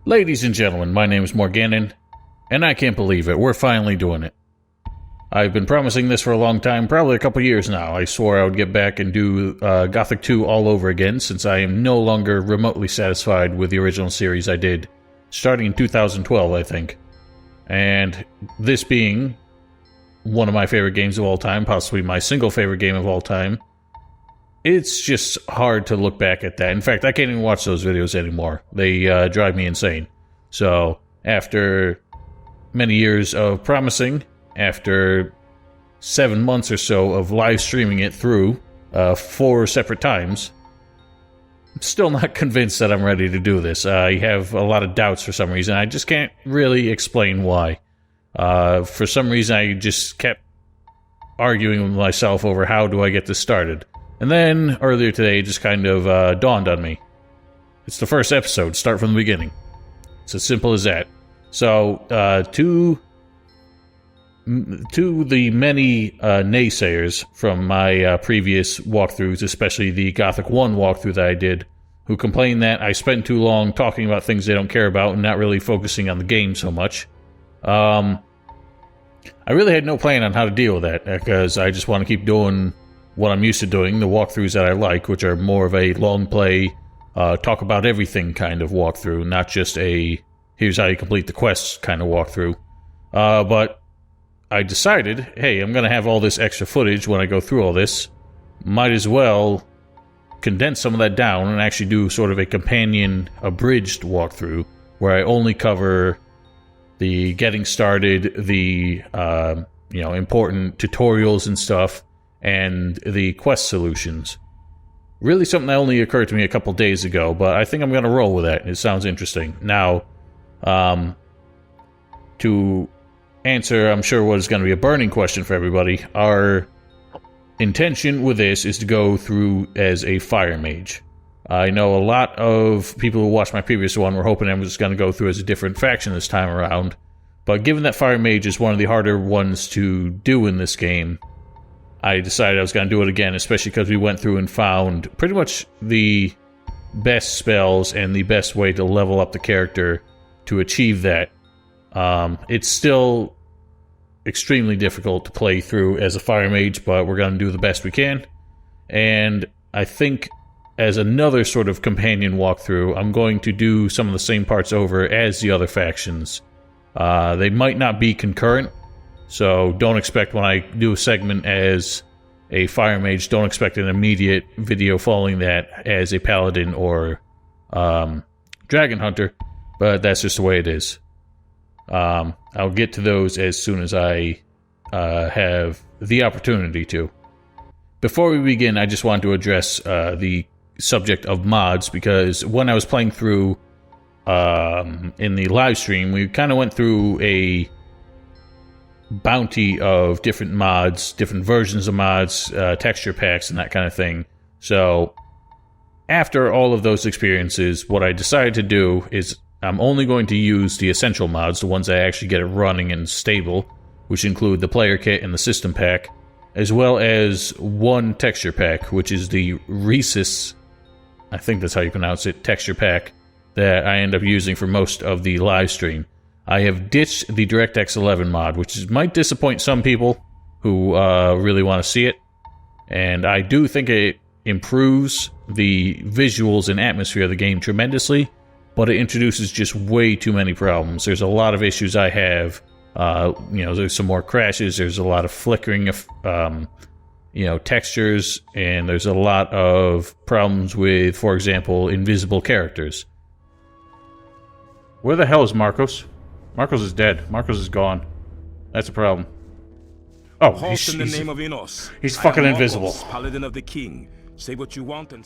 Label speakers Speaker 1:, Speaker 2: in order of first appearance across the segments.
Speaker 1: Ladies and gentlemen, my name is Morganon, and I can't believe it. We're finally doing it. I've been promising this for a long time, probably a couple years now. I swore I would get back and do Gothic II all over again, since I am no longer remotely satisfied with the original series I did, starting in 2012, I think. And this being one of my favorite games of all time, possibly my single favorite game of all time, it's just hard to look back at that. In fact, I can't even watch those videos anymore. They drive me insane. So, after many years of promising, after 7 months or so of live streaming it through 4 separate times, I'm still not convinced that I'm ready to do this. I have a lot of doubts for some reason. I just can't really explain why. For some reason, I just kept arguing with myself over how do I get this started. And then, earlier today, it just kind of dawned on me. It's the first episode. Start from the beginning. It's as simple as that. So, to the many naysayers from my previous walkthroughs, especially the Gothic I walkthrough that I did, who complained that I spent too long talking about things they don't care about and not really focusing on the game so much, I really had no plan on how to deal with that, because I just want to keep doing what I'm used to doing, the walkthroughs that I like, which are more of a long play, talk about everything kind of walkthrough, not just a here's how you complete the quests kind of walkthrough. But I decided, hey, I'm going to have all this extra footage when I go through all this. Might as well condense some of that down and actually do sort of a companion abridged walkthrough where I only cover the getting started, the important tutorials and stuff, and the quest solutions. Really something that only occurred to me a couple days ago, but I think I'm going to roll with that. It sounds interesting. Now, to answer, I'm sure, what is going to be a burning question for everybody, our intention with this is to go through as a fire mage. I know a lot of people who watched my previous one were hoping I was going to go through as a different faction this time around, but given that fire mage is one of the harder ones to do in this game, I decided I was going to do it again, especially because we went through and found pretty much the best spells and the best way to level up the character to achieve that. It's still extremely difficult to play through as a fire mage, but we're going to do the best we can. And I think as another sort of companion walkthrough, I'm going to do some of the same parts over as the other factions. They might not be concurrent, so don't expect when I do a segment as a fire mage, don't expect an immediate video following that as a paladin or dragon hunter, but that's just the way it is. I'll get to those as soon as I have the opportunity to. Before we begin, I just want to address the subject of mods, because when I was playing through in the live stream, we kind of went through a bounty of different mods, different versions of mods, texture packs, and that kind of thing. So, after all of those experiences, what I decided to do is I'm only going to use the essential mods, the ones that actually get it running and stable, which include the player kit and the system pack, as well as one texture pack, which is the Rhesus, I think that's how you pronounce it, texture pack, that I end up using for most of the live stream. I have ditched the DirectX 11 mod, which might disappoint some people who really want to see it, and I do think it improves the visuals and atmosphere of the game tremendously, but it introduces just way too many problems. There's a lot of issues I have. There's some more crashes, there's a lot of flickering of textures, and there's a lot of problems with, for example, invisible characters. Where the hell is Marcos? Marcos is dead. Marcos is gone. That's a problem. Oh,
Speaker 2: Halt in the name of Enos.
Speaker 1: He's fucking invisible.
Speaker 2: Paladin of the king. Say what you want and...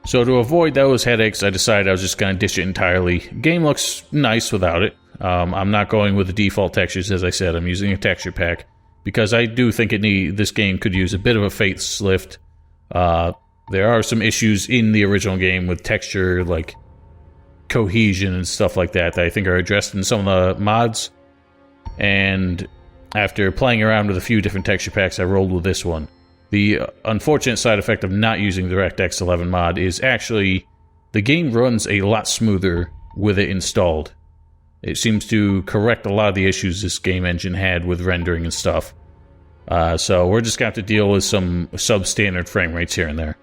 Speaker 1: So to avoid those headaches, I decided I was just going to ditch it entirely. Game looks nice without it. I'm not going with the default textures, as I said. I'm using a texture pack, because I do think this game could use a bit of a facelift. There are some issues in the original game with texture, like cohesion and stuff like that I think are addressed in some of the mods. And after playing around with a few different texture packs, I rolled with this one. The unfortunate side effect of not using the DirectX 11 mod is actually the game runs a lot smoother with it installed. It seems to correct a lot of the issues this game engine had with rendering and stuff. So we're just going to have to deal with some substandard frame rates here and there.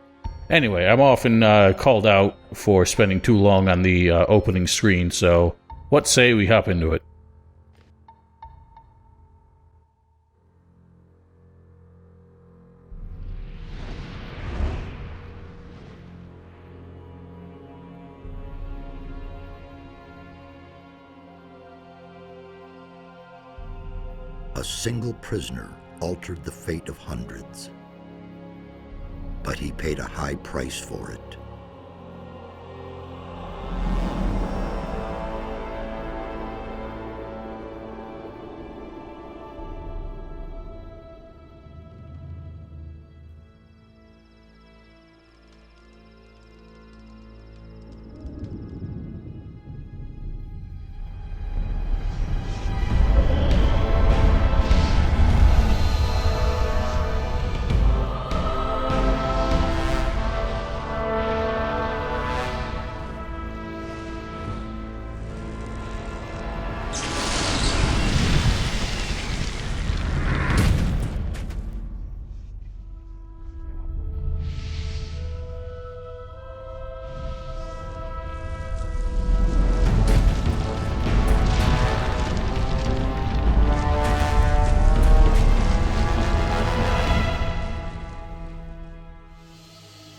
Speaker 1: Anyway, I'm often called out for spending too long on the opening screen, so what say we hop into it?
Speaker 3: A single prisoner altered the fate of hundreds, but he paid a high price for it.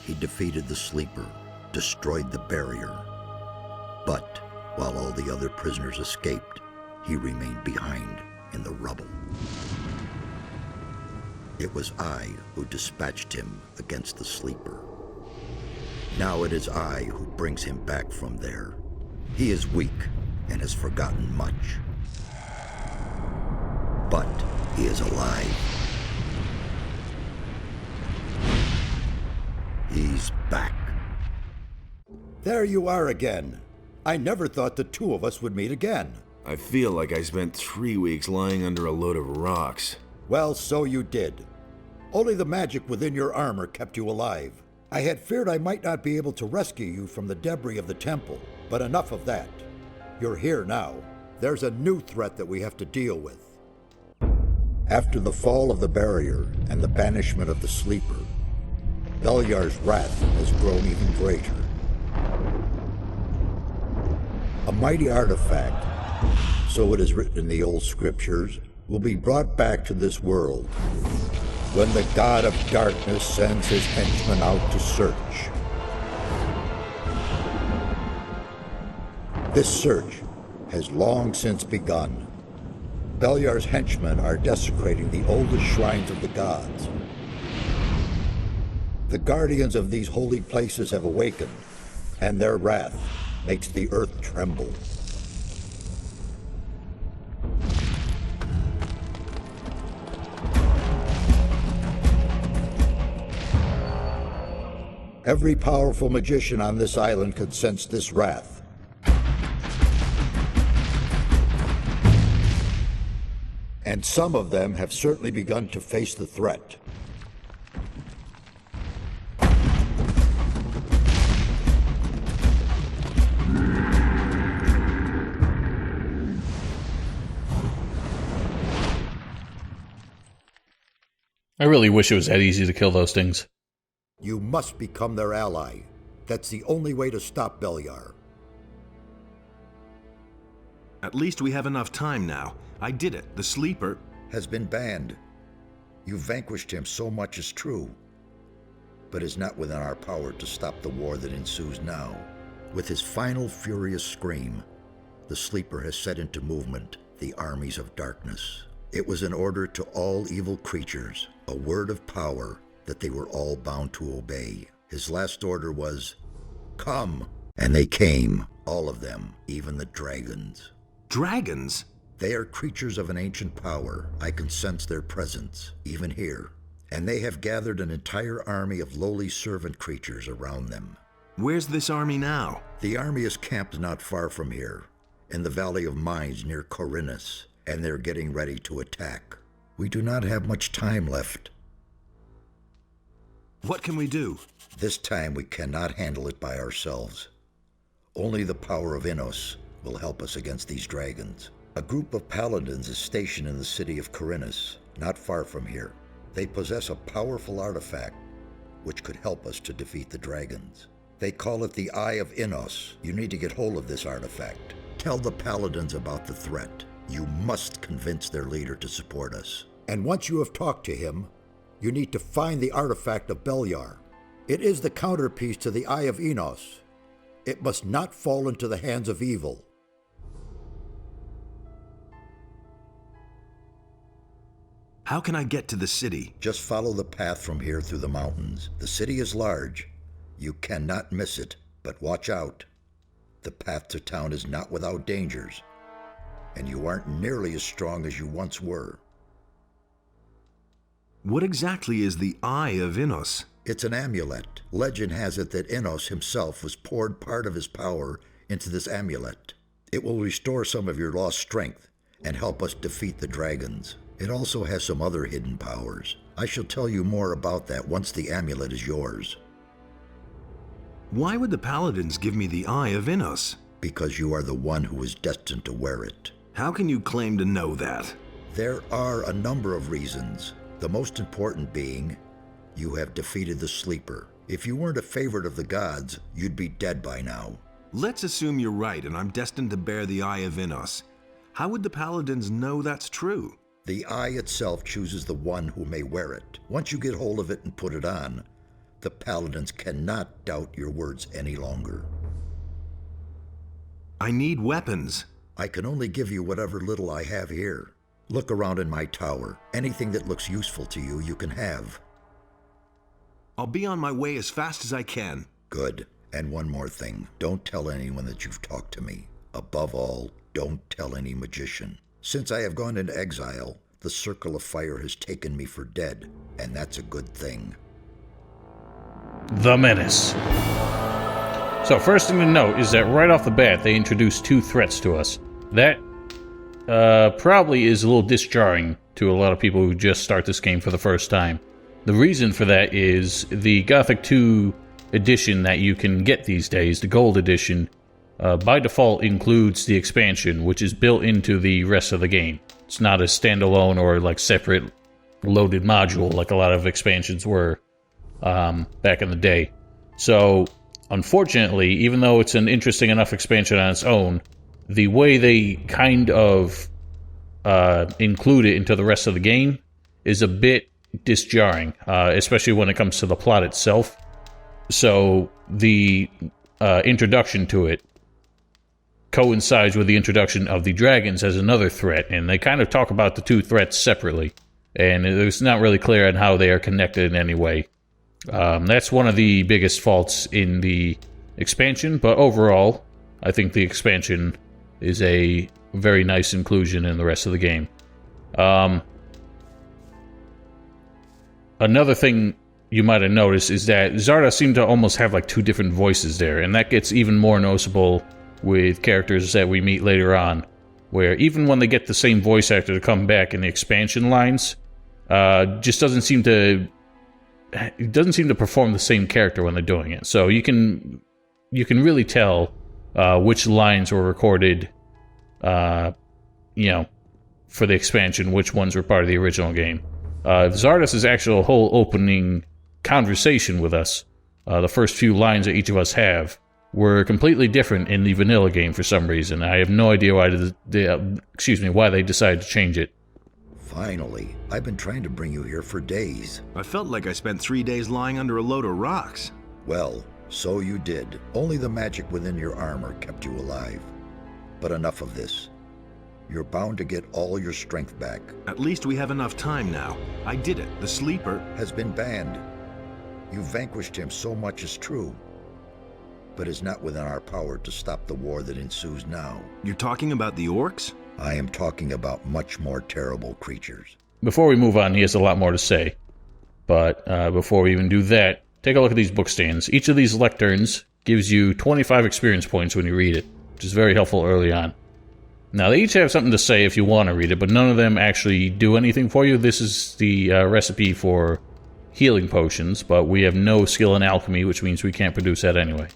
Speaker 3: He defeated the Sleeper, destroyed the barrier. But while all the other prisoners escaped, he remained behind in the rubble. It was I who dispatched him against the Sleeper. Now it is I who brings him back from there. He is weak and has forgotten much. But he is alive. He's back.
Speaker 4: There you are again. I never thought the two of us would meet again.
Speaker 5: I feel like I spent 3 weeks lying under a load of rocks.
Speaker 4: Well, so you did. Only the magic within your armor kept you alive. I had feared I might not be able to rescue you from the debris of the temple, but enough of that. You're here now. There's a new threat that we have to deal with. After the fall of the barrier and the banishment of the Sleeper, Beliar's wrath has grown even greater. A mighty artifact, so it is written in the old scriptures, will be brought back to this world when the God of Darkness sends his henchmen out to search. This search has long since begun. Beliar's henchmen are desecrating the oldest shrines of the gods. The guardians of these holy places have awakened, and their wrath makes the earth tremble. Every powerful magician on this island could sense this wrath. And some of them have certainly begun to face the threat.
Speaker 1: I really wish it was that easy to kill those things.
Speaker 4: You must become their ally. That's the only way to stop Beliar.
Speaker 5: At least we have enough time now. I did it. The Sleeper
Speaker 4: Has been banned. You vanquished him, so much is true. But it's not within our power to stop the war that ensues now. With his final furious scream, the Sleeper has set into movement the armies of darkness. It was an order to all evil creatures, a word of power that they were all bound to obey. His last order was, "Come!" And they came, all of them, even the dragons.
Speaker 5: Dragons?
Speaker 4: They are creatures of an ancient power. I can sense their presence, even here. And they have gathered an entire army of lowly servant creatures around them.
Speaker 5: Where's this army now?
Speaker 4: The army is camped not far from here, in the Valley of Mines near Khorinis, and they're getting ready to attack. We do not have much time left.
Speaker 5: What can we do?
Speaker 4: This time we cannot handle it by ourselves. Only the power of Enos will help us against these dragons. A group of paladins is stationed in the city of Khorinis, not far from here. They possess a powerful artifact which could help us to defeat the dragons. They call it the Eye of Enos. You need to get hold of this artifact. Tell the paladins about the threat. You must convince their leader to support us. And once you have talked to him, you need to find the artifact of Beliar. It is the counterpiece to the Eye of Enos. It must not fall into the hands of evil.
Speaker 5: How can I get to the city?
Speaker 4: Just follow the path from here through the mountains. The city is large. You cannot miss it, but watch out. The path to town is not without dangers, and you aren't nearly as strong as you once were.
Speaker 5: What exactly is the Eye of Enos?
Speaker 4: It's an amulet. Legend has it that Enos himself was poured part of his power into this amulet. It will restore some of your lost strength and help us defeat the dragons. It also has some other hidden powers. I shall tell you more about that once the amulet is yours.
Speaker 5: Why would the paladins give me the Eye of Enos?
Speaker 4: Because you are the one who is destined to wear it.
Speaker 5: How can you claim to know that?
Speaker 4: There are a number of reasons. The most important being, you have defeated the Sleeper. If you weren't a favorite of the gods, you'd be dead by now.
Speaker 5: Let's assume you're right and I'm destined to bear the Eye of Enos. How would the paladins know that's true?
Speaker 4: The eye itself chooses the one who may wear it. Once you get hold of it and put it on, the paladins cannot doubt your words any longer.
Speaker 5: I need weapons.
Speaker 4: I can only give you whatever little I have here. Look around in my tower. Anything that looks useful to you, you can have.
Speaker 5: I'll be on my way as fast as I can.
Speaker 4: Good. And one more thing. Don't tell anyone that you've talked to me. Above all, don't tell any magician. Since I have gone into exile, the Circle of Fire has taken me for dead, and that's a good thing.
Speaker 1: The Menace. So first thing to note is that right off the bat, they introduced two threats to us. That probably is a little disjarring to a lot of people who just start this game for the first time. The reason for that is the Gothic II edition that you can get these days, the Gold Edition, by default includes the expansion, which is built into the rest of the game. It's not a standalone or like separate loaded module like a lot of expansions were back in the day. So, unfortunately, even though it's an interesting enough expansion on its own, the way they kind of include it into the rest of the game is a bit disjarring, especially when it comes to the plot itself. So, the introduction to it coincides with the introduction of the dragons as another threat, and they kind of talk about the two threats separately, and it's not really clear on how they are connected in any way. That's one of the biggest faults in the expansion, but overall, I think the expansion is a very nice inclusion in the rest of the game. Another thing you might have noticed is that Xardas seemed to almost have like two different voices there, and that gets even more noticeable with characters that we meet later on, where even when they get the same voice actor to come back in the expansion lines, just doesn't seem to perform the same character when they're doing it. So you can really tell which lines were recorded, for the expansion, which ones were part of the original game. Xardas' actual whole opening conversation with us, the first few lines that each of us have, were completely different in the vanilla game for some reason. I have no idea why they decided to change it.
Speaker 4: Finally, I've been trying to bring you here for days.
Speaker 5: I felt like I spent 3 days lying under a load of rocks.
Speaker 4: Well, so you did. Only the magic within your armor kept you alive. But enough of this. You're bound to get all your strength back.
Speaker 5: At least we have enough time now. I did it. The Sleeper
Speaker 4: has been banned. You vanquished him, so much is true. But it's not within our power to stop the war that ensues now.
Speaker 5: You're talking about the orcs?
Speaker 4: I am talking about much more terrible creatures.
Speaker 1: Before we move on, he has a lot more to say. But before we even do that, take a look at these book stands. Each of these lecterns gives you 25 experience points when you read it, which is very helpful early on. Now, they each have something to say if you want to read it, but none of them actually do anything for you. This is the recipe for healing potions, but we have no skill in alchemy, which means we can't produce that anyway.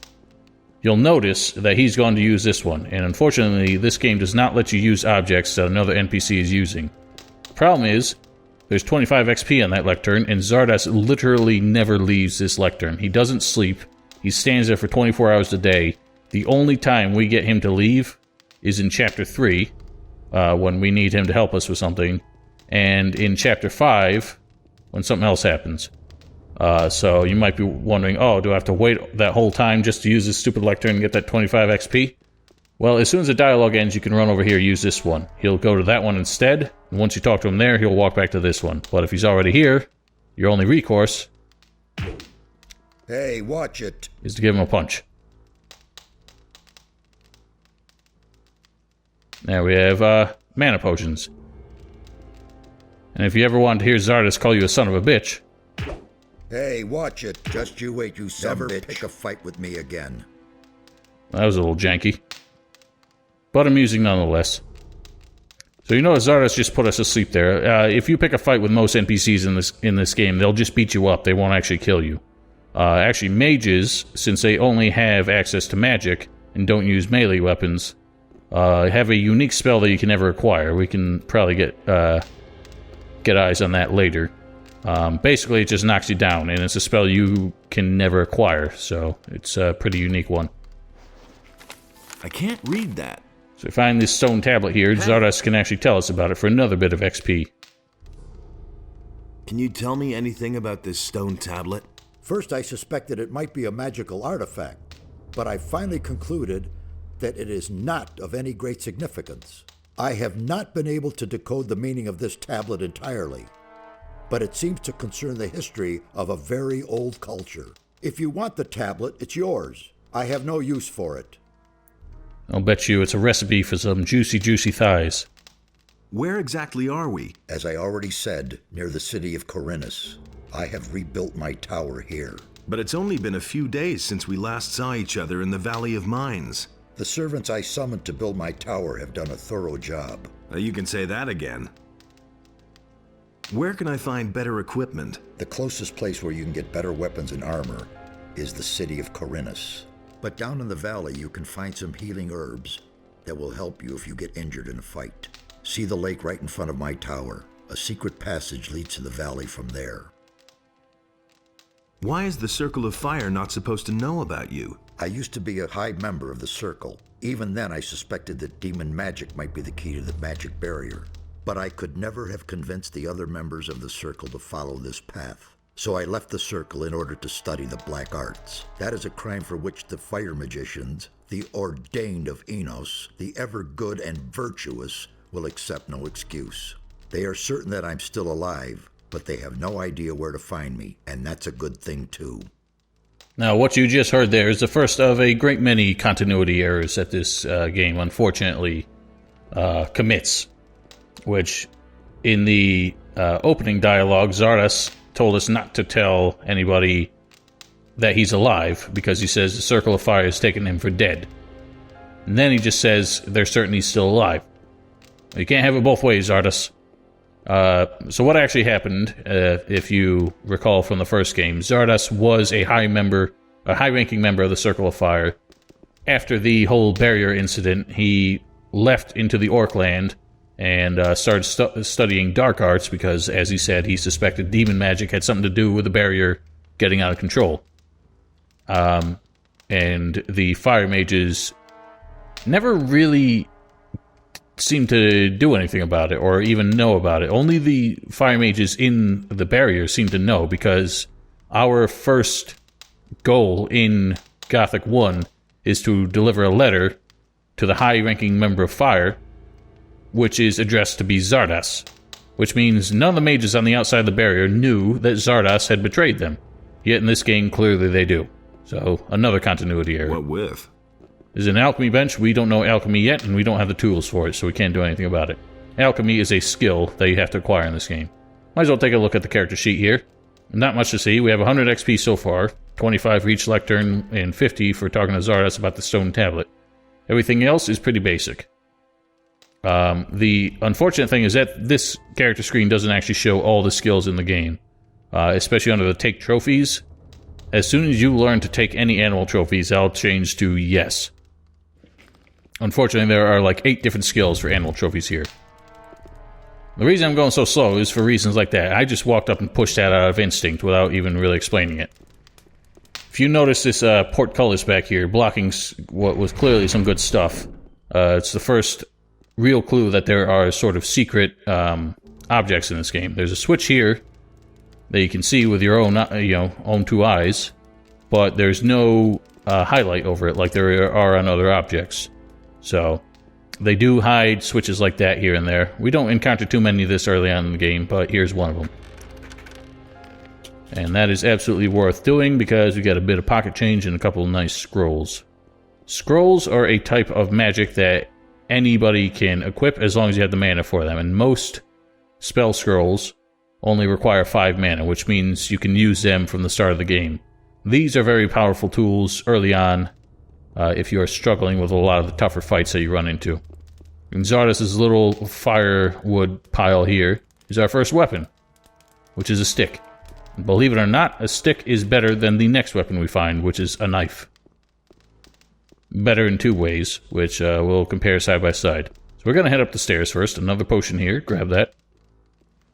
Speaker 1: you'll notice that he's going to use this one. And unfortunately, this game does not let you use objects that another NPC is using. The problem is, there's 25 XP on that lectern, and Xardas literally never leaves this lectern. He doesn't sleep. He stands there for 24 hours a day. The only time we get him to leave is in Chapter 3, when we need him to help us with something, and in Chapter 5, when something else happens. So you might be wondering, oh, do I have to wait that whole time just to use this stupid lectern and get that 25 XP? Well, as soon as the dialogue ends, you can run over here and use this one. He'll go to that one instead, and once you talk to him there, he'll walk back to this one. But if he's already here, your only recourse...
Speaker 4: Hey, watch it.
Speaker 1: ...is to give him a punch. Now we have, mana potions. And if you ever wanted to hear Xardas call you a son of a bitch...
Speaker 4: Hey, watch it. Just you wait, you son of a bitch. Never pick a fight with me again.
Speaker 1: That was a little janky. But amusing nonetheless. So you notice Xardas just put us asleep there. If you pick a fight with most NPCs in this game, they'll just beat you up. They won't actually kill you. Actually, mages, since they only have access to magic and don't use melee weapons, have a unique spell that you can never acquire. We can probably get eyes on that later. Basically, it just knocks you down, and it's a spell you can never acquire, so it's a pretty unique one.
Speaker 5: I can't read that.
Speaker 1: So we find this stone tablet here. Xardas can actually tell us about it for another bit of XP.
Speaker 5: Can you tell me anything about this stone tablet?
Speaker 4: First, I suspected it might be a magical artifact, but I finally concluded that it is not of any great significance. I have not been able to decode the meaning of this tablet entirely, but it seems to concern the history of a very old culture. If you want the tablet, it's yours. I have no use for it.
Speaker 1: I'll bet you it's a recipe for some juicy, juicy thighs.
Speaker 5: Where exactly are we?
Speaker 4: As I already said, near the city of Khorinis. I have rebuilt my tower here.
Speaker 5: But it's only been a few days since we last saw each other in the Valley of Mines.
Speaker 4: The servants I summoned to build my tower have done a thorough job.
Speaker 5: You can say that again. Where can I find better equipment?
Speaker 4: The closest place where you can get better weapons and armor is the city of Khorinis. But down in the valley, you can find some healing herbs that will help you if you get injured in a fight. See the lake right in front of my tower. A secret passage leads to the valley from there.
Speaker 5: Why is the Circle of Fire not supposed to know about you?
Speaker 4: I used to be a high member of the Circle. Even then, I suspected that demon magic might be the key to the magic barrier. But I could never have convinced the other members of the Circle to follow this path. So I left the Circle in order to study the black arts. That is a crime for which the fire magicians, the ordained of Enos, the ever good and virtuous, will accept no excuse. They are certain that I'm still alive, but they have no idea where to find me, and that's a good thing too.
Speaker 1: Now, what you just heard there is the first of a great many continuity errors that this game, unfortunately, commits. Which, in the opening dialogue, Xardas told us not to tell anybody that he's alive, because he says the Circle of Fire has taken him for dead. And then he just says they're certain he's still alive. You can't have it both ways, Xardas. So what actually happened, if you recall from the first game, Xardas was a high-ranking member of the Circle of Fire. After the whole barrier incident, he left into the Orc land and started studying dark arts because, as he said, he suspected demon magic had something to do with the barrier getting out of control. And the fire mages never really seemed to do anything about it or even know about it. Only the fire mages in the barrier seemed to know, because our first goal in Gothic 1 is to deliver a letter to the high-ranking member of Fire, which is addressed to be Xardas, which means none of the mages on the outside of the barrier knew that Xardas had betrayed them. Yet in this game, clearly they do. So, another continuity error.
Speaker 5: What with?
Speaker 1: There's an alchemy bench. We don't know alchemy yet, and we don't have the tools for it, so we can't do anything about it. Alchemy is a skill that you have to acquire in this game. Might as well take a look at the character sheet here. Not much to see. We have 100 XP so far, 25 for each lectern, and 50 for talking to Xardas about the stone tablet. Everything else is pretty basic. The unfortunate thing is that this character screen doesn't actually show all the skills in the game, especially under the take trophies. as soon as you learn to take any animal trophies, that'll change to yes. Unfortunately, there are like 8 different skills for animal trophies here. The reason I'm going so slow is for reasons like that. I just walked up and pushed that out of instinct without even really explaining it. If you notice this portcullis back here blocking what was clearly some good stuff, it's the first real clue that there are sort of secret objects in this game. There's a switch here that you can see with your own, own 2 eyes, but there's no highlight over it like there are on other objects. So they do hide switches like that here and there. We don't encounter too many of this early on in the game, but here's one of them. And that is absolutely worth doing because we got a bit of pocket change and a couple of nice scrolls. Scrolls are a type of magic that anybody can equip as long as you have the mana for them. And most spell scrolls only require 5 mana, which means you can use them from the start of the game. These are very powerful tools early on if you are struggling with a lot of the tougher fights that you run into. And Xardas' little firewood pile here is our first weapon, which is a stick. And believe it or not, a stick is better than the next weapon we find, which is a knife. Better in 2 ways, which we'll compare side by side. So we're going to head up the stairs first. Another potion here. Grab that.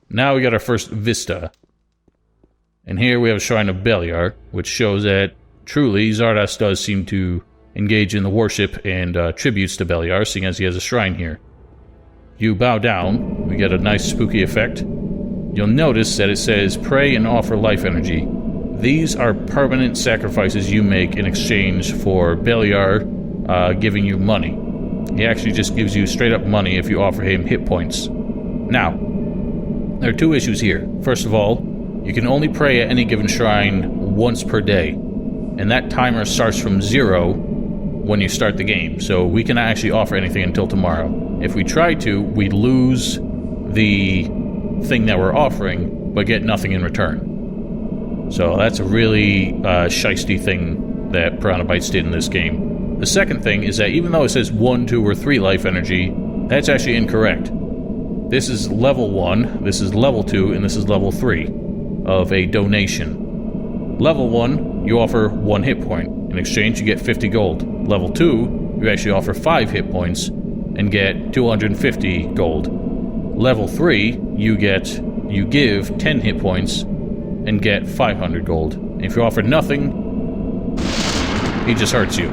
Speaker 1: Now we got our first vista. And here we have a Shrine of Beliar, which shows that truly Xardas does seem to engage in the worship and tributes to Beliar, seeing as he has a shrine here. You bow down, we get a nice spooky effect. You'll notice that it says, pray and offer life energy. These are permanent sacrifices you make in exchange for Beliar giving you money. He actually just gives you straight up money if you offer him hit points. Now, there are 2 issues here. First of all, you can only pray at any given shrine once per day, and that timer starts from 0 when you start the game, so we cannot actually offer anything until tomorrow. If we try to, we lose the thing that we're offering, but get nothing in return. So that's a really shiesty thing that Piranha Bytes did in this game. The second thing is that even though it says 1, 2, or 3 life energy, that's actually incorrect. This is level 1, this is level 2, and this is level 3 of a donation. Level 1, you offer 1 hit point. In exchange, you get 50 gold. Level 2, you actually offer 5 hit points and get 250 gold. Level 3, you give 10 hit points and get 500 gold. And if you offer nothing, he just hurts you.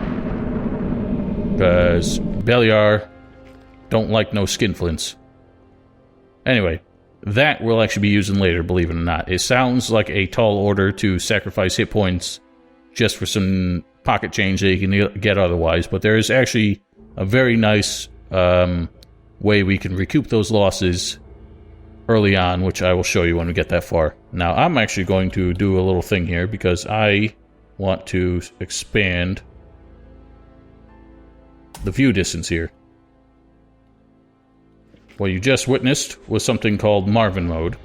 Speaker 1: Because Beliar don't like no skinflints. Anyway, that we'll actually be using later, believe it or not. It sounds like a tall order to sacrifice hit points just for some pocket change that you can get otherwise, but there is actually a very nice way we can recoup those losses early on, which I will show you when we get that far. Now, I'm actually going to do a little thing here because I want to expand the view distance here. What you just witnessed was something called Marvin mode,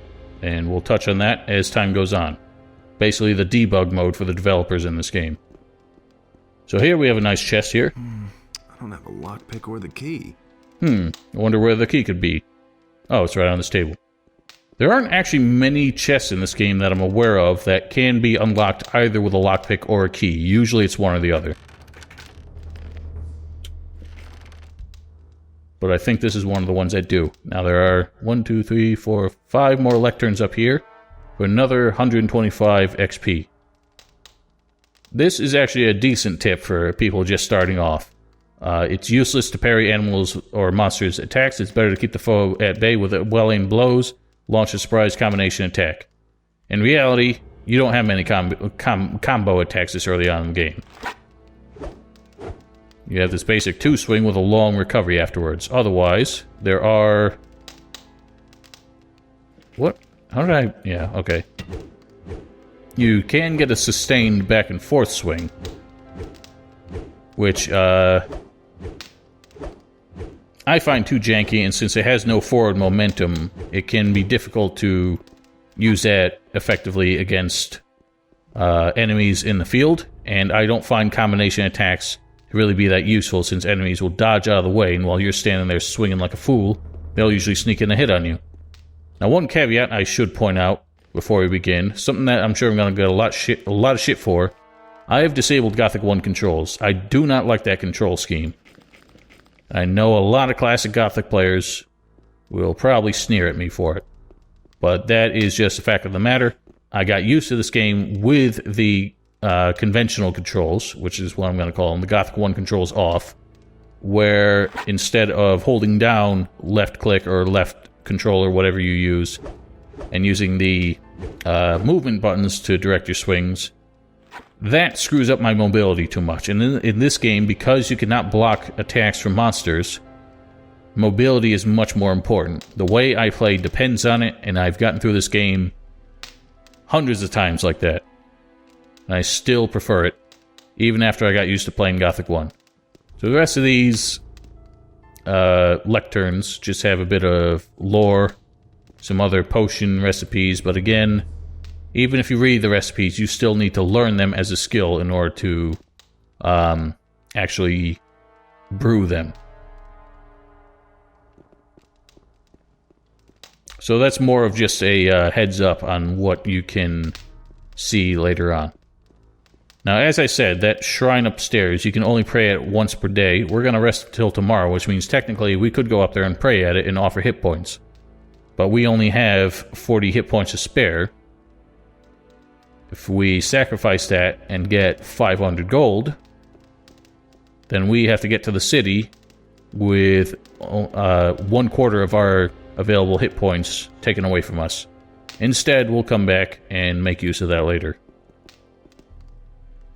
Speaker 1: and we'll touch on that as time goes on. Basically the debug mode for the developers in this game. So here we have a nice chest here.
Speaker 5: I don't have a lockpick or the key.
Speaker 1: I wonder where the key could be. Oh, it's right on this table. There aren't actually many chests in this game that I'm aware of that can be unlocked either with a lockpick or a key. Usually it's one or the other. But I think this is one of the ones that do. Now there are 1, 2, 3, 4, 5 more lecterns up here for another 125 XP. This is actually a decent tip for people just starting off. It's useless to parry animals or monsters' attacks. It's better to keep the foe at bay with well-aimed blows, launch a surprise combination attack. In reality, you don't have many combo attacks this early on in the game. You have this basic 2-swing with a long recovery afterwards. Otherwise, there are... What? How did I... Yeah, okay. You can get a sustained back and forth swing, which, I find too janky, and since it has no forward momentum, it can be difficult to use that effectively against enemies in the field, and I don't find combination attacks to really be that useful, since enemies will dodge out of the way, and while you're standing there swinging like a fool, they'll usually sneak in a hit on you. Now, one caveat I should point out before we begin, something that I'm sure I'm going to get a lot of shit for. I have disabled Gothic 1 controls. I do not like that control scheme. I know a lot of classic Gothic players will probably sneer at me for it. But that is just a fact of the matter. I got used to this game with the conventional controls, which is what I'm going to call them, the Gothic 1 controls off, where instead of holding down left click or left control or whatever you use, and using the movement buttons to direct your swings, that screws up my mobility too much. And in this game, because you cannot block attacks from monsters, mobility is much more important. The way I play depends on it, and I've gotten through this game hundreds of times like that. And I still prefer it, even after I got used to playing Gothic 1. So the rest of these lecterns just have a bit of lore, some other potion recipes, but again, even if you read the recipes, you still need to learn them as a skill in order to actually brew them. So that's more of just a heads up on what you can see later on. Now, as I said, that shrine upstairs, you can only pray at it once per day. We're going to rest until tomorrow, which means technically we could go up there and pray at it and offer hit points. But we only have 40 hit points to spare. If we sacrifice that and get 500 gold, then we have to get to the city with 1/4 of our available hit points taken away from us. Instead, we'll come back and make use of that later.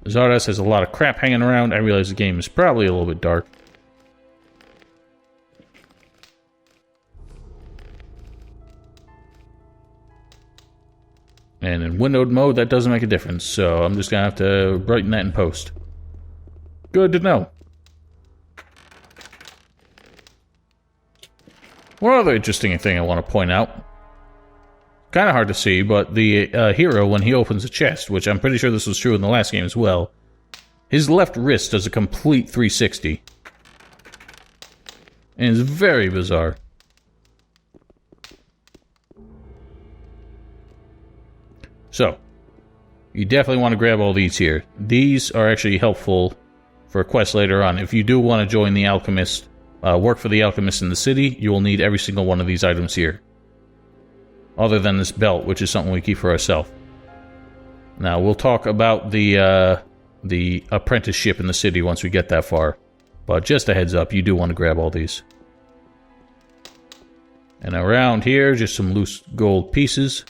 Speaker 1: Xardas has a lot of crap hanging around. I realize the game is probably a little bit dark. And in windowed mode, that doesn't make a difference, so I'm just going to have to brighten that in post. Good to know. One other interesting thing I want to point out. Kind of hard to see, but the hero, when he opens a chest, which I'm pretty sure this was true in the last game as well, his left wrist does a complete 360. And it's very bizarre. So, you definitely want to grab all these here. These are actually helpful for a quest later on. If you do want to join the alchemist, work for the alchemist in the city, you will need every single one of these items here. Other than this belt, which is something we keep for ourselves. Now, we'll talk about the apprenticeship in the city once we get that far. But just a heads up, you do want to grab all these. And around here, just some loose gold pieces.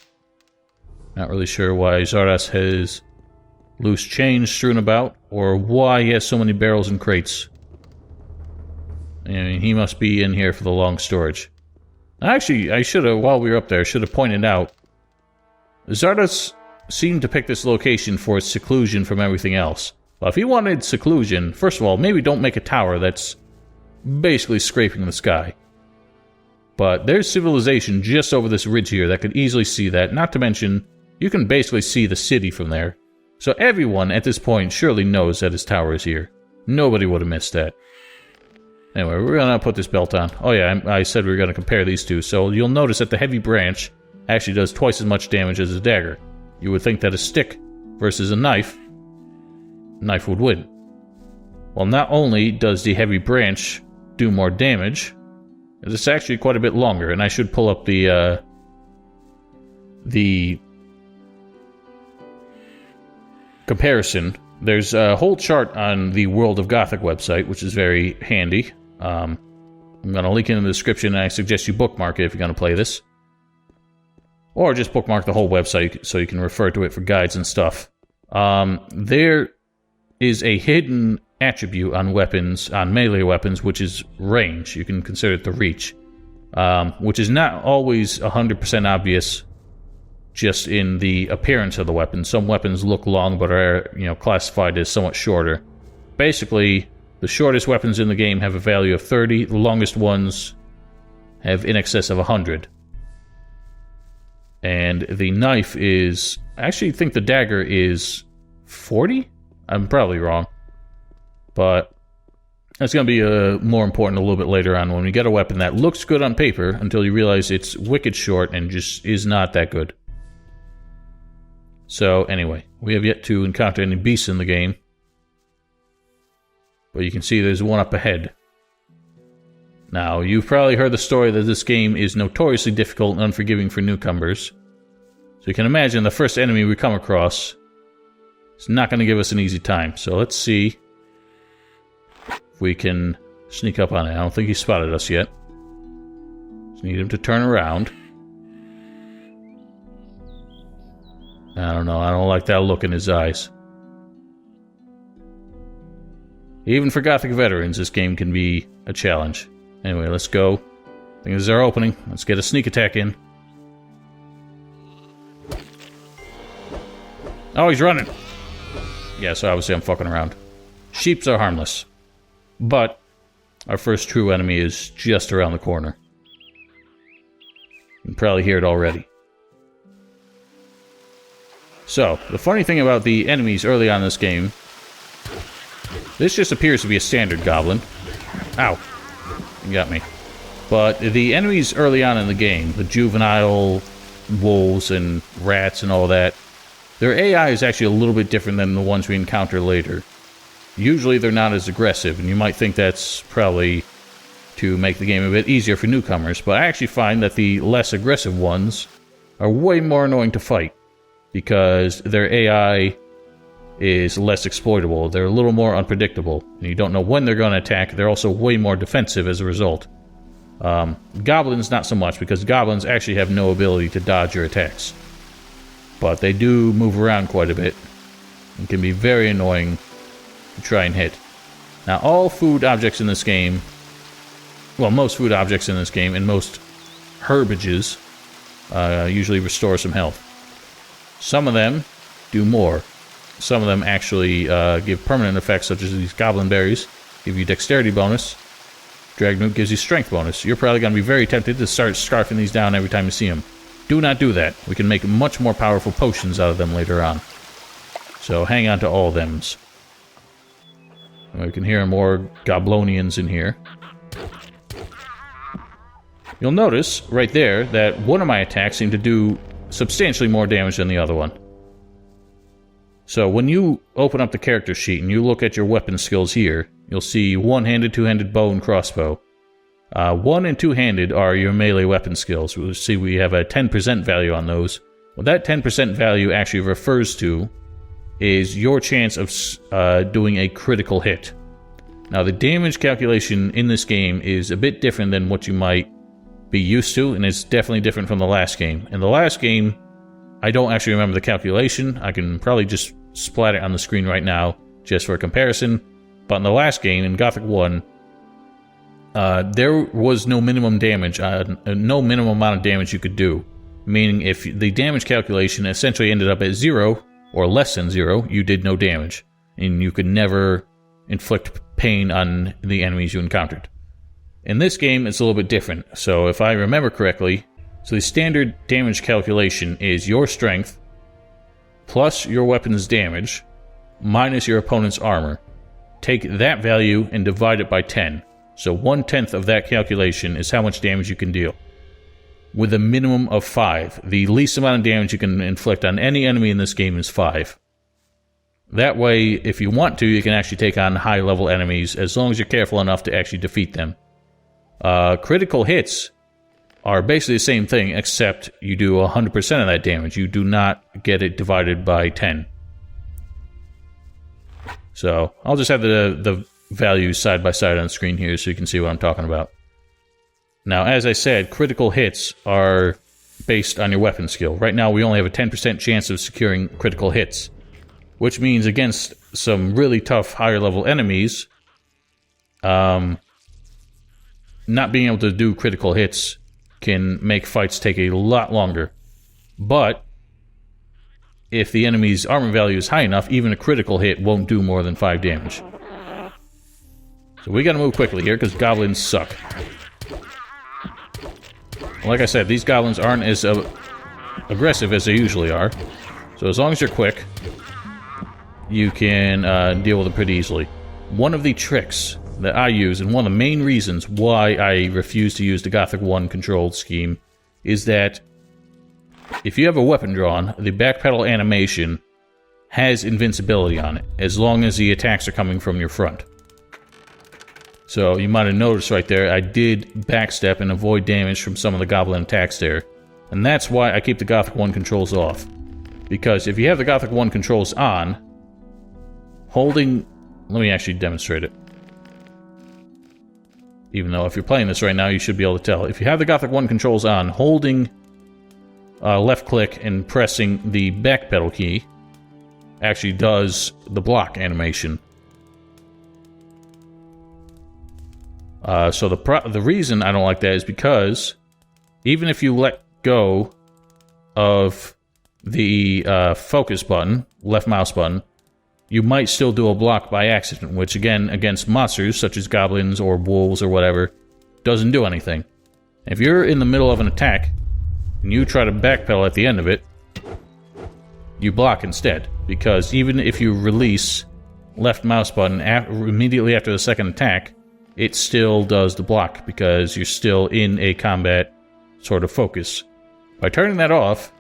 Speaker 1: Not really sure why Xardas has loose change strewn about, or why he has so many barrels and crates. I mean, he must be in here for the long storage. Actually, I should have, while we were up there, should have pointed out, Xardas seemed to pick this location for its seclusion from everything else. Well, if he wanted seclusion, first of all, maybe don't make a tower that's basically scraping the sky. But there's civilization just over this ridge here that could easily see that, not to mention, you can basically see the city from there. So everyone at this point surely knows that his tower is here. Nobody would have missed that. Anyway, we're going to put this belt on. Oh yeah, I said we were going to compare these two. So you'll notice that the heavy branch actually does twice as much damage as a dagger. You would think that a stick versus a knife would win. Well, not only does the heavy branch do more damage, it's actually quite a bit longer. And I should pull up the comparison. There's a whole chart on the World of Gothic website, which is very handy. I'm going to link it in the description, and I suggest you bookmark it if you're going to play this. Or just bookmark the whole website so you can refer to it for guides and stuff. There is a hidden attribute on weapons, on melee weapons, which is range. You can consider it the reach. Which is not always 100% obvious just in the appearance of the weapon. Some weapons look long but are, classified as somewhat shorter. Basically, the shortest weapons in the game have a value of 30. The longest ones have in excess of 100. And the knife is... I actually think the dagger is 40? I'm probably wrong. But that's going to be more important a little bit later on when we get a weapon that looks good on paper until you realize it's wicked short and just is not that good. So, anyway, we have yet to encounter any beasts in the game. But you can see there's one up ahead. Now, you've probably heard the story that this game is notoriously difficult and unforgiving for newcomers. So you can imagine the first enemy we come across is not going to give us an easy time. So let's see if we can sneak up on it. I don't think he spotted us yet. Just need him to turn around. I don't know. I don't like that look in his eyes. Even for Gothic veterans, this game can be a challenge. Anyway, let's go. I think this is our opening. Let's get a sneak attack in. Oh, he's running. Yeah, so obviously I'm fucking around. Sheeps are harmless. But our first true enemy is just around the corner. You can probably hear it already. So, the funny thing about the enemies early on in this game, this just appears to be a standard goblin. Ow. You got me. But the enemies early on in the game, the juvenile wolves and rats and all that, their AI is actually a little bit different than the ones we encounter later. Usually they're not as aggressive, and you might think that's probably to make the game a bit easier for newcomers, but I actually find that the less aggressive ones are way more annoying to fight, because their AI is less exploitable. They're a little more unpredictable, and you don't know when they're going to attack. They're also way more defensive as a result. Goblins, not so much, because goblins actually have no ability to dodge your attacks. But they do move around quite a bit, and can be very annoying to try and hit. Now, all food objects in this game, well, most food objects in this game, and most herbages, usually restore some health. Some of them do more. Some of them actually give permanent effects, such as these goblin berries, give you dexterity bonus. Dragnoot gives you strength bonus. You're probably going to be very tempted to start scarfing these down every time you see them. Do not do that. We can make much more powerful potions out of them later on. So hang on to all thems. And we can hear more goblonians in here. You'll notice right there that one of my attacks seemed to do substantially more damage than the other one. So when you open up the character sheet and you look at your weapon skills here, you'll see one-handed, two-handed bow and crossbow. One and two-handed are your melee weapon skills. We'll see we have a 10% value on those. What that 10% value actually refers to is your chance of doing a critical hit. Now, the damage calculation in this game is a bit different than what you might be used to, and it's definitely different from the last game. In the last game, I don't actually remember the calculation. I can probably just splat it on the screen right now, just for comparison. But in the last game, in Gothic 1, there was no minimum damage, no minimum amount of damage you could do. Meaning, if the damage calculation essentially ended up at 0, or less than 0, you did no damage. And you could never inflict pain on the enemies you encountered. In this game, it's a little bit different. So if I remember correctly, so the standard damage calculation is your strength plus your weapon's damage minus your opponent's armor. Take that value and divide it by 10. So 1/10 of that calculation is how much damage you can deal. With a minimum of 5. The least amount of damage you can inflict on any enemy in this game is 5. That way, if you want to, you can actually take on high-level enemies as long as you're careful enough to actually defeat them. Critical hits are basically the same thing, except you do 100% of that damage. You do not get it divided by 10. So, I'll just have the values side by side on the screen here so you can see what I'm talking about. Now, as I said, critical hits are based on your weapon skill. Right now, we only have a 10% chance of securing critical hits, which means against some really tough higher-level enemies, not being able to do critical hits can make fights take a lot longer. But if the enemy's armor value is high enough, even a critical hit won't do more than 5 damage. So we gotta move quickly here, because goblins suck. Like I said, these goblins aren't as aggressive as they usually are. So as long as you're quick, you can deal with them pretty easily. One of the tricks that I use, and one of the main reasons why I refuse to use the Gothic 1 control scheme, is that if you have a weapon drawn, the backpedal animation has invincibility on it, as long as the attacks are coming from your front. So you might have noticed right there, I did backstep and avoid damage from some of the goblin attacks there. And that's why I keep the Gothic 1 controls off. Because if you have the Gothic 1 controls on, holding... Let me actually demonstrate it. Even though if you're playing this right now, you should be able to tell. If you have the Gothic 1 controls on, holding left click and pressing the back pedal key actually does the block animation. So the reason I don't like that is because even if you let go of the focus button, left mouse button, you might still do a block by accident, which again, against monsters such as goblins or wolves or whatever, doesn't do anything. If you're in the middle of an attack and you try to backpedal at the end of it, you block instead, because even if you release left mouse button immediately after the second attack, it still does the block because you're still in a combat sort of focus. By turning that off,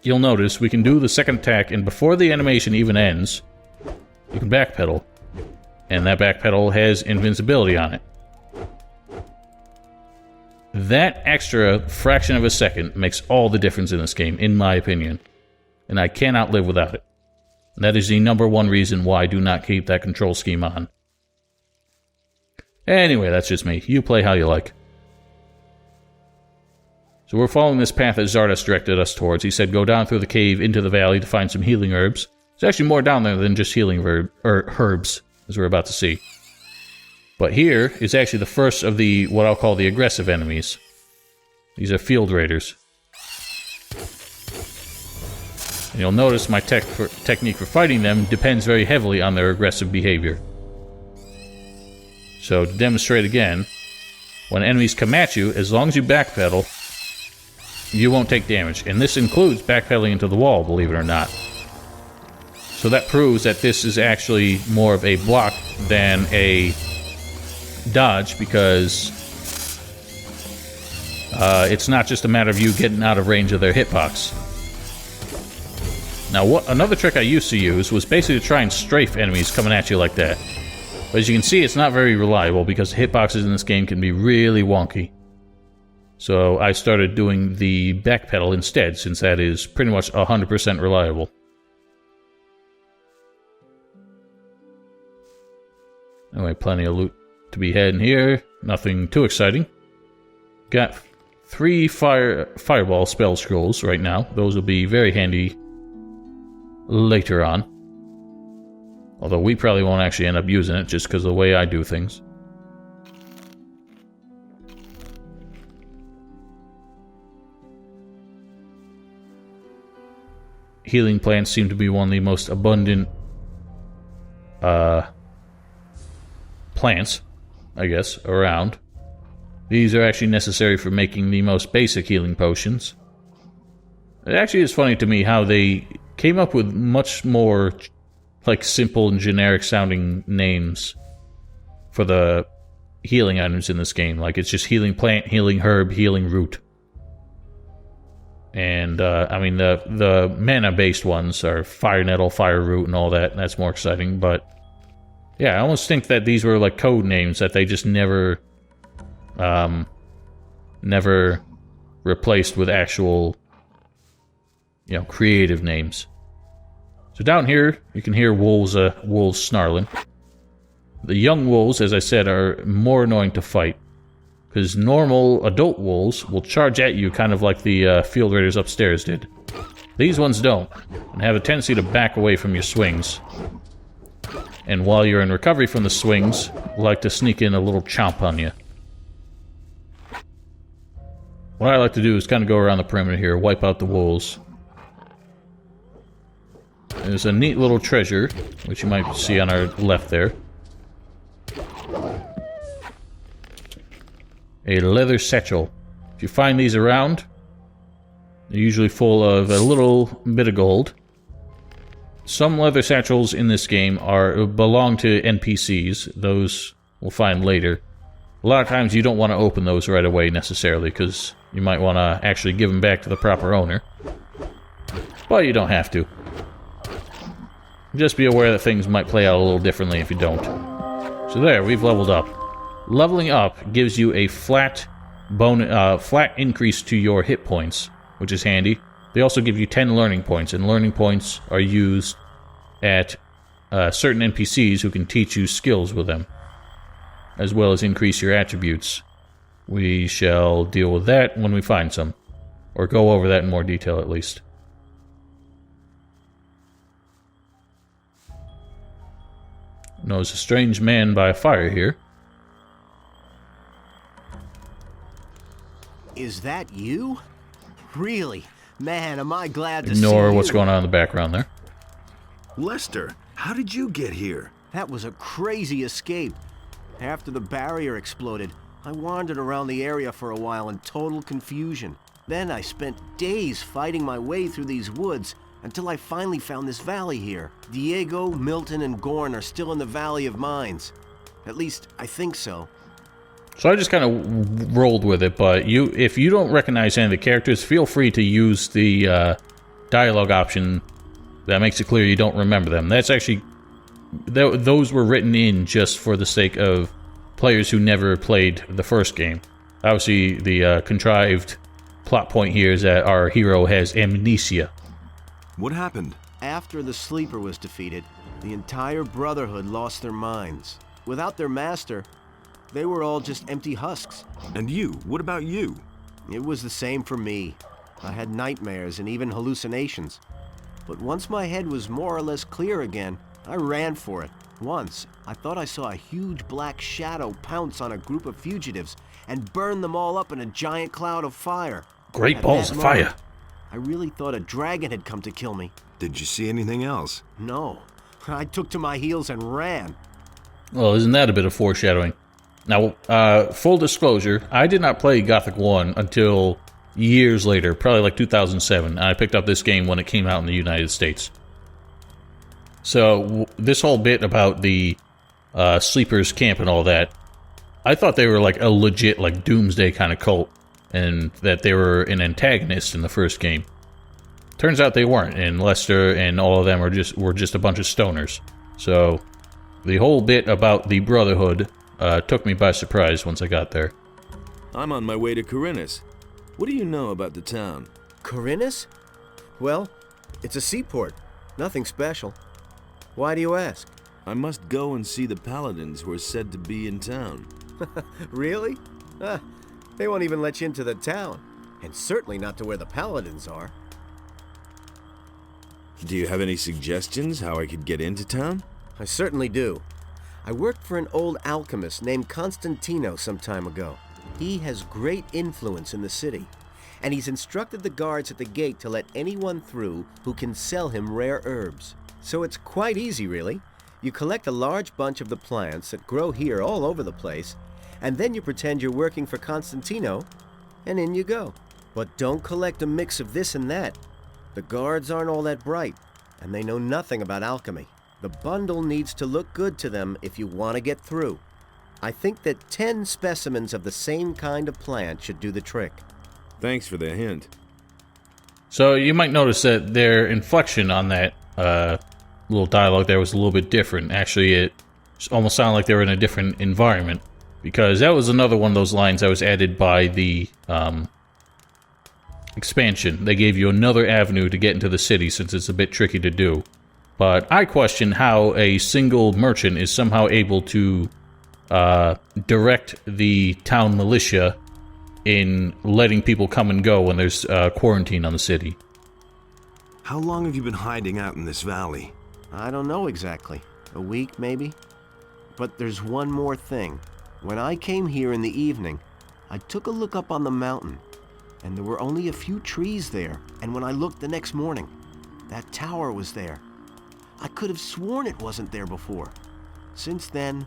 Speaker 1: you'll notice we can do the second attack, and before the animation even ends, you can backpedal, and that backpedal has invincibility on it. That extra fraction of a second makes all the difference in this game, in my opinion, and I cannot live without it. That is the #1 reason why I do not keep that control scheme on. Anyway, that's just me. You play how you like. So we're following this path that Xardas directed us towards. He said go down through the cave into the valley to find some healing herbs. There's actually more down there than just healing herbs, as we're about to see. But here is actually the first of the, what I'll call the aggressive enemies. These are field raiders. And you'll notice my technique for fighting them depends very heavily on their aggressive behavior. So to demonstrate again, when enemies come at you, as long as you backpedal, you won't take damage. And this includes backpedaling into the wall, believe it or not. So that proves that this is actually more of a block than a dodge, because it's not just a matter of you getting out of range of their hitbox. Now, another trick I used to use was basically to try and strafe enemies coming at you like that. But as you can see, it's not very reliable because hitboxes in this game can be really wonky. So I started doing the backpedal instead, since that is pretty much 100% reliable. Anyway, plenty of loot to be had in here. Nothing too exciting. Got 3 fireball spell scrolls right now. Those will be very handy later on. Although we probably won't actually end up using it just because of the way I do things. Healing plants seem to be one of the most abundant plants, I guess, around. These are actually necessary for making the most basic healing potions. It actually is funny to me how they came up with much more like simple and generic sounding names for the healing items in this game. Like it's just healing plant, healing herb, healing root. And I mean the mana based ones are fire nettle, fire root, and all that. And that's more exciting. But yeah, I almost think that these were like code names that they just never replaced with actual, you know, creative names. So down here, you can hear wolves snarling. The young wolves, as I said, are more annoying to fight, because normal adult wolves will charge at you kind of like the field raiders upstairs did. These ones don't, and have a tendency to back away from your swings. And while you're in recovery from the swings, like to sneak in a little chomp on you. What I like to do is kind of go around the perimeter here, wipe out the wolves. There's a neat little treasure, which you might see on our left there. A leather satchel. If you find these around, they're usually full of a little bit of gold. Some leather satchels in this game belong to NPCs. Those we'll find later. A lot of times you don't want to open those right away necessarily, because you might want to actually give them back to the proper owner. But you don't have to. Just be aware that things might play out a little differently if you don't. So there, we've leveled up. Leveling up gives you a flat increase to your hit points, which is handy. They also give you 10 learning points, and learning points are used at certain NPCs who can teach you skills with them, as well as increase your attributes. We shall deal with that when we find some, or go over that in more detail at least. There's a strange man by a fire here.
Speaker 6: Is that you? Really? Man, am I glad to see you.
Speaker 1: Ignore what's going on in the background there.
Speaker 5: Lester, how did you get here?
Speaker 6: That was a crazy escape. After the barrier exploded, I wandered around the area for a while in total confusion. Then I spent days fighting my way through these woods until I finally found this valley here. Diego, Milton, and Gorn are still in the Valley of Mines. At least, I think so.
Speaker 1: So I just kind of rolled with it, but if you don't recognize any of the characters, feel free to use the dialogue option that makes it clear you don't remember them. That's actually... those were written in just for the sake of players who never played the first game. Obviously, the contrived plot point here is that our hero has amnesia.
Speaker 5: What happened?
Speaker 6: After the Sleeper was defeated, the entire Brotherhood lost their minds. Without their master, they were all just empty husks.
Speaker 5: And you? What about you?
Speaker 6: It was the same for me. I had nightmares and even hallucinations. But once my head was more or less clear again, I ran for it. Once, I thought I saw a huge black shadow pounce on a group of fugitives and burn them all up in a giant cloud of fire.
Speaker 1: Great balls of fire.
Speaker 6: I really thought a dragon had come to kill me.
Speaker 5: Did you see anything else?
Speaker 6: No. I took to my heels and ran.
Speaker 1: Well, isn't that a bit of foreshadowing? Now, full disclosure, I did not play Gothic 1 until years later, probably like 2007. I picked up this game when it came out in the United States. So, this whole bit about the Sleepers camp and all that, I thought they were like a legit, like, doomsday kind of cult, and that they were an antagonist in the first game. Turns out they weren't, and Lester and all of them were just a bunch of stoners. So, the whole bit about the Brotherhood took me by surprise once I got there.
Speaker 7: I'm on my way to Khorinis. What do you know about the town?
Speaker 6: Khorinis? Well, it's a seaport. Nothing special. Why do you ask?
Speaker 7: I must go and see the paladins who are said to be in town.
Speaker 6: Really? They won't even let you into the town. And certainly not to where the paladins are.
Speaker 7: Do you have any suggestions how I could get into town?
Speaker 6: I certainly do. I worked for an old alchemist named Constantino some time ago. He has great influence in the city, and he's instructed the guards at the gate to let anyone through who can sell him rare herbs. So it's quite easy, really. You collect a large bunch of the plants that grow here all over the place, and then you pretend you're working for Constantino, and in you go. But don't collect a mix of this and that. The guards aren't all that bright, and they know nothing about alchemy. The bundle needs to look good to them if you want to get through. I think that 10 specimens of the same kind of plant should do the trick.
Speaker 7: Thanks for the hint.
Speaker 1: So you might notice that their inflection on that little dialogue there was a little bit different. Actually, it almost sounded like they were in a different environment, because that was another one of those lines that was added by the expansion. They gave you another avenue to get into the city since it's a bit tricky to do. But I question how a single merchant is somehow able to direct the town militia in letting people come and go when there's quarantine on the city.
Speaker 5: How long have you been hiding out in this valley?
Speaker 6: I don't know exactly. A week, maybe? But there's one more thing. When I came here in the evening, I took a look up on the mountain, and there were only a few trees there. And when I looked the next morning, that tower was there. I could have sworn it wasn't there before. Since then,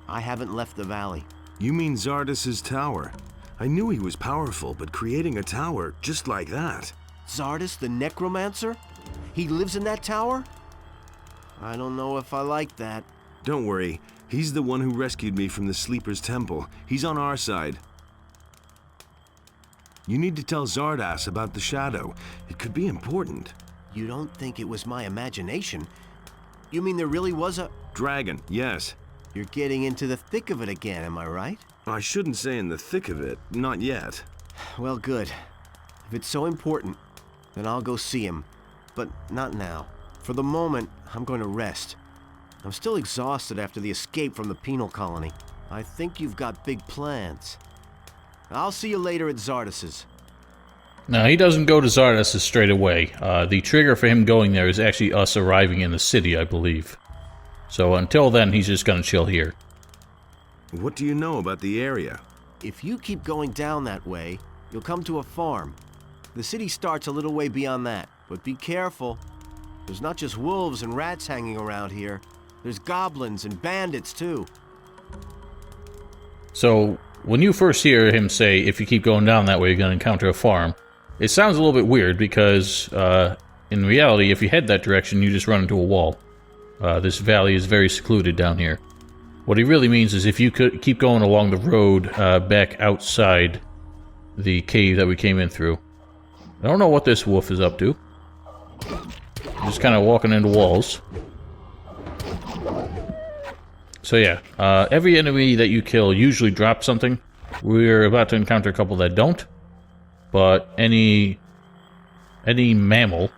Speaker 6: I haven't left the valley.
Speaker 5: You mean Xardas' tower? I knew he was powerful, but creating a tower just like that...
Speaker 6: Xardas the necromancer? He lives in that tower? I don't know if I like that.
Speaker 5: Don't worry, He's the one who rescued me from the Sleeper's Temple. He's on our side. You need to tell Xardas about the shadow. It could be important.
Speaker 6: You don't think it was my imagination? You mean there really was a...
Speaker 5: Dragon, yes.
Speaker 6: You're getting into the thick of it again, am I right?
Speaker 5: I shouldn't say in the thick of it. Not yet.
Speaker 6: Well, good. If it's so important, then I'll go see him. But not now. For the moment, I'm going to rest. I'm still exhausted after the escape from the penal colony. I think you've got big plans. I'll see you later at Xardas's.
Speaker 1: Now, he doesn't go to Xardas straight away. The trigger for him going there is actually us arriving in the city, I believe. So until then, he's just gonna chill here.
Speaker 5: What do you know about the area?
Speaker 6: If you keep going down that way, you'll come to a farm. The city starts a little way beyond that, but be careful. There's not just wolves and rats hanging around here. There's goblins and bandits, too.
Speaker 1: So, when you first hear him say, if you keep going down that way, you're gonna encounter a farm, it sounds a little bit weird because, in reality, if you head that direction, you just run into a wall. This valley is very secluded down here. What he really means is if you could keep going along the road back outside the cave that we came in through. I don't know what this wolf is up to. Just kind of walking into walls. So yeah, every enemy that you kill usually drops something. We're about to encounter a couple that don't. But any mammal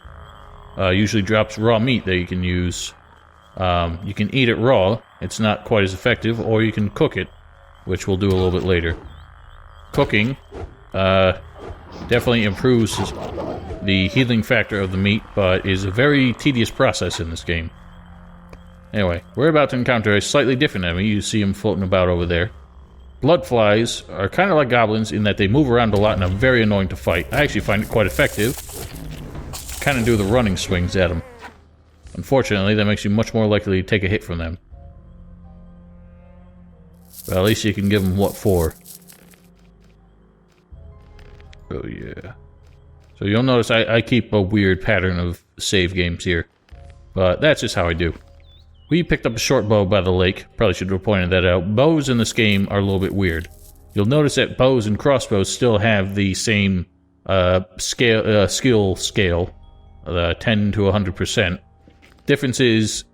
Speaker 1: usually drops raw meat that you can use. You can eat it raw, it's not quite as effective, or you can cook it, which we'll do a little bit later. Cooking definitely improves the healing factor of the meat, but is a very tedious process in this game. Anyway, we're about to encounter a slightly different enemy. You see him floating about over there. Bloodflies are kind of like goblins in that they move around a lot and are very annoying to fight. I actually find it quite effective. Kind of do the running swings at them. Unfortunately, that makes you much more likely to take a hit from them. But at least you can give them what for. Oh yeah. So you'll notice I keep a weird pattern of save games here. But that's just how I do. We picked up a short bow by the lake. Probably should have pointed that out. Bows in this game are a little bit weird. You'll notice that bows and crossbows still have the same skill scale, 10 to 100%. Difference is,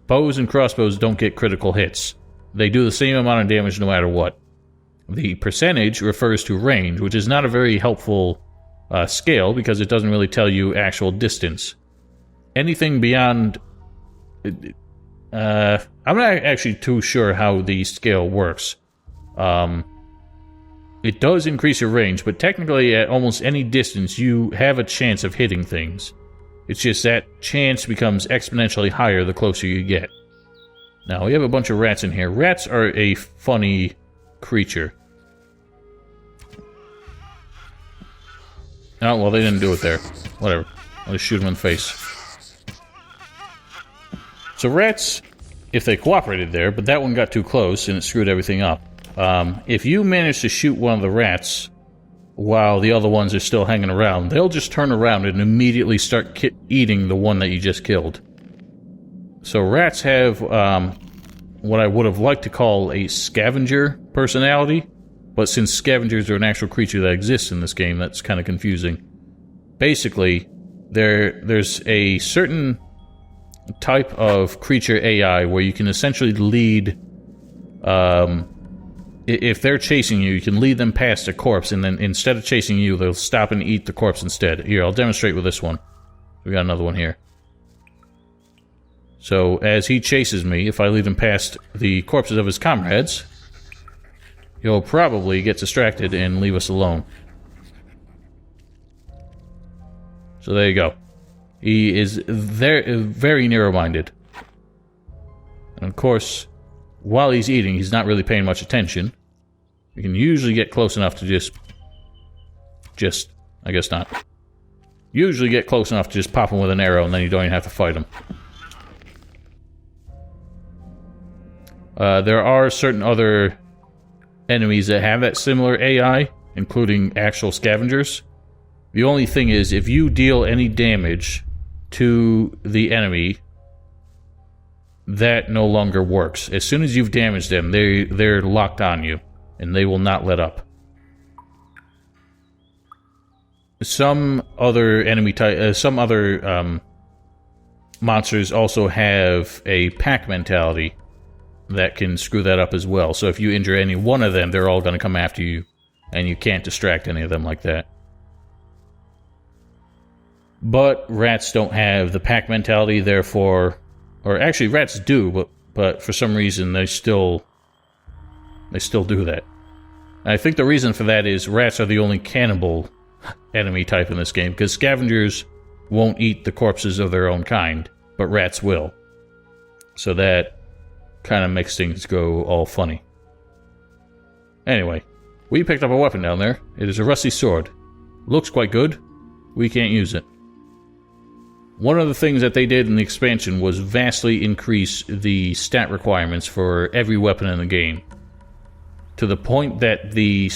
Speaker 1: bows and crossbows don't get critical hits. They do the same amount of damage no matter what. The percentage refers to range, which is not a very helpful scale because it doesn't really tell you actual distance. Anything beyond... I'm not actually too sure how the scale works. It does increase your range, but technically at almost any distance you have a chance of hitting things. It's just that chance becomes exponentially higher the closer you get. Now, we have a bunch of rats in here. Rats are a funny creature. Oh, well, they didn't do it there. Whatever. I'll just shoot them in the face. So rats, if they cooperated there, but that one got too close and it screwed everything up. If you manage to shoot one of the rats while the other ones are still hanging around, they'll just turn around and immediately start eating the one that you just killed. So rats have what I would have liked to call a scavenger personality, but since scavengers are an actual creature that exists in this game, that's kind of confusing. Basically, there's a certain type of creature AI where you can essentially lead... if they're chasing you, you can lead them past a corpse, and then instead of chasing you, they'll stop and eat the corpse instead. Here, I'll demonstrate with this one. We got another one here. So, as he chases me, if I lead him past the corpses of his comrades, he'll probably get distracted and leave us alone. So there you go. He is very narrow-minded. And of course, while he's eating, he's not really paying much attention. You can usually get close enough to just... I guess not. Usually get close enough to just pop him with an arrow, and then you don't even have to fight him. There are certain other enemies that have that similar AI, including actual scavengers. The only thing is, if you deal any damage to the enemy, that no longer works. As soon as you've damaged them, they're locked on you, and they will not let up. Some other enemy type, monsters also have a pack mentality that can screw that up as well. So if you injure any one of them, they're all going to come after you, and you can't distract any of them like that. But rats don't have the pack mentality, therefore, or actually rats do, but for some reason they still do that. And I think the reason for that is rats are the only cannibal enemy type in this game, because scavengers won't eat the corpses of their own kind, but rats will. So that kind of makes things go all funny. Anyway, we picked up a weapon down there. It is a rusty sword. Looks quite good. We can't use it. One of the things that they did in the expansion was vastly increase the stat requirements for every weapon in the game, to the point that the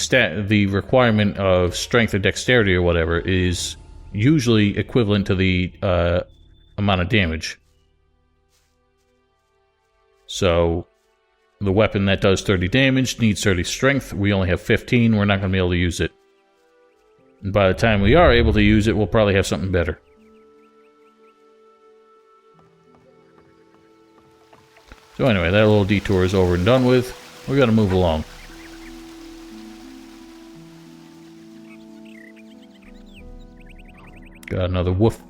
Speaker 1: requirement of strength or dexterity or whatever is usually equivalent to the amount of damage. So, the weapon that does 30 damage needs 30 strength. We only have 15. We're not going to be able to use it. And by the time we are able to use it, we'll probably have something better. So anyway, that little detour is over and done with. We got to move along. Got another woof.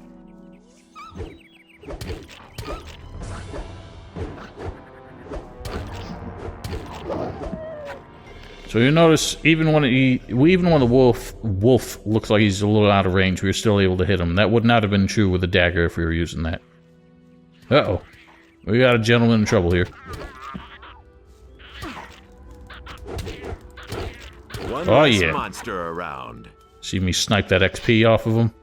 Speaker 1: So you notice, even when the wolf looks like he's a little out of range, we're still able to hit him. That would not have been true with a dagger if we were using that. Uh-oh. We got a gentleman in trouble here. Oh yeah.
Speaker 7: Monster around.
Speaker 1: See me snipe that XP off of him?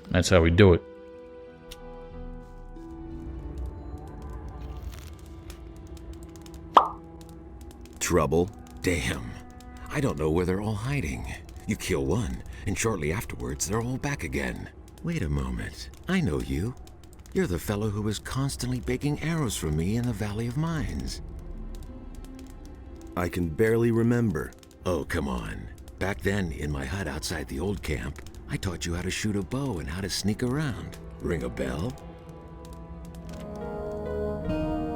Speaker 1: That's how we do it.
Speaker 8: Trouble? Damn. I don't know where they're all hiding. You kill one, and shortly afterwards they're all back again. Wait a moment. I know you. You're the fellow who was constantly baking arrows for me in the Valley of Mines.
Speaker 7: I can barely remember.
Speaker 8: Oh, come on. Back then, in my hut outside the old camp, I taught you how to shoot a bow and how to sneak around. Ring a bell?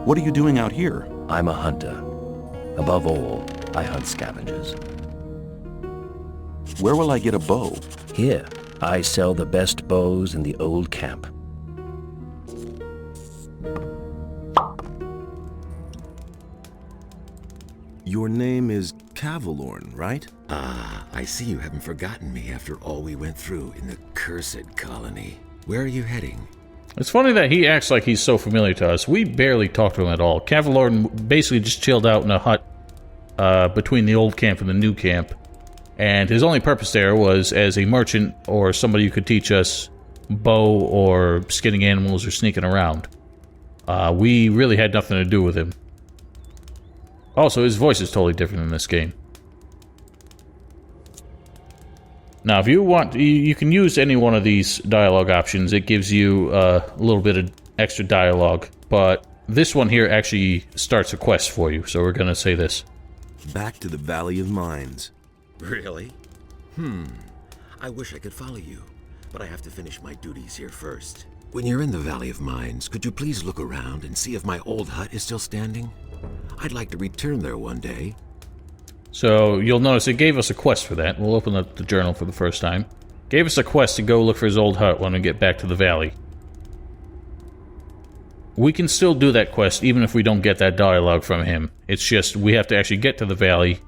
Speaker 9: What are you doing out here?
Speaker 10: I'm a hunter. Above all, I hunt scavengers.
Speaker 9: Where will I get a bow?
Speaker 10: Here, I sell the best bows in the old camp.
Speaker 7: Your name is Cavalorn, right?
Speaker 8: Ah, I see you haven't forgotten me after all we went through in the cursed colony. Where are you heading?
Speaker 1: It's funny that he acts like he's so familiar to us. We barely talk to him at all. Cavalorn basically just chilled out in a hut between the old camp and the new camp. And his only purpose there was as a merchant or somebody who could teach us bow or skinning animals or sneaking around. We really had nothing to do with him. Also, his voice is totally different in this game. Now, if you want, you can use any one of these dialogue options. It gives you a little bit of extra dialogue, but this one here actually starts a quest for you, so we're going to say this.
Speaker 7: Back to the Valley of Mines.
Speaker 8: Really? I wish I could follow you, but I have to finish my duties here first. When you're in the Valley of Mines, could you please look around and see if my old hut is still standing? I'd like to return there one day.
Speaker 1: So, you'll notice it gave us a quest for that. We'll open up the journal for the first time. Gave us a quest to go look for his old hut when we get back to the valley. We can still do that quest even if we don't get that dialogue from him. It's just we have to actually get to the valley,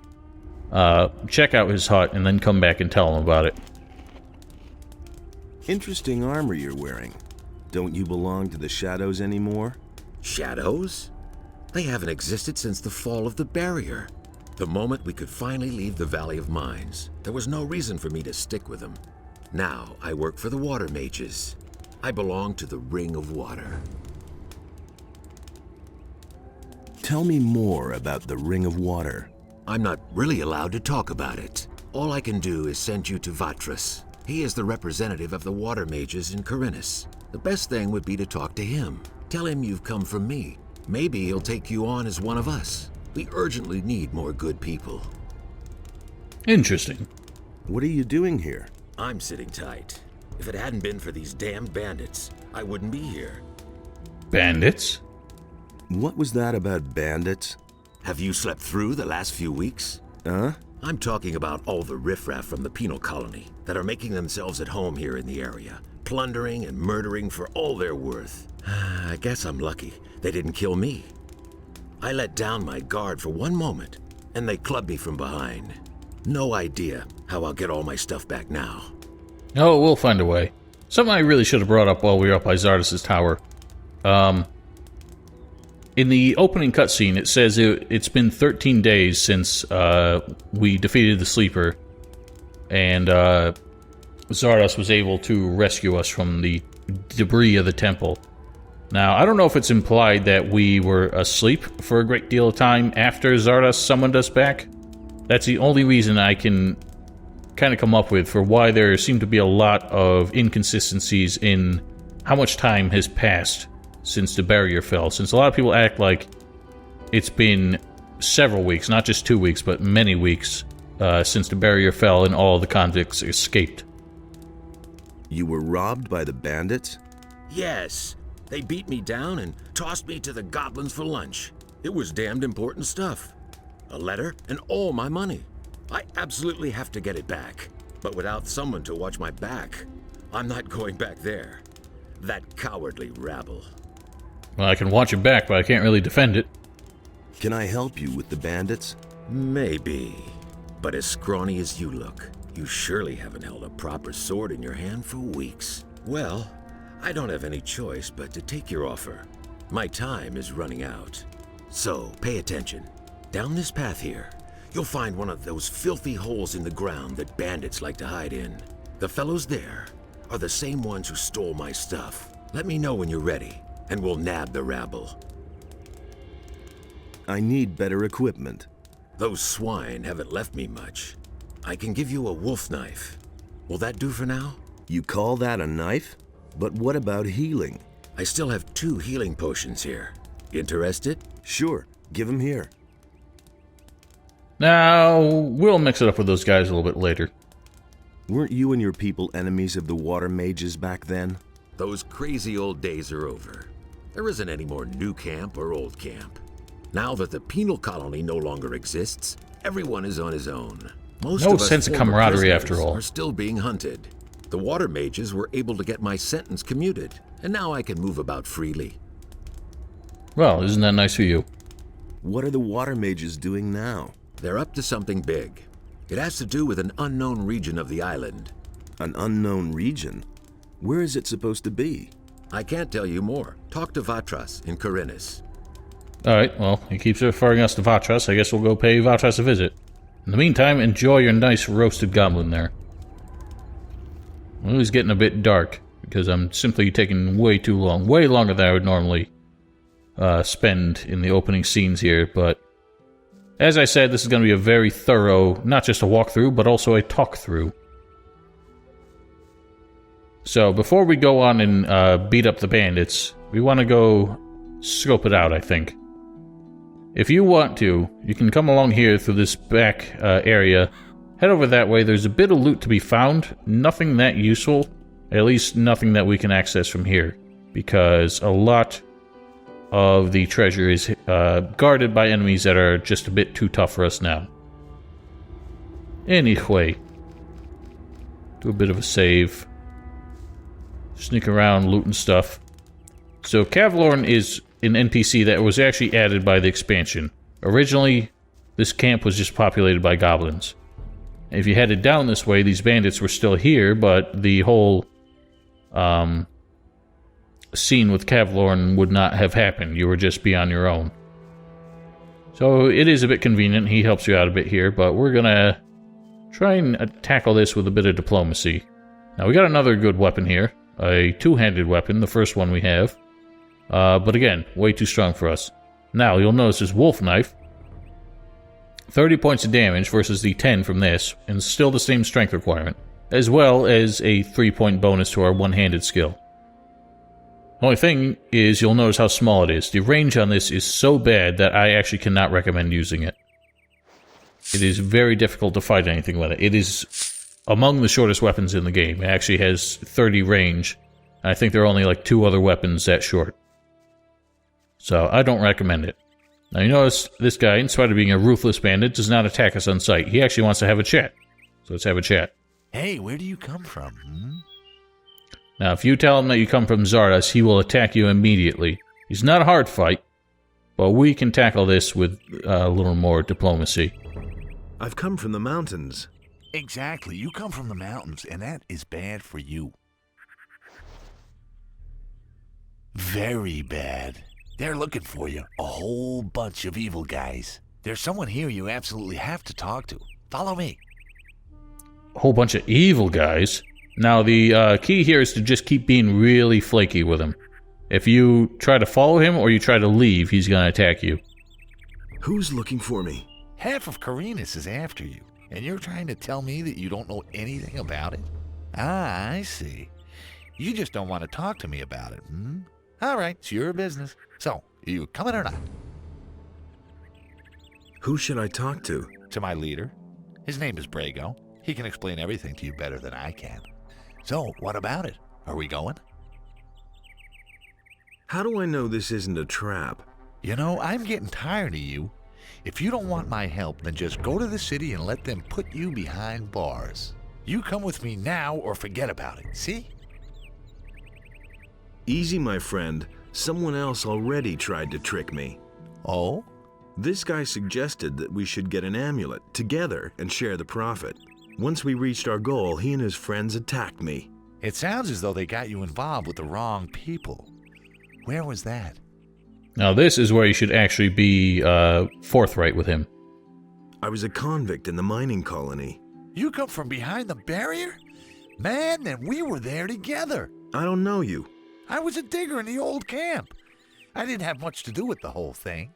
Speaker 1: check out his hut, and then come back and tell him about it.
Speaker 7: Interesting armor you're wearing. Don't you belong to the Shadows anymore?
Speaker 8: Shadows? They haven't existed since the fall of the barrier. The moment we could finally leave the Valley of Mines, there was no reason for me to stick with them. Now I work for the Water Mages. I belong to the Ring of Water.
Speaker 7: Tell me more about the Ring of Water.
Speaker 8: I'm not really allowed to talk about it. All I can do is send you to Vatras. He is the representative of the Water Mages in Khorinis. The best thing would be to talk to him. Tell him you've come from me. Maybe he'll take you on as one of us. We urgently need more good people.
Speaker 1: Interesting.
Speaker 5: What are you doing here?
Speaker 8: I'm sitting tight. If it hadn't been for these damn bandits, I wouldn't be here.
Speaker 1: Bandits?
Speaker 5: What was that about bandits?
Speaker 8: Have you slept through the last few weeks?
Speaker 5: Huh?
Speaker 8: I'm talking about all the riffraff from the penal colony that are making themselves at home here in the area, plundering and murdering for all they're worth. I guess I'm lucky they didn't kill me. I let down my guard for one moment, and they clubbed me from behind. No idea how I'll get all my stuff back now.
Speaker 1: Oh, we'll find a way. Something I really should have brought up while we were up by Xardas' tower. In the opening cutscene, it says it's been 13 days since we defeated the Sleeper, and Xardas was able to rescue us from the debris of the temple. Now, I don't know if it's implied that we were asleep for a great deal of time after Xardas summoned us back. That's the only reason I can kind of come up with for why there seem to be a lot of inconsistencies in how much time has passed since the barrier fell. Since a lot of people act like it's been several weeks, not just 2 weeks, but many weeks since the barrier fell and all the convicts escaped.
Speaker 5: You were robbed by the bandits?
Speaker 8: Yes. They beat me down and tossed me to the goblins for lunch. It was damned important stuff. A letter and all my money. I absolutely have to get it back. But without someone to watch my back, I'm not going back there. That cowardly rabble.
Speaker 1: Well, I can watch it back, but I can't really defend it.
Speaker 5: Can I help you with the bandits?
Speaker 8: Maybe. But as scrawny as you look, you surely haven't held a proper sword in your hand for weeks. Well, I don't have any choice but to take your offer. My time is running out. So, pay attention. Down this path here, you'll find one of those filthy holes in the ground that bandits like to hide in. The fellows there are the same ones who stole my stuff. Let me know when you're ready, and we'll nab the rabble.
Speaker 5: I need better equipment.
Speaker 8: Those swine haven't left me much. I can give you a wolf knife. Will that do for now?
Speaker 5: You call that a knife? But what about healing?
Speaker 8: I still have 2 healing potions here. Interested?
Speaker 5: Sure, give them here.
Speaker 1: Now, we'll mix it up with those guys a little bit later.
Speaker 5: Weren't you and your people enemies of the water mages back then?
Speaker 8: Those crazy old days are over. There isn't any more new camp or old camp. Now that the penal colony no longer exists, everyone is on his own. Most
Speaker 1: No
Speaker 8: of us
Speaker 1: sense of
Speaker 8: former
Speaker 1: camaraderie
Speaker 8: prisoners
Speaker 1: after all.
Speaker 8: are still being hunted. The water mages were able to get my sentence commuted, and now I can move about freely.
Speaker 1: Well, isn't that nice for you?
Speaker 5: What are the water mages doing now?
Speaker 8: They're up to something big. It has to do with an unknown region of the island.
Speaker 5: An unknown region? Where is it supposed to be?
Speaker 8: I can't tell you more. Talk to Vatras in Khorinis.
Speaker 1: Alright, well, he keeps referring us to Vatras. I guess we'll go pay Vatras a visit. In the meantime, enjoy your nice roasted goblin there. Well, it's getting a bit dark, because I'm simply taking way too long. Way longer than I would normally spend in the opening scenes here, but as I said, this is going to be a very thorough, not just a walkthrough, but also a talk-through. So, before we go on and beat up the bandits, we want to go scope it out, I think. If you want to, you can come along here through this back area. Head over that way. There's a bit of loot to be found. Nothing that useful. At least nothing that we can access from here. Because a lot of the treasure is guarded by enemies that are just a bit too tough for us now. Anyway. Do a bit of a save. Sneak around, looting stuff. So Kavlorn is an NPC that was actually added by the expansion. Originally, this camp was just populated by goblins. If you headed down this way, these bandits were still here, but the whole scene with Kavlorn would not have happened. You would just be on your own. So it is a bit convenient. He helps you out a bit here, but we're gonna try and tackle this with a bit of diplomacy. Now, we got another good weapon here. A two-handed weapon, the first one we have. But again, way too strong for us. Now, you'll notice this wolf knife. 30 points of damage versus the 10 from this, and still the same strength requirement, as well as a 3-point bonus to our one-handed skill. Only thing is, you'll notice how small it is. The range on this is so bad that I actually cannot recommend using it. It is very difficult to fight anything with it. It is among the shortest weapons in the game. It actually has 30 range. I think there are only like 2 other weapons that short. So I don't recommend it. Now you notice this guy, in spite of being a ruthless bandit, does not attack us on sight. He actually wants to have a chat. So let's have a chat.
Speaker 11: Hey, where do you come from?
Speaker 1: Now if you tell him that you come from Xardas, he will attack you immediately. He's not a hard fight, but we can tackle this with a little more diplomacy.
Speaker 5: I've come from the mountains.
Speaker 11: Exactly, you come from the mountains, and that is bad for you. Very bad. They're looking for you, a whole bunch of evil guys. There's someone here you absolutely have to talk to. Follow me.
Speaker 1: A whole bunch of evil guys? Now the key here is to just keep being really flaky with him. If you try to follow him or you try to leave, he's going to attack you.
Speaker 5: Who's looking for me?
Speaker 11: Half of Khorinis is after you, and you're trying to tell me that you don't know anything about it? Ah, I see. You just don't want to talk to me about it, All right, it's your business. So, you coming or not?
Speaker 5: Who should I talk to?
Speaker 11: To my leader. His name is Brago. He can explain everything to you better than I can. So, what about it? Are we going?
Speaker 5: How do I know this isn't a trap?
Speaker 11: You know, I'm getting tired of you. If you don't want my help, then just go to the city and let them put you behind bars. You come with me now or forget about it, see?
Speaker 5: Easy, my friend. Someone else already tried to trick me.
Speaker 11: Oh?
Speaker 5: This guy suggested that we should get an amulet together and share the profit. Once we reached our goal, he and his friends attacked me.
Speaker 11: It sounds as though they got you involved with the wrong people. Where was that?
Speaker 1: Now this is where you should actually be forthright with him.
Speaker 5: I was a convict in the mining colony.
Speaker 11: You come from behind the barrier? Man, then we were there together.
Speaker 5: I don't know you.
Speaker 11: I was a digger in the old camp. I didn't have much to do with the whole thing.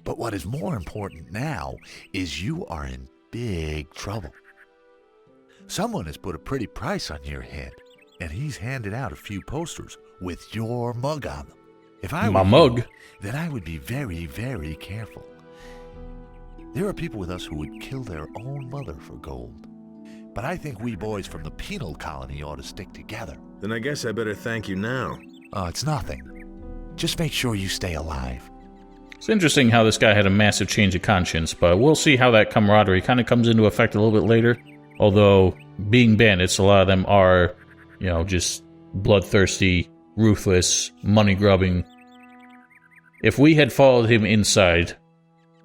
Speaker 11: But what is more important now is you are in big trouble. Someone has put a pretty price on your head, and he's handed out a few posters with your mug on them. If I
Speaker 1: My
Speaker 11: were
Speaker 1: mug?
Speaker 11: you, then I would be very, very careful. There are people with us who would kill their own mother for gold. But I think we boys from the penal colony ought to stick together.
Speaker 5: Then I guess I better thank you now.
Speaker 11: Oh, it's nothing. Just make sure you stay alive.
Speaker 1: It's interesting how this guy had a massive change of conscience, but we'll see how that camaraderie kind of comes into effect a little bit later. Although, being bandits, a lot of them are, just bloodthirsty, ruthless, money-grubbing. If we had followed him inside,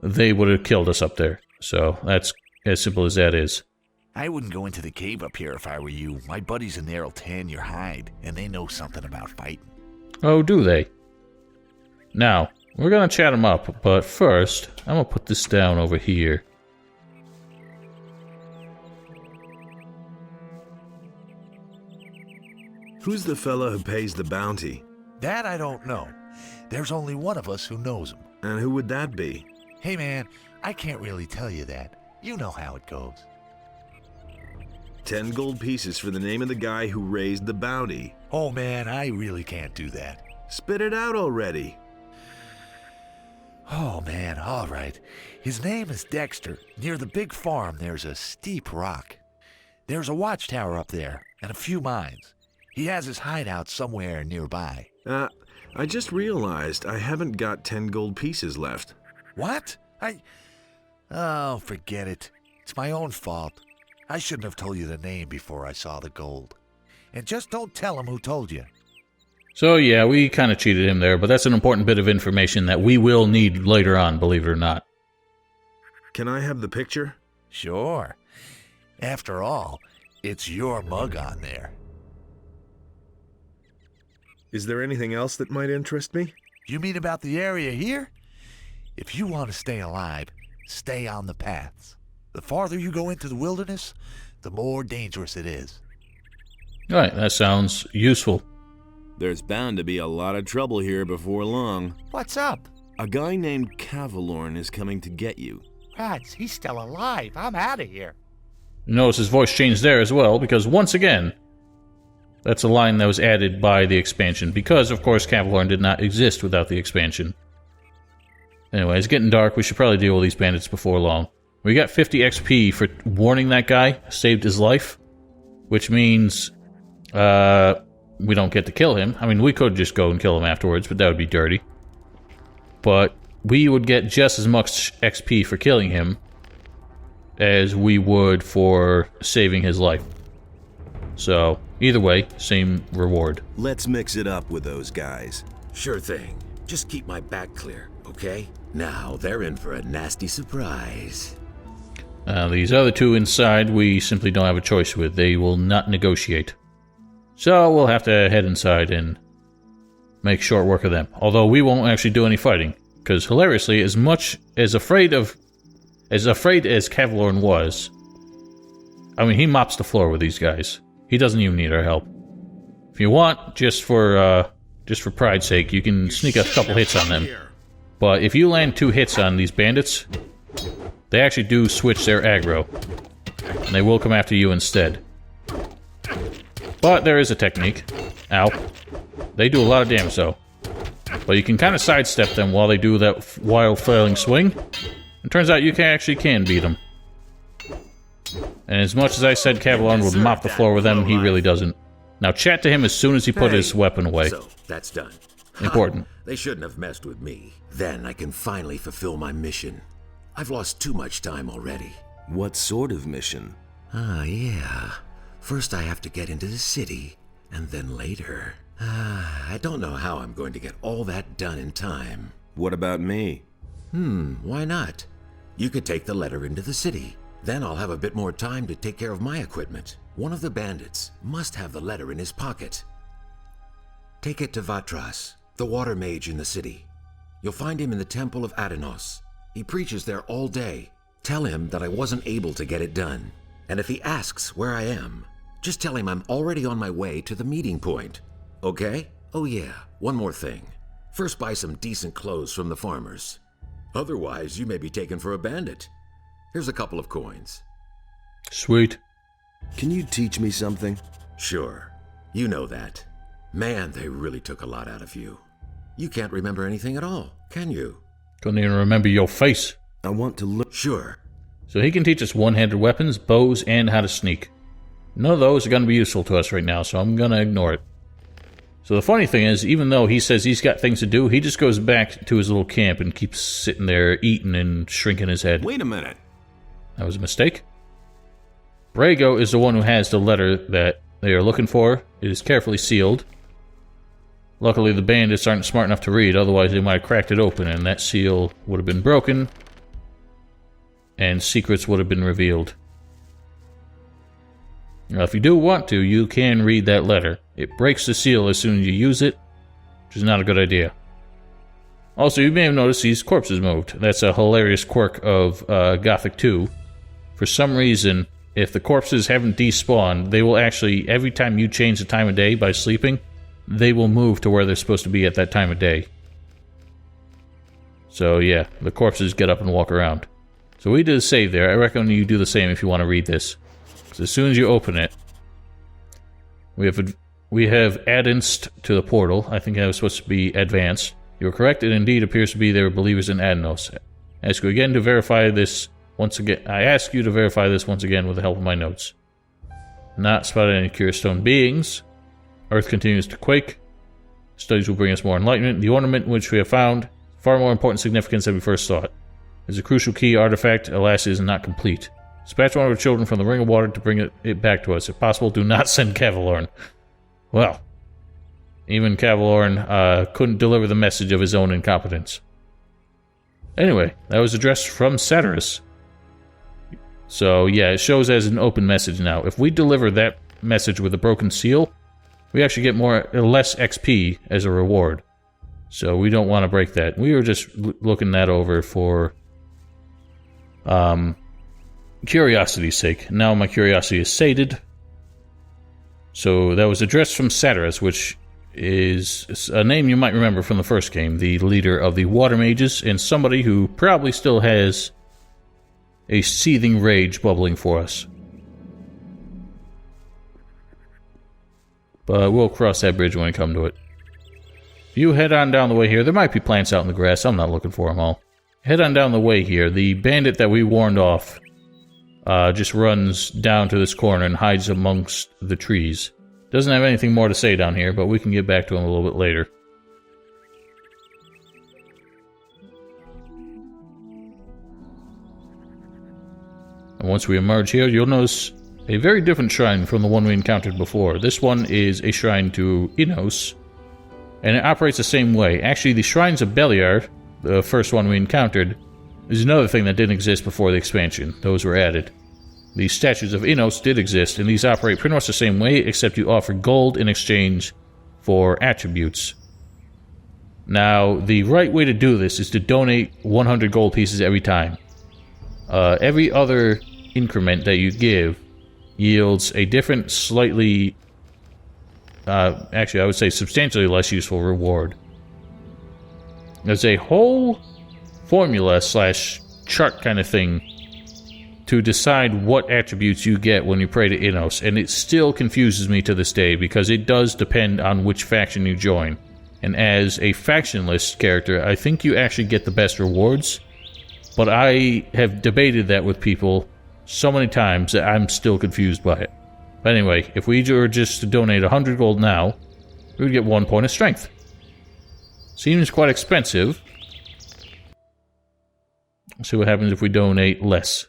Speaker 1: they would have killed us up there. So, that's as simple as that is.
Speaker 11: I wouldn't go into the cave up here if I were you. My buddies in there will tan your hide, and they know something about fighting.
Speaker 1: Oh, do they? Now, we're gonna chat him up, but first, I'm gonna put this down over here.
Speaker 5: Who's the fella who pays the bounty?
Speaker 11: That I don't know. There's only one of us who knows him.
Speaker 5: And who would that be?
Speaker 11: Hey man, I can't really tell you that. You know how it goes.
Speaker 5: 10 gold pieces for the name of the guy who raised the bounty.
Speaker 11: Oh man, I really can't do that.
Speaker 5: Spit it out already.
Speaker 11: Oh man, all right. His name is Dexter. Near the big farm, there's a steep rock. There's a watchtower up there, and a few mines. He has his hideout somewhere nearby.
Speaker 5: I just realized I haven't got 10 gold pieces left.
Speaker 11: What? Oh, forget it. It's my own fault. I shouldn't have told you the name before I saw the gold. And just don't tell him who told you.
Speaker 1: So yeah, we kind of cheated him there, but that's an important bit of information that we will need later on, believe it or not.
Speaker 5: Can I have the picture?
Speaker 11: Sure. After all, it's your mug on there.
Speaker 5: Is there anything else that might interest me?
Speaker 11: You mean about the area here? If you want to stay alive, stay on the paths. The farther you go into the wilderness, the more dangerous it is.
Speaker 1: Alright, that sounds useful.
Speaker 7: There's bound to be a lot of trouble here before long.
Speaker 11: What's up?
Speaker 7: A guy named Cavalorn is coming to get you.
Speaker 11: Rats, he's still alive. I'm out of here.
Speaker 1: Notice his voice changed there as well, because once again, That's a line that was added by the expansion, because, of course, Kavlorn did not exist without the expansion. Anyway, it's getting dark. We should probably deal with these bandits before long. We got 50 XP for warning that guy, saved his life, which means we don't get to kill him. I mean, we could just go and kill him afterwards, but that would be dirty. But we would get just as much XP for killing him as we would for saving his life. So, either way, same reward.
Speaker 5: Let's mix it up with those guys.
Speaker 8: Sure thing. Just keep my back clear, okay? Now they're in for a nasty surprise.
Speaker 1: These other two inside, we simply don't have a choice with. They will not negotiate. So we'll have to head inside and make short work of them. Although we won't actually do any fighting. Because hilariously, as much as afraid as Kavlorn was, I mean, he mops the floor with these guys. He doesn't even need our help. If you want, just for pride's sake, you can sneak a couple hits on them. But if you land 2 hits on these bandits, they actually do switch their aggro. And they will come after you instead. But there is a technique. Ow. They do a lot of damage, though. But you can kind of sidestep them while they do that wild flailing swing. It turns out you actually can beat them. And as much as I said Kavlorn would mop the floor with them, he really doesn't. Now chat to him as soon as he put his weapon away.
Speaker 8: So, that's done.
Speaker 1: Important.
Speaker 8: They shouldn't have messed with me. Then I can finally fulfill my mission. I've lost too much time already.
Speaker 5: What sort of mission?
Speaker 8: Yeah. First I have to get into the city, and then later. I don't know how I'm going to get all that done in time.
Speaker 5: What about me?
Speaker 8: Why not? You could take the letter into the city. Then I'll have a bit more time to take care of my equipment. One of the bandits must have the letter in his pocket. Take it to Vatras, the water mage in the city. You'll find him in the temple of Enos. He preaches there all day. Tell him that I wasn't able to get it done. And if he asks where I am, just tell him I'm already on my way to the meeting point. Okay? Oh yeah, one more thing. First buy some decent clothes from the farmers. Otherwise, you may be taken for a bandit. Here's a couple of coins.
Speaker 1: Sweet.
Speaker 5: Can you teach me something?
Speaker 8: Sure. You know that. Man, they really took a lot out of you. You can't remember anything at all, can you?
Speaker 1: Couldn't even remember your face.
Speaker 5: I want to look.
Speaker 8: Sure.
Speaker 1: So he can teach us one-handed weapons, bows, and how to sneak. None of those are going to be useful to us right now, so I'm going to ignore it. So the funny thing is, even though he says he's got things to do, he just goes back to his little camp and keeps sitting there eating and shrinking his head.
Speaker 5: Wait a minute.
Speaker 1: That was a mistake. Brago is the one who has the letter that they are looking for. It is carefully sealed. Luckily, the bandits aren't smart enough to read, otherwise they might have cracked it open and that seal would have been broken and secrets would have been revealed. Now, if you do want to, you can read that letter. It breaks the seal as soon as you use it, which is not a good idea. Also, you may have noticed these corpses moved. That's a hilarious quirk of Gothic II. For some reason, if the corpses haven't despawned, they will actually, every time you change the time of day by sleeping, they will move to where they're supposed to be at that time of day. So yeah, the corpses get up and walk around. So we did a save there. I recommend you do the same if you want to read this. So as soon as you open it, we have advanced to the portal. I think that was supposed to be advanced. You are correct. It indeed appears to be there were believers in Enos. I ask you again to verify this once again. I ask you to verify this once again with the help of my notes. Not spotted any curious stone beings. Earth continues to quake. Studies will bring us more enlightenment. The ornament which we have found, far more important significance than we first thought. Is a crucial key artifact. Alas, it is not complete. Dispatch one of our children from the Ring of Water to bring it back to us. If possible, do not send Kavlorn. Well, even Kavlorn couldn't deliver the message of his own incompetence. Anyway, that was addressed from Xardas. So, yeah, it shows as an open message now. If we deliver that message with a broken seal, we actually get less XP as a reward. So we don't want to break that. We were just looking that over for curiosity's sake. Now my curiosity is sated. So that was addressed from Xardas, which is a name you might remember from the first game, the leader of the Water Mages, and somebody who probably still has a seething rage bubbling for us. But we'll cross that bridge when we come to it. You head on down the way here. There might be plants out in the grass. I'm not looking for them all. Head on down the way here. The bandit that we warned off just runs down to this corner and hides amongst the trees. Doesn't have anything more to say down here, but we can get back to him a little bit later. And once we emerge here, you'll notice a very different shrine from the one we encountered before. This one is a shrine to Enos, and it operates the same way. Actually, the shrines of Beliar, the first one we encountered, is another thing that didn't exist before the expansion. Those were added. The statues of Enos did exist, and these operate pretty much the same way, except you offer gold in exchange for attributes. Now, the right way to do this is to donate 100 gold pieces every time. Every other increment that you give yields a different, slightly... actually, I would say substantially less useful reward. There's a whole formula / chart kind of thing to decide what attributes you get when you pray to Enos, and it still confuses me to this day because it does depend on which faction you join. And as a factionless character, I think you actually get the best rewards, but I have debated that with people so many times that I'm still confused by it. But anyway, if we were just to donate 100 gold now, we would get 1 point of strength. Seems quite expensive. Let's see what happens if we donate less.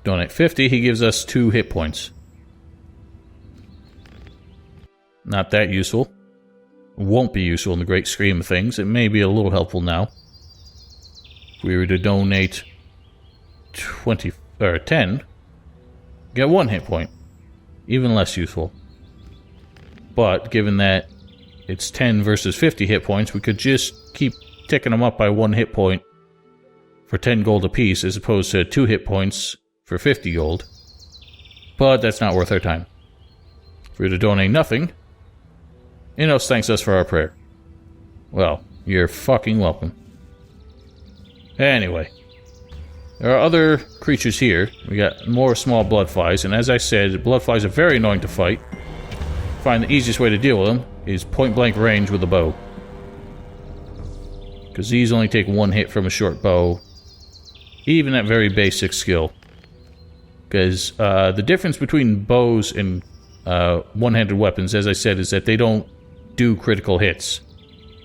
Speaker 1: Donate 50, he gives us 2 hit points. Not that useful. Won't be useful in the great scheme of things. It may be a little helpful now. If we were to donate 10, get 1 hit point. Even less useful. But given that it's 10 versus 50 hit points, we could just keep ticking them up by 1 hit point for 10 gold apiece, as opposed to 2 hit points for 50 gold. But that's not worth our time. If we were to donate nothing, Enos thanks us for our prayer. Well, you're fucking welcome. Anyway, there are other creatures here. We got more small blood flies, and as I said, blood flies are very annoying to fight. I find the easiest way to deal with them is point-blank range with a bow. Because these only take 1 hit from a short bow, even at very basic skill. Because the difference between bows and one-handed weapons, as I said, is that they don't do critical hits.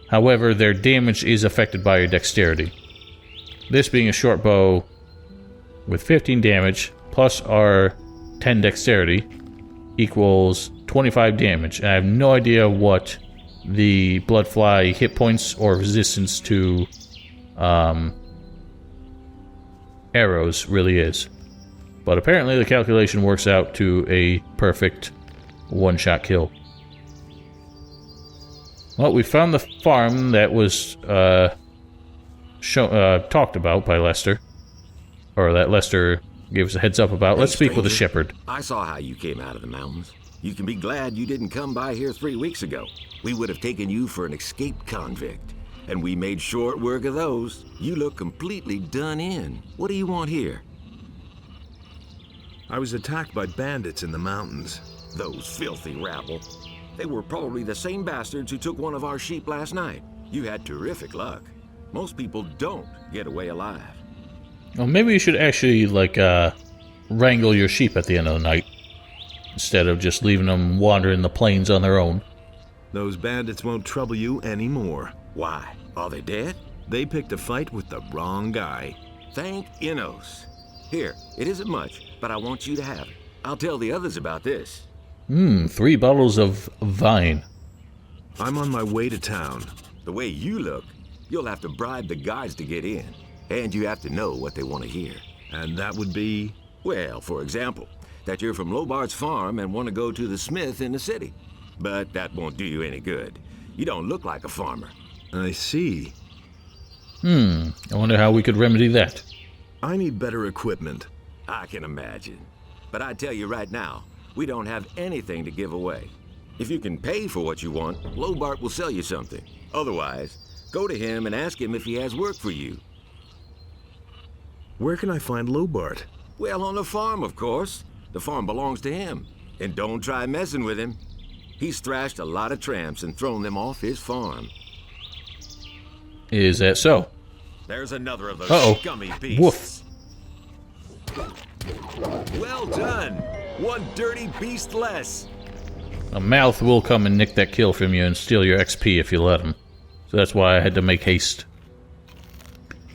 Speaker 1: However, their damage is affected by your dexterity. This being a short bow with 15 damage, plus our 10 dexterity, equals 25 damage. And I have no idea what the bloodfly hit points or resistance to arrows really is. But apparently the calculation works out to a perfect one-shot kill. Well, we found the farm that was talked about by Lester. Or that Lester gave us a heads up about. Let's speak with the shepherd.
Speaker 8: I saw how you came out of the mountains. You can be glad you didn't come by here 3 weeks ago. We would have taken you for an escaped convict. And we made short work of those. You look completely done in. What do you want here?
Speaker 5: I was attacked by bandits in the mountains.
Speaker 8: Those filthy rabble. They were probably the same bastards who took one of our sheep last night. You had terrific luck. Most people don't get away alive.
Speaker 1: Well, maybe you should actually, wrangle your sheep at the end of the night, instead of just leaving them wandering the plains on their own.
Speaker 5: Those bandits won't trouble you anymore.
Speaker 8: Why? Are they dead?
Speaker 5: They picked a fight with the wrong guy.
Speaker 8: Thank Enos. Here, it isn't much, but I want you to have it. I'll tell the others about this.
Speaker 1: 3 bottles of wine.
Speaker 5: I'm on my way to town.
Speaker 8: The way you look, you'll have to bribe the guards to get in. And you have to know what they want to hear.
Speaker 5: And that would be?
Speaker 8: Well, for example, that you're from Lobart's farm and want to go to the smith in the city. But that won't do you any good. You don't look like a farmer.
Speaker 5: I see.
Speaker 1: I wonder how we could remedy that.
Speaker 5: I need better equipment.
Speaker 8: I can imagine. But I tell you right now, we don't have anything to give away. If you can pay for what you want, Lobart will sell you something. Otherwise, go to him and ask him if he has work for you.
Speaker 5: Where can I find Lobart?
Speaker 8: Well, on the farm, of course. The farm belongs to him.
Speaker 12: And don't try messing with him. He's thrashed a lot of tramps and thrown them off his farm.
Speaker 1: Is that so?
Speaker 12: There's another of those scummy
Speaker 1: Woof.
Speaker 12: beasts. Well done. One dirty beast less.
Speaker 1: A mouth will come and nick that kill from you and steal your XP if you let him. So that's why I had to make haste.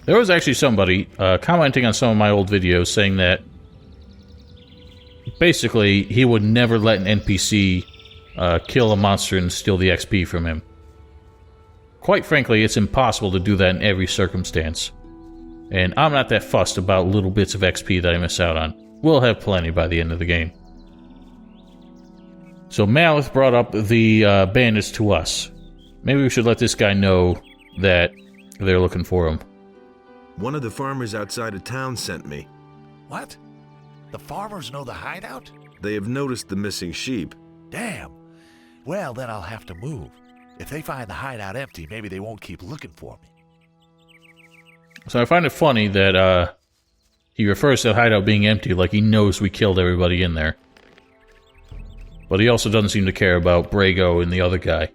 Speaker 1: There was actually somebody commenting on some of my old videos saying that basically he would never let an NPC kill a monster and steal the XP from him. Quite frankly, it's impossible to do that in every circumstance. And I'm not that fussed about little bits of XP that I miss out on. We'll have plenty by the end of the game. So Malith brought up the bandits to us. Maybe we should let this guy know that they're looking for him.
Speaker 5: One of the farmers outside of town sent me.
Speaker 11: What? The farmers know the hideout?
Speaker 5: They have noticed the missing sheep.
Speaker 11: Damn. Well, then I'll have to move. If they find the hideout empty, maybe they won't keep looking for me.
Speaker 1: So I find it funny that he refers to the hideout being empty like he knows we killed everybody in there. But he also doesn't seem to care about Brago and the other guy.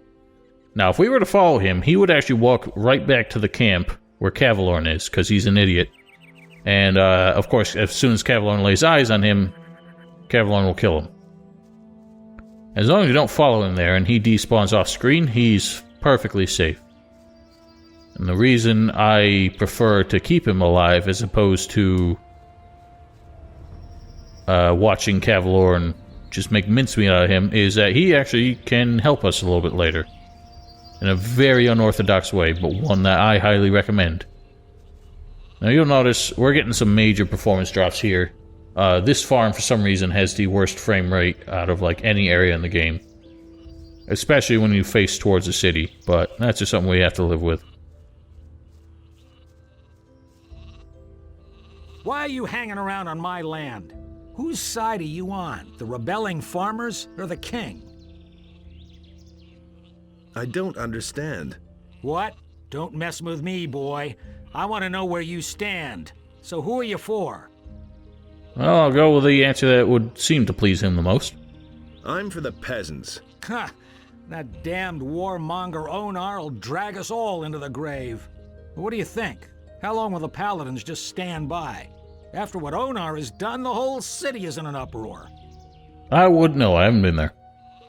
Speaker 1: Now, if we were to follow him, he would actually walk right back to the camp where Cavalorn is, because he's an idiot. And, of course, as soon as Cavalorn lays eyes on him, Cavalorn will kill him. As long as you don't follow him there and he despawns off screen, he's perfectly safe. And the reason I prefer to keep him alive as opposed to watching Cavalorn just make mincemeat out of him is that he actually can help us a little bit later. In a very unorthodox way, but one that I highly recommend. Now you'll notice we're getting some major performance drops here. This farm, for some reason, has the worst frame rate out of like any area in the game. Especially when you face towards the city, but that's just something we have to live with.
Speaker 13: Why are you hanging around on my land? Whose side are you on? The rebelling farmers or the king?
Speaker 5: I don't understand.
Speaker 13: What? Don't mess with me, boy. I want to know where you stand. So who are you for?
Speaker 1: Well, I'll go with the answer that would seem to please him the most.
Speaker 5: I'm for the peasants.
Speaker 13: Ha! That damned warmonger Onar will drag us all into the grave. What do you think? How long will the paladins just stand by? After what Onar has done, the whole city is in an uproar.
Speaker 1: I wouldn't know. I haven't been there.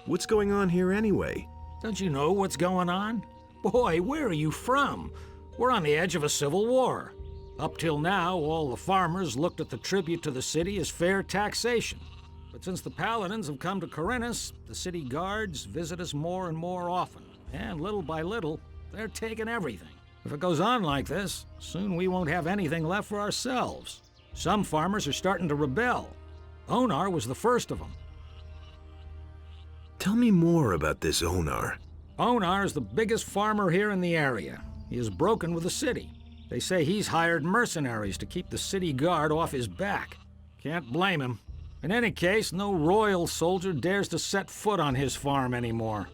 Speaker 5: What's going on here anyway?
Speaker 13: Don't you know what's going on? Boy, where are you from? We're on the edge of a civil war. Up till now, all the farmers looked at the tribute to the city as fair taxation. But since the paladins have come to Khorinis, the city guards visit us more and more often. And little by little, they're taking everything. If it goes on like this, soon we won't have anything left for ourselves. Some farmers are starting to rebel. Onar was the first of them.
Speaker 5: Tell me more about this Onar.
Speaker 13: Onar is the biggest farmer here in the area. He is broken with the city. They say he's hired mercenaries to keep the city guard off his back. Can't blame him. In any case, no royal soldier dares to set foot on his farm anymore.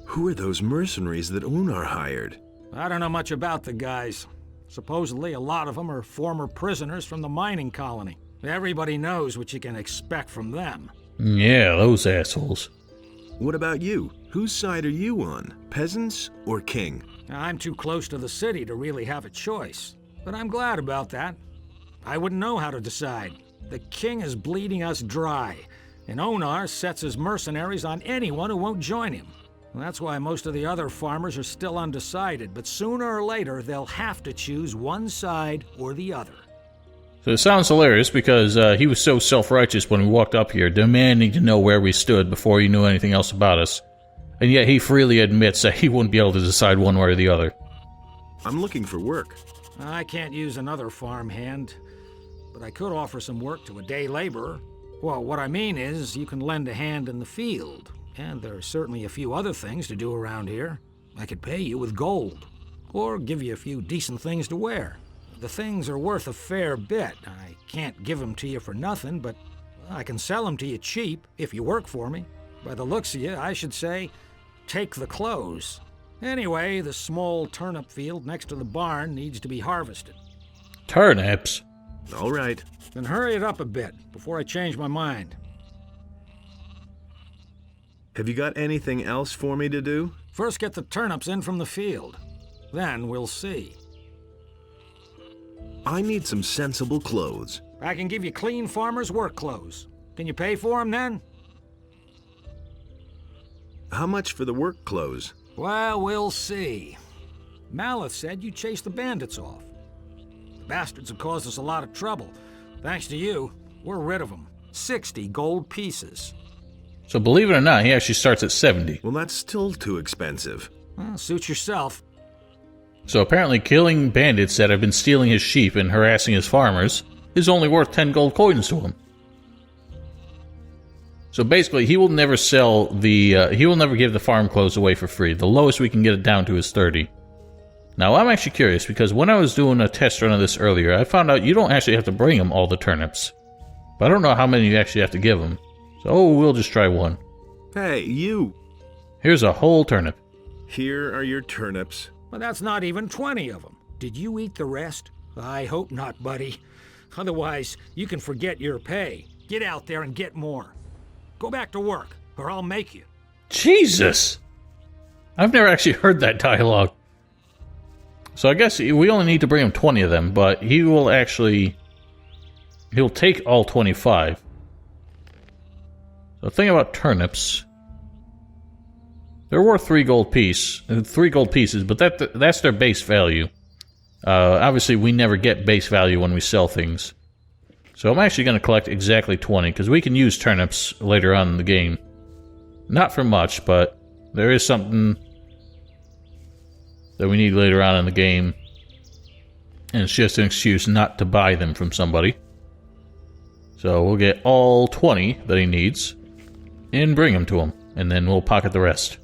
Speaker 5: Who are those mercenaries that Onar hired?
Speaker 13: I don't know much about the guys. Supposedly, a lot of them are former prisoners from the mining colony. Everybody knows what you can expect from them.
Speaker 1: Yeah, those assholes.
Speaker 5: What about you? Whose side are you on? Peasants or king?
Speaker 13: I'm too close to the city to really have a choice. But I'm glad about that. I wouldn't know how to decide. The king is bleeding us dry, and Onar sets his mercenaries on anyone who won't join him. That's why most of the other farmers are still undecided, but sooner or later they'll have to choose one side or the other.
Speaker 1: So it sounds hilarious because he was so self-righteous when we walked up here, demanding to know where we stood before he knew anything else about us. And yet he freely admits that he wouldn't be able to decide one way or the other.
Speaker 5: I'm looking for work.
Speaker 13: I can't use another farmhand, but I could offer some work to a day laborer. Well, what I mean is, you can lend a hand in the field, and there are certainly a few other things to do around here. I could pay you with gold, or give you a few decent things to wear. The things are worth a fair bit. I can't give them to you for nothing, but I can sell them to you cheap if you work for me. By the looks of you, I should say, take the clothes. Anyway, the small turnip field next to the barn needs to be harvested.
Speaker 1: Turnips?
Speaker 5: All right.
Speaker 13: Then hurry it up a bit before I change my mind.
Speaker 5: Have you got anything else for me to do?
Speaker 13: First get the turnips in from the field. Then we'll see.
Speaker 5: I need some sensible clothes.
Speaker 13: I can give you clean farmer's work clothes. Can you pay for them then?
Speaker 5: How much for the work clothes?
Speaker 13: Well, we'll see. Maleth said you chased the bandits off. The bastards have caused us a lot of trouble. Thanks to you, we're rid of them. 60 gold pieces.
Speaker 1: So believe it or not, he actually starts at 70.
Speaker 5: Well, that's still too expensive.
Speaker 13: Well, suit yourself.
Speaker 1: So apparently killing bandits that have been stealing his sheep and harassing his farmers is only worth 10 gold coins to him. So basically, he will never sell the, he will never give the farm clothes away for free. The lowest we can get it down to is 30. Now, I'm actually curious, because when I was doing a test run of this earlier, I found out you don't actually have to bring him all the turnips. But I don't know how many you actually have to give him. So we'll just try one.
Speaker 5: Hey, you!
Speaker 1: Here's a whole turnip.
Speaker 5: Here are your turnips.
Speaker 13: Well, that's not even 20 of them. Did you eat the rest? I hope not, buddy. Otherwise, you can forget your pay. Get out there and get more. Go back to work, or I'll make you.
Speaker 1: Jesus! I've never actually heard that dialogue. So I guess we only need to bring him 20 of them, but he will actually... he'll take all 25. So the thing about turnips... they're worth 3 gold pieces, but that's their base value. Obviously, we never get base value when we sell things. So I'm actually going to collect exactly 20, because we can use turnips later on in the game. Not for much, but there is something that we need later on in the game. And it's just an excuse not to buy them from somebody. So we'll get all 20 that he needs, and bring them to him, and then we'll pocket the rest.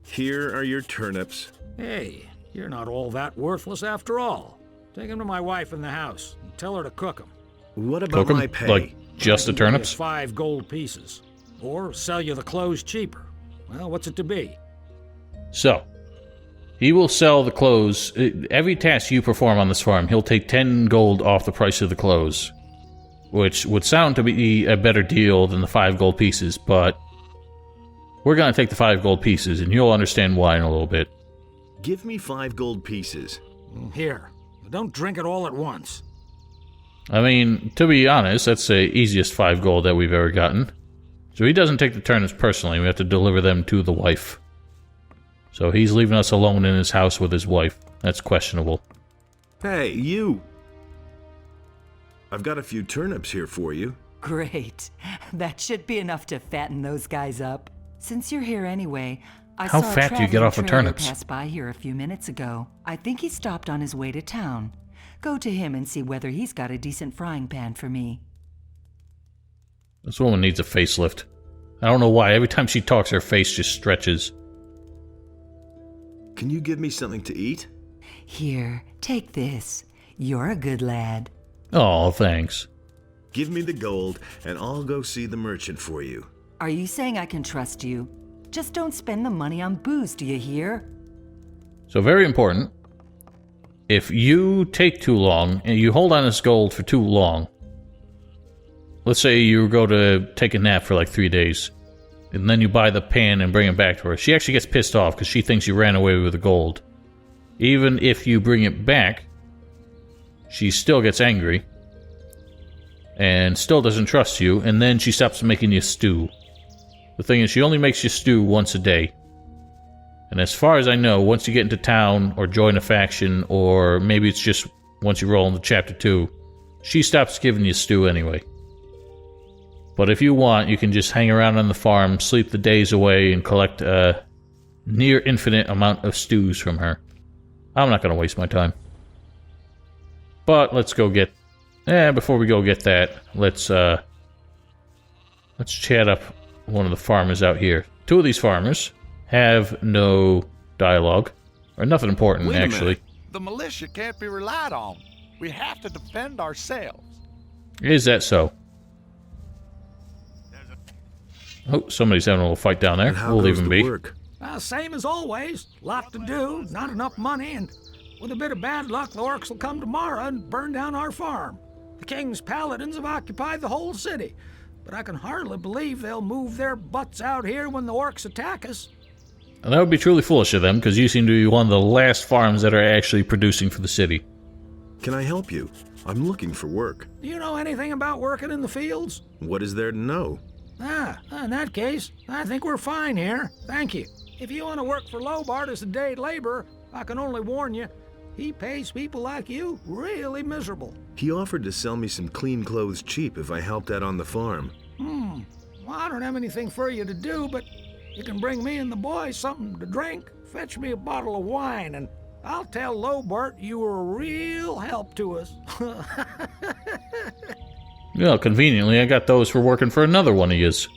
Speaker 5: Here are your turnips.
Speaker 13: Hey, you're not all that worthless after all. Take them to my wife in the house and tell her to cook them.
Speaker 5: What about my pay?
Speaker 1: Like, just the turnips?
Speaker 13: 5 gold pieces. Or sell you the clothes cheaper. Well, what's it to be?
Speaker 1: So, he will sell the clothes. Every task you perform on this farm, he'll take 10 gold off the price of the clothes. Which would sound to be a better deal than the 5 gold pieces, but... we're going to take the 5 gold pieces, and you'll understand why in a little bit.
Speaker 5: Give me 5 gold pieces.
Speaker 13: Here. Don't drink it all at once.
Speaker 1: I mean, to be honest, that's the easiest 5 gold that we've ever gotten. So he doesn't take the turnips personally. We have to deliver them to the wife. So he's leaving us alone in his house with his wife. That's questionable.
Speaker 5: Hey, you! I've got a few turnips here for you.
Speaker 14: Great. That should be enough to fatten those guys up. Since you're here anyway, I
Speaker 1: How
Speaker 14: saw
Speaker 1: fat
Speaker 14: a
Speaker 1: do you get off of
Speaker 14: traveling
Speaker 1: turnips?
Speaker 14: trailer pass by here a few minutes ago. I think he stopped on his way to town. Go to him and see whether he's got a decent frying pan for me.
Speaker 1: This woman needs a facelift. I don't know why. Every time she talks, her face just stretches.
Speaker 5: Can you give me something to eat?
Speaker 14: Here, take this. You're a good lad.
Speaker 1: Oh, thanks.
Speaker 5: Give me the gold, and I'll go see the merchant for you.
Speaker 14: Are you saying I can trust you? Just don't spend the money on booze, do you hear?
Speaker 1: So very important. If you take too long, and you hold on this gold for too long, let's say you go to take a nap for like 3 days, and then you buy the pan and bring it back to her. She actually gets pissed off because she thinks you ran away with the gold. Even if you bring it back, she still gets angry and still doesn't trust you, and then she stops making you stew. The thing is, she only makes you stew once a day. And as far as I know, once you get into town or join a faction, or maybe it's just once you roll into Chapter 2, she stops giving you stew anyway. But if you want, you can just hang around on the farm, sleep the days away, and collect a near infinite amount of stews from her. I'm not going to waste my time. But let's go get... before we go get that, let's chat up one of the farmers out here. 2 of these farmers have no dialogue, or nothing important, actually.
Speaker 11: The militia can't be relied on. We have to defend ourselves.
Speaker 1: Is that so? Oh, somebody's having a little fight down there. We'll leave him be.
Speaker 5: Work?
Speaker 13: Same as always. Lot to do, not enough money, and with a bit of bad luck, the orcs will come tomorrow and burn down our farm. The king's paladins have occupied the whole city, but I can hardly believe they'll move their butts out here when the orcs attack us.
Speaker 1: And that would be truly foolish of them, because you seem to be one of the last farms that are actually producing for the city.
Speaker 5: Can I help you? I'm looking for work.
Speaker 13: Do you know anything about working in the fields?
Speaker 5: What is there to know?
Speaker 13: In that case, I think we're fine here. Thank you. If you want to work for Lobart as a day laborer, I can only warn you, he pays people like you really miserable.
Speaker 5: He offered to sell me some clean clothes cheap if I helped out on the farm.
Speaker 13: Well, I don't have anything for you to do, but you can bring me and the boys something to drink, fetch me a bottle of wine, and I'll tell Lobart you were a real help to us.
Speaker 1: Well, conveniently, I got those for working for another one of yous.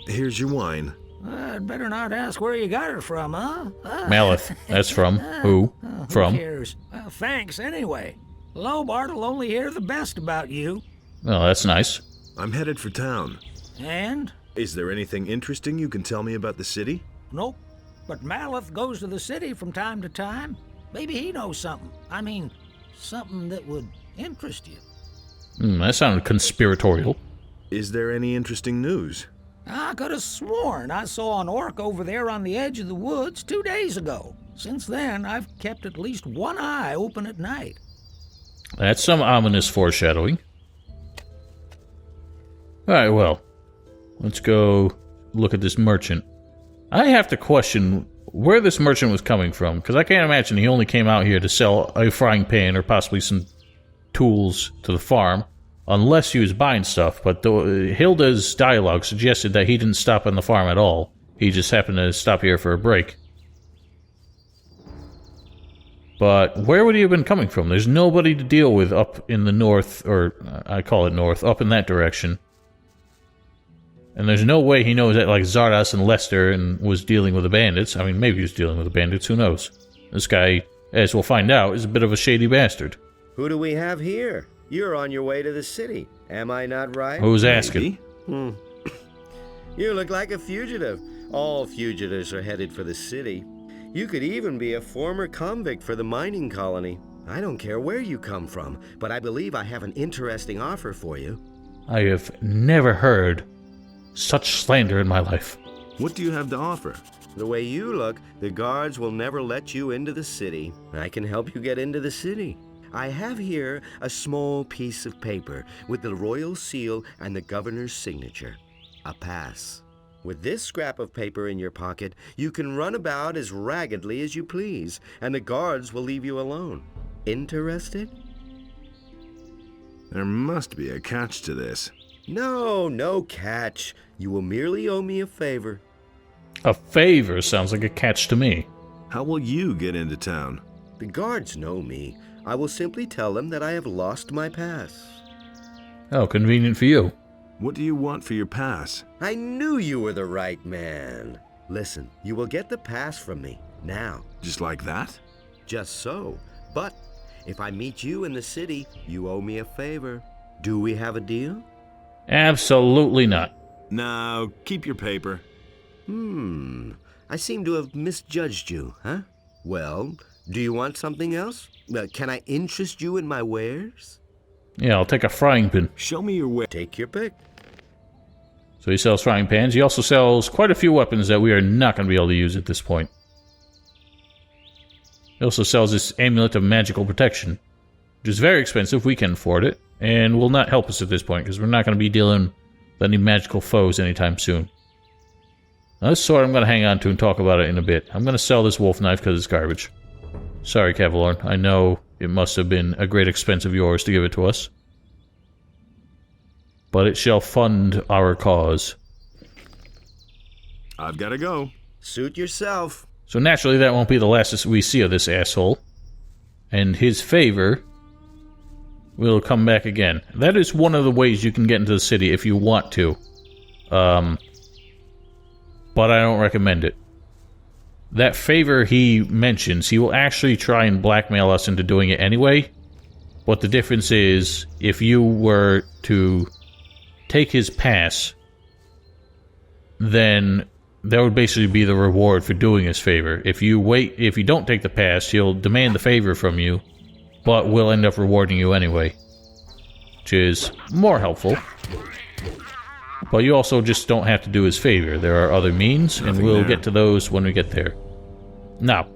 Speaker 5: Here's your wine.
Speaker 13: I'd better not ask where you got it from, huh?
Speaker 1: Maleth. That's from. Who? From.
Speaker 13: Who cares? Well, thanks anyway. Lobart will only hear the best about you.
Speaker 1: Well, that's nice.
Speaker 5: I'm headed for town.
Speaker 13: And?
Speaker 5: Is there anything interesting you can tell me about the city?
Speaker 13: Nope. But Maleth goes to the city from time to time. Maybe he knows something. I mean, something that would interest you.
Speaker 1: That sounded conspiratorial.
Speaker 5: Is there any interesting news?
Speaker 13: I could have sworn I saw an orc over there on the edge of the woods 2 days ago. Since then, I've kept at least one eye open at night.
Speaker 1: That's some ominous foreshadowing. Alright, well, let's go look at this merchant. I have to question where this merchant was coming from, because I can't imagine he only came out here to sell a frying pan or possibly some tools to the farm, unless he was buying stuff. But Hilda's dialogue suggested that he didn't stop on the farm at all. He just happened to stop here for a break. But where would he have been coming from? There's nobody to deal with up in the north, or I call it north, up in that direction. And there's no way he knows that, like, Xardas and Lester and was dealing with the bandits. I mean, maybe he was dealing with the bandits, who knows? This guy, as we'll find out, is a bit of a shady bastard.
Speaker 6: Who do we have here? You're on your way to the city. Am I not right?
Speaker 1: Who's asking?
Speaker 6: You look like a fugitive. All fugitives are headed for the city. You could even be a former convict for the mining colony. I don't care where you come from, but I believe I have an interesting offer for you.
Speaker 1: I have never heard such slander in my life.
Speaker 5: What do you have to offer?
Speaker 6: The way you look, the guards will never let you into the city. I can help you get into the city. I have here a small piece of paper with the royal seal and the governor's signature. A pass. With this scrap of paper in your pocket, you can run about as raggedly as you please, and the guards will leave you alone. Interested?
Speaker 5: There must be a catch to this.
Speaker 6: No catch. You will merely owe me a favor.
Speaker 1: A favor sounds like a catch to me.
Speaker 5: How will you get into town?
Speaker 6: The guards know me. I will simply tell them that I have lost my pass.
Speaker 1: Oh, convenient for you.
Speaker 5: What do you want for your pass?
Speaker 6: I knew you were the right man. Listen, you will get the pass from me, now.
Speaker 5: Just like that?
Speaker 6: Just so. But if I meet you in the city, you owe me a favor. Do we have a deal?
Speaker 1: Absolutely not.
Speaker 5: No, keep your paper.
Speaker 6: I seem to have misjudged you, huh? Well, do you want something else? Can I interest you in my wares?
Speaker 1: Yeah, I'll take a frying pan.
Speaker 5: Show me your way.
Speaker 6: Take your pick.
Speaker 1: So he sells frying pans. He also sells quite a few weapons that we are not going to be able to use at this point. He also sells this amulet of magical protection, which is very expensive. We can afford it, and will not help us at this point, because we're not going to be dealing with any magical foes anytime soon. Now, this sword I'm going to hang on to and talk about it in a bit. I'm going to sell this wolf knife because it's garbage. Sorry, Cavalorn. I know it must have been a great expense of yours to give it to us. But it shall fund our cause.
Speaker 5: I've got to go.
Speaker 6: Suit yourself.
Speaker 1: So naturally, that won't be the last we see of this asshole. And his favor will come back again. That is one of the ways you can get into the city if you want to. But I don't recommend it. That favor he mentions, he will actually try and blackmail us into doing it anyway. But the difference is, if you were to take his pass, then that would basically be the reward for doing his favor. If you don't take the pass, he'll demand the favor from you, but will end up rewarding you anyway, which is more helpful. But you also just don't have to do his favor. There are other means, and we'll get to those when we get there. Now,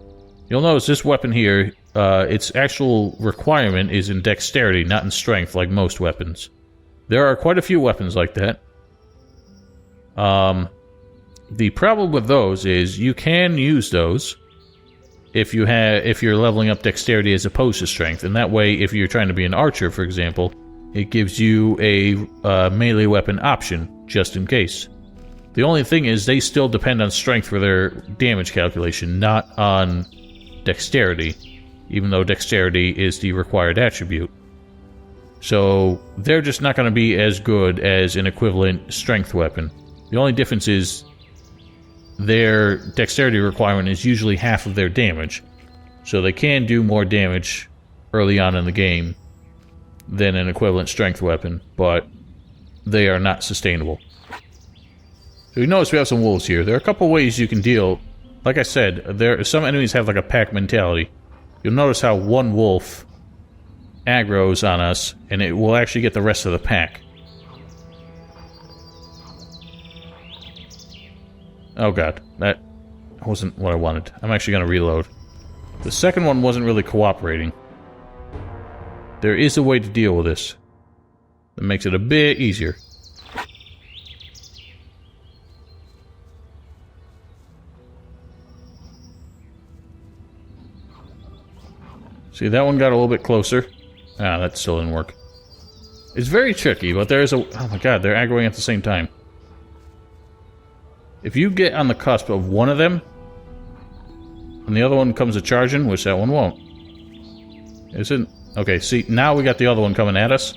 Speaker 1: you'll notice this weapon here, its actual requirement is in dexterity, not in strength, like most weapons. There are quite a few weapons like that. The problem with those is you can use those if you're leveling up dexterity as opposed to strength, and that way, if you're trying to be an archer, for example, it gives you a melee weapon option, just in case. The only thing is, they still depend on strength for their damage calculation, not on dexterity, even though dexterity is the required attribute. So, they're just not going to be as good as an equivalent strength weapon. The only difference is their dexterity requirement is usually half of their damage, so they can do more damage early on in the game than an equivalent strength weapon, but they are not sustainable. So you notice we have some wolves here. There are a couple ways you can deal. Like I said, some enemies have like a pack mentality. You'll notice how one wolf aggroes on us, and it will actually get the rest of the pack. Oh god, that wasn't what I wanted. I'm actually going to reload. The second one wasn't really cooperating. There is a way to deal with this that makes it a bit easier. See, that one got a little bit closer. Ah, that still didn't work. It's very tricky, but there's a... Oh my god, they're aggroing at the same time. If you get on the cusp of one of them, and the other one comes a charging, which that one won't. Isn't... Okay, see, now we got the other one coming at us.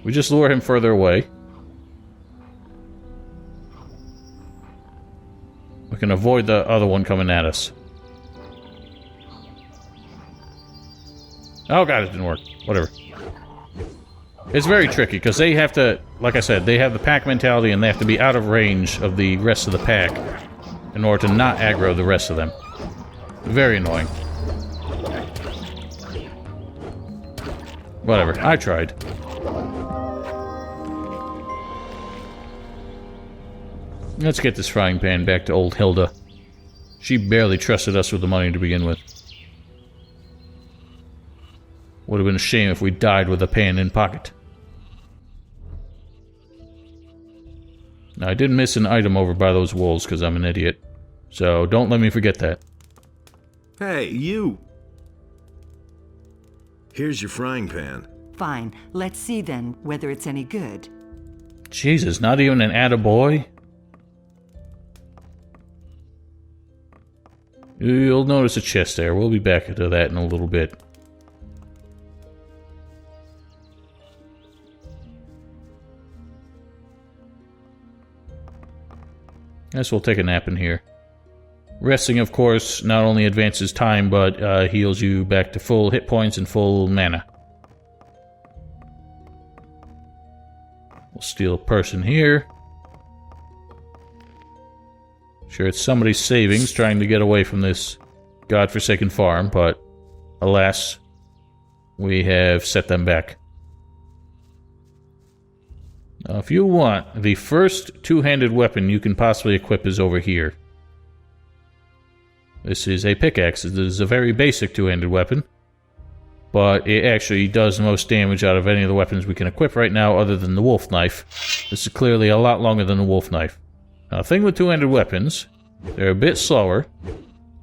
Speaker 1: We just lure him further away. We can avoid the other one coming at us. Oh god, it didn't work. Whatever. It's very tricky, because they have to, like I said, they have the pack mentality and they have to be out of range of the rest of the pack in order to not aggro the rest of them. Very annoying. Whatever, I tried. Let's get this frying pan back to old Hilda. She barely trusted us with the money to begin with. Would have been a shame if we died with a pan in pocket. Now, I did miss an item over by those wolves because I'm an idiot. So, don't let me forget that.
Speaker 5: Hey, you! Here's your frying pan.
Speaker 14: Fine. Let's see then whether it's any good.
Speaker 1: Jesus, not even an attaboy? You'll notice a chest there. We'll be back to that in a little bit. Guess we'll take a nap in here. Resting, of course, not only advances time, but heals you back to full hit points and full mana. We'll steal a person here. Sure, it's somebody's savings trying to get away from this godforsaken farm, but alas, we have set them back. Now, if you want, the first two-handed weapon you can possibly equip is over here. This is a pickaxe. This is a very basic two-handed weapon, but it actually does the most damage out of any of the weapons we can equip right now other than the wolf knife. This is clearly a lot longer than the wolf knife. Now, the thing with two-handed weapons, they're a bit slower.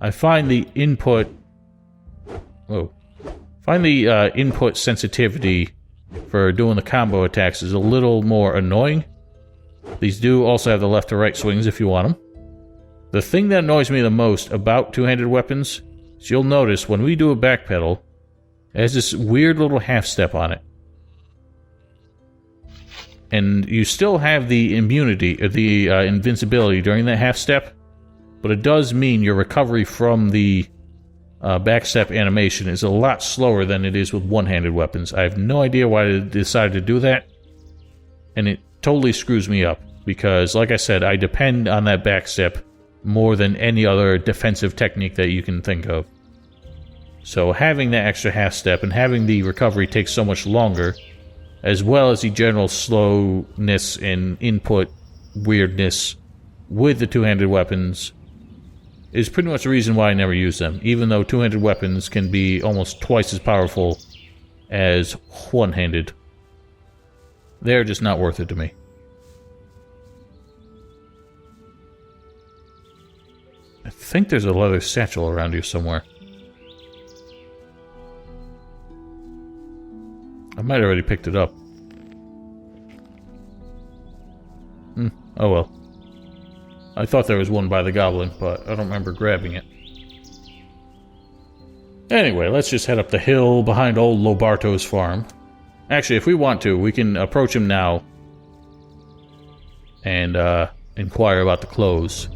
Speaker 1: I find the input... input sensitivity for doing the combo attacks is a little more annoying. These do also have the left to right swings if you want them. The thing that annoys me the most about two-handed weapons is you'll notice when we do a backpedal, it has this weird little half step on it. And you still have the immunity, or the invincibility during that half step, but it does mean your recovery from the backstep animation is a lot slower than it is with one-handed weapons. I have no idea why they decided to do that, and it totally screws me up, because, like I said, I depend on that backstep more than any other defensive technique that you can think of. So having that extra half step and having the recovery take so much longer, as well as the general slowness and input weirdness with the two-handed weapons, is pretty much the reason why I never use them, even though two-handed weapons can be almost twice as powerful as one-handed. They're just not worth it to me. I think there's a leather satchel around here somewhere. I might have already picked it up. Oh well. I thought there was one by the goblin, but I don't remember grabbing it. Anyway, let's just head up the hill behind old Lobarto's farm. Actually, if we want to, we can approach him now and inquire about the clothes.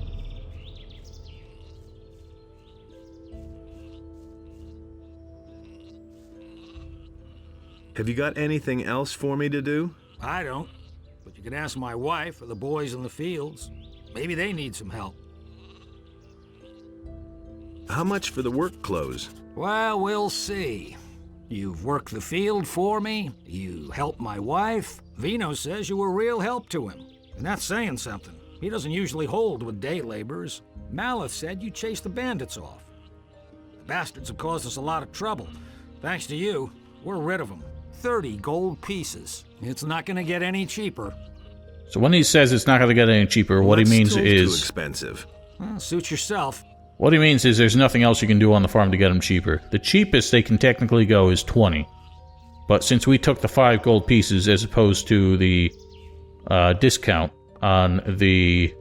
Speaker 5: Have you got anything else for me to do?
Speaker 13: I don't. But you can ask my wife or the boys in the fields. Maybe they need some help.
Speaker 5: How much for the work clothes?
Speaker 13: Well, we'll see. You've worked the field for me. You helped my wife. Vino says you were real help to him. And that's saying something. He doesn't usually hold with day laborers. Maleth said you chased the bandits off. The bastards have caused us a lot of trouble. Thanks to you, we're rid of them. 30 gold pieces. It's not going to get any cheaper.
Speaker 1: So when he says it's not going to get any cheaper, what he means is...
Speaker 5: too expensive.
Speaker 13: Well, suit yourself.
Speaker 1: What he means is there's nothing else you can do on the farm to get them cheaper. The cheapest they can technically go is 20. But since we took the 5 gold pieces as opposed to the discount on the...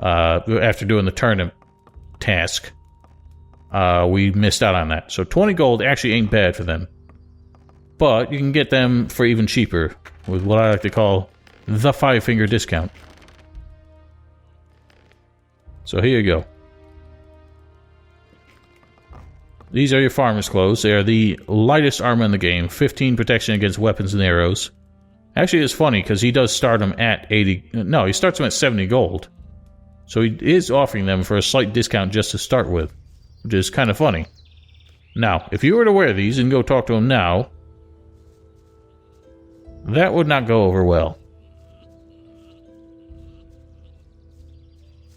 Speaker 1: after doing the turnip task, we missed out on that. So 20 gold actually ain't bad for them. But you can get them for even cheaper with what I like to call the 5-finger discount. So here you go. These are your farmer's clothes. They are the lightest armor in the game. 15 protection against weapons and arrows. Actually, it's funny because he does start them at 80... No, he starts them at 70 gold. So he is offering them for a slight discount just to start with, which is kind of funny. Now, if you were to wear these and go talk to him now, that would not go over well.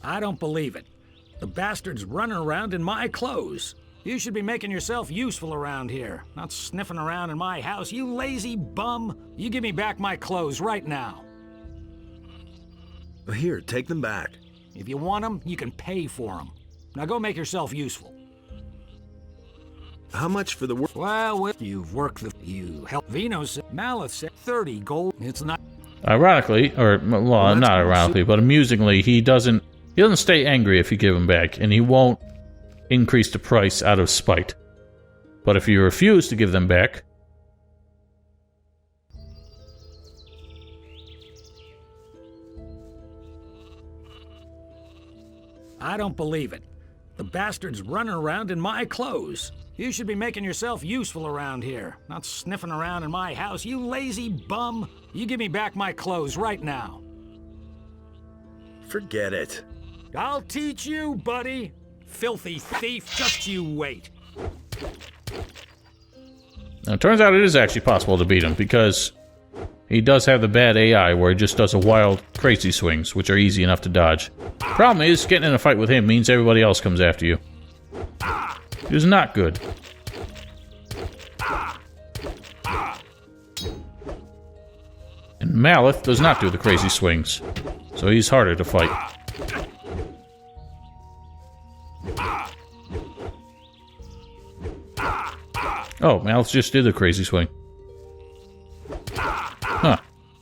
Speaker 13: I don't believe it. The bastard's running around in my clothes. You should be making yourself useful around here, not sniffing around in my house, you lazy bum. You give me back my clothes right now.
Speaker 5: Here, take them back.
Speaker 13: If you want them, you can pay for them. Now go make yourself useful.
Speaker 5: How much for the work?
Speaker 13: Well, you've worked the... You help Vino's... Maleth said 30 gold. It's not...
Speaker 1: Ironically, or, well, not ironically, but amusingly, he doesn't stay angry if you give him back, and he won't increase the price out of spite. But if you refuse to give them back...
Speaker 13: I don't believe it. The bastard's running around in my clothes. You should be making yourself useful around here, not sniffing around in my house, you lazy bum. You give me back my clothes right now.
Speaker 5: Forget it.
Speaker 13: I'll teach you, buddy. Filthy thief, just you wait.
Speaker 1: Now, it turns out it is actually possible to beat him, because he does have the bad AI where he just does a wild, crazy swings, which are easy enough to dodge. Problem is, getting in a fight with him means everybody else comes after you. It is not good. And Maleth does not do the crazy swings, so he's harder to fight. Oh, Maleth just did the crazy swing. Huh.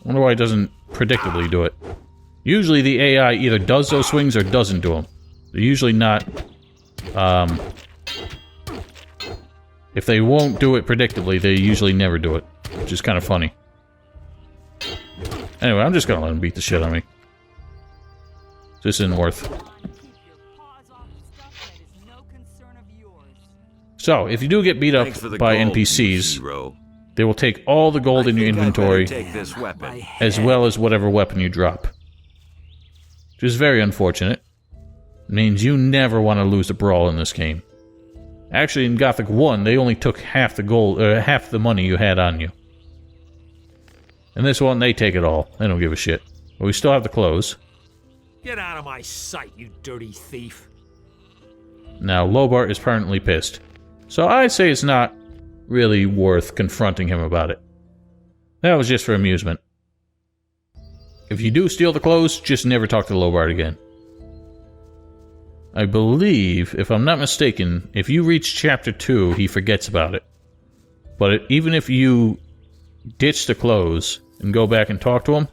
Speaker 1: Wonder why he doesn't predictably do it. Usually the AI either does those swings or doesn't do them. They're usually not... if they won't do it predictably, they usually never do it, which is kind of funny. Anyway, I'm just gonna let him beat the shit out of me. This isn't worth. So, if you do get beat up by NPCs, they will take all the gold in your inventory, as well as whatever weapon you drop. Which is very unfortunate. means you never want to lose a brawl in this game. Actually, in Gothic 1, they only took half the gold, half the money you had on you. In this one, they take it all. They don't give a shit. But we still have the clothes.
Speaker 13: Get out of my sight, you dirty thief.
Speaker 1: Now, Lobart is permanently pissed. So I'd say it's not really worth confronting him about it. That was just for amusement. If you do steal the clothes, just never talk to Lobart again. I believe, if I'm not mistaken, if you reach Chapter 2, he forgets about it. But even if you ditch the clothes and go back and talk to him,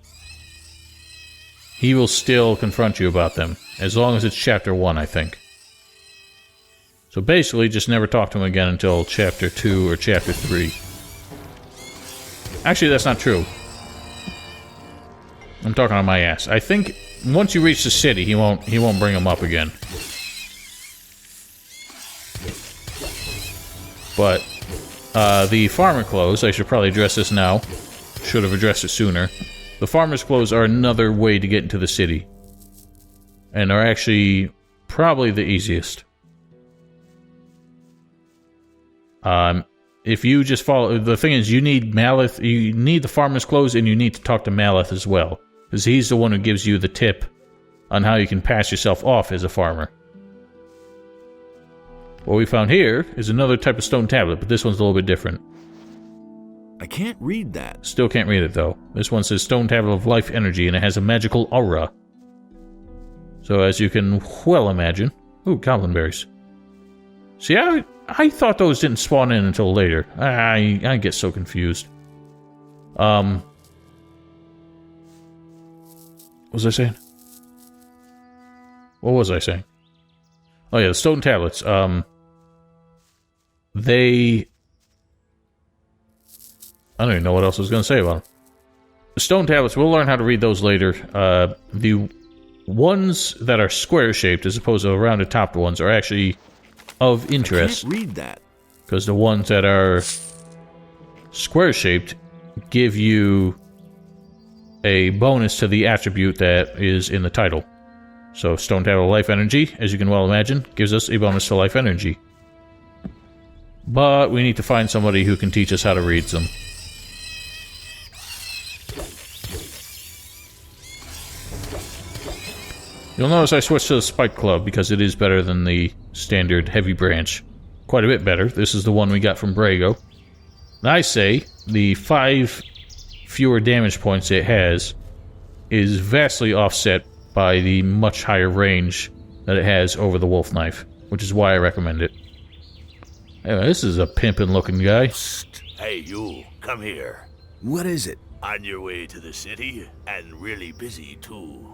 Speaker 1: he will still confront you about them, as long as it's Chapter 1, I think. So basically, just never talk to him again until Chapter 2 or Chapter 3. Actually, that's not true. I'm talking on my ass. I think once you reach the city, he won't bring him up again. But the farmer clothes, I should probably address this now. Should have addressed it sooner. The farmer's clothes are another way to get into the city. And are actually probably the easiest. If you just follow... The thing is, you need Maleth... You need the farmer's clothes, and you need to talk to Maleth as well. Because he's the one who gives you the tip on how you can pass yourself off as a farmer. What we found here is another type of stone tablet, but this one's a little bit different.
Speaker 5: I can't read that.
Speaker 1: Still can't read it, though. This one says Stone Tablet of Life Energy, and it has a magical aura. So as you can well imagine... Ooh, goblin berries. See, I thought those didn't spawn in until later. I get so confused. What was I saying? What was I saying? Oh yeah, the stone tablets. I don't even know what else I was going to say about them. The stone tablets, we'll learn how to read those later. The ones that are square-shaped, as opposed to the rounded-topped ones, are actually of interest.
Speaker 5: I can't read that.
Speaker 1: Because the ones that are square-shaped give you a bonus to the attribute that is in the title. So, Stone Tablet of Life Energy, as you can well imagine, gives us a bonus to life energy. But we need to find somebody who can teach us how to read them. You'll notice I switched to the Spike Club because it is better than the standard Heavy Branch. Quite a bit better. This is the one we got from Brago. I say the 5 fewer damage points it has is vastly offset by the much higher range that it has over the Wolf Knife, which is why I recommend it. Anyway, this is a pimpin' looking guy.
Speaker 15: Hey, you, come here.
Speaker 5: What is it?
Speaker 15: On your way to the city, and really busy, too.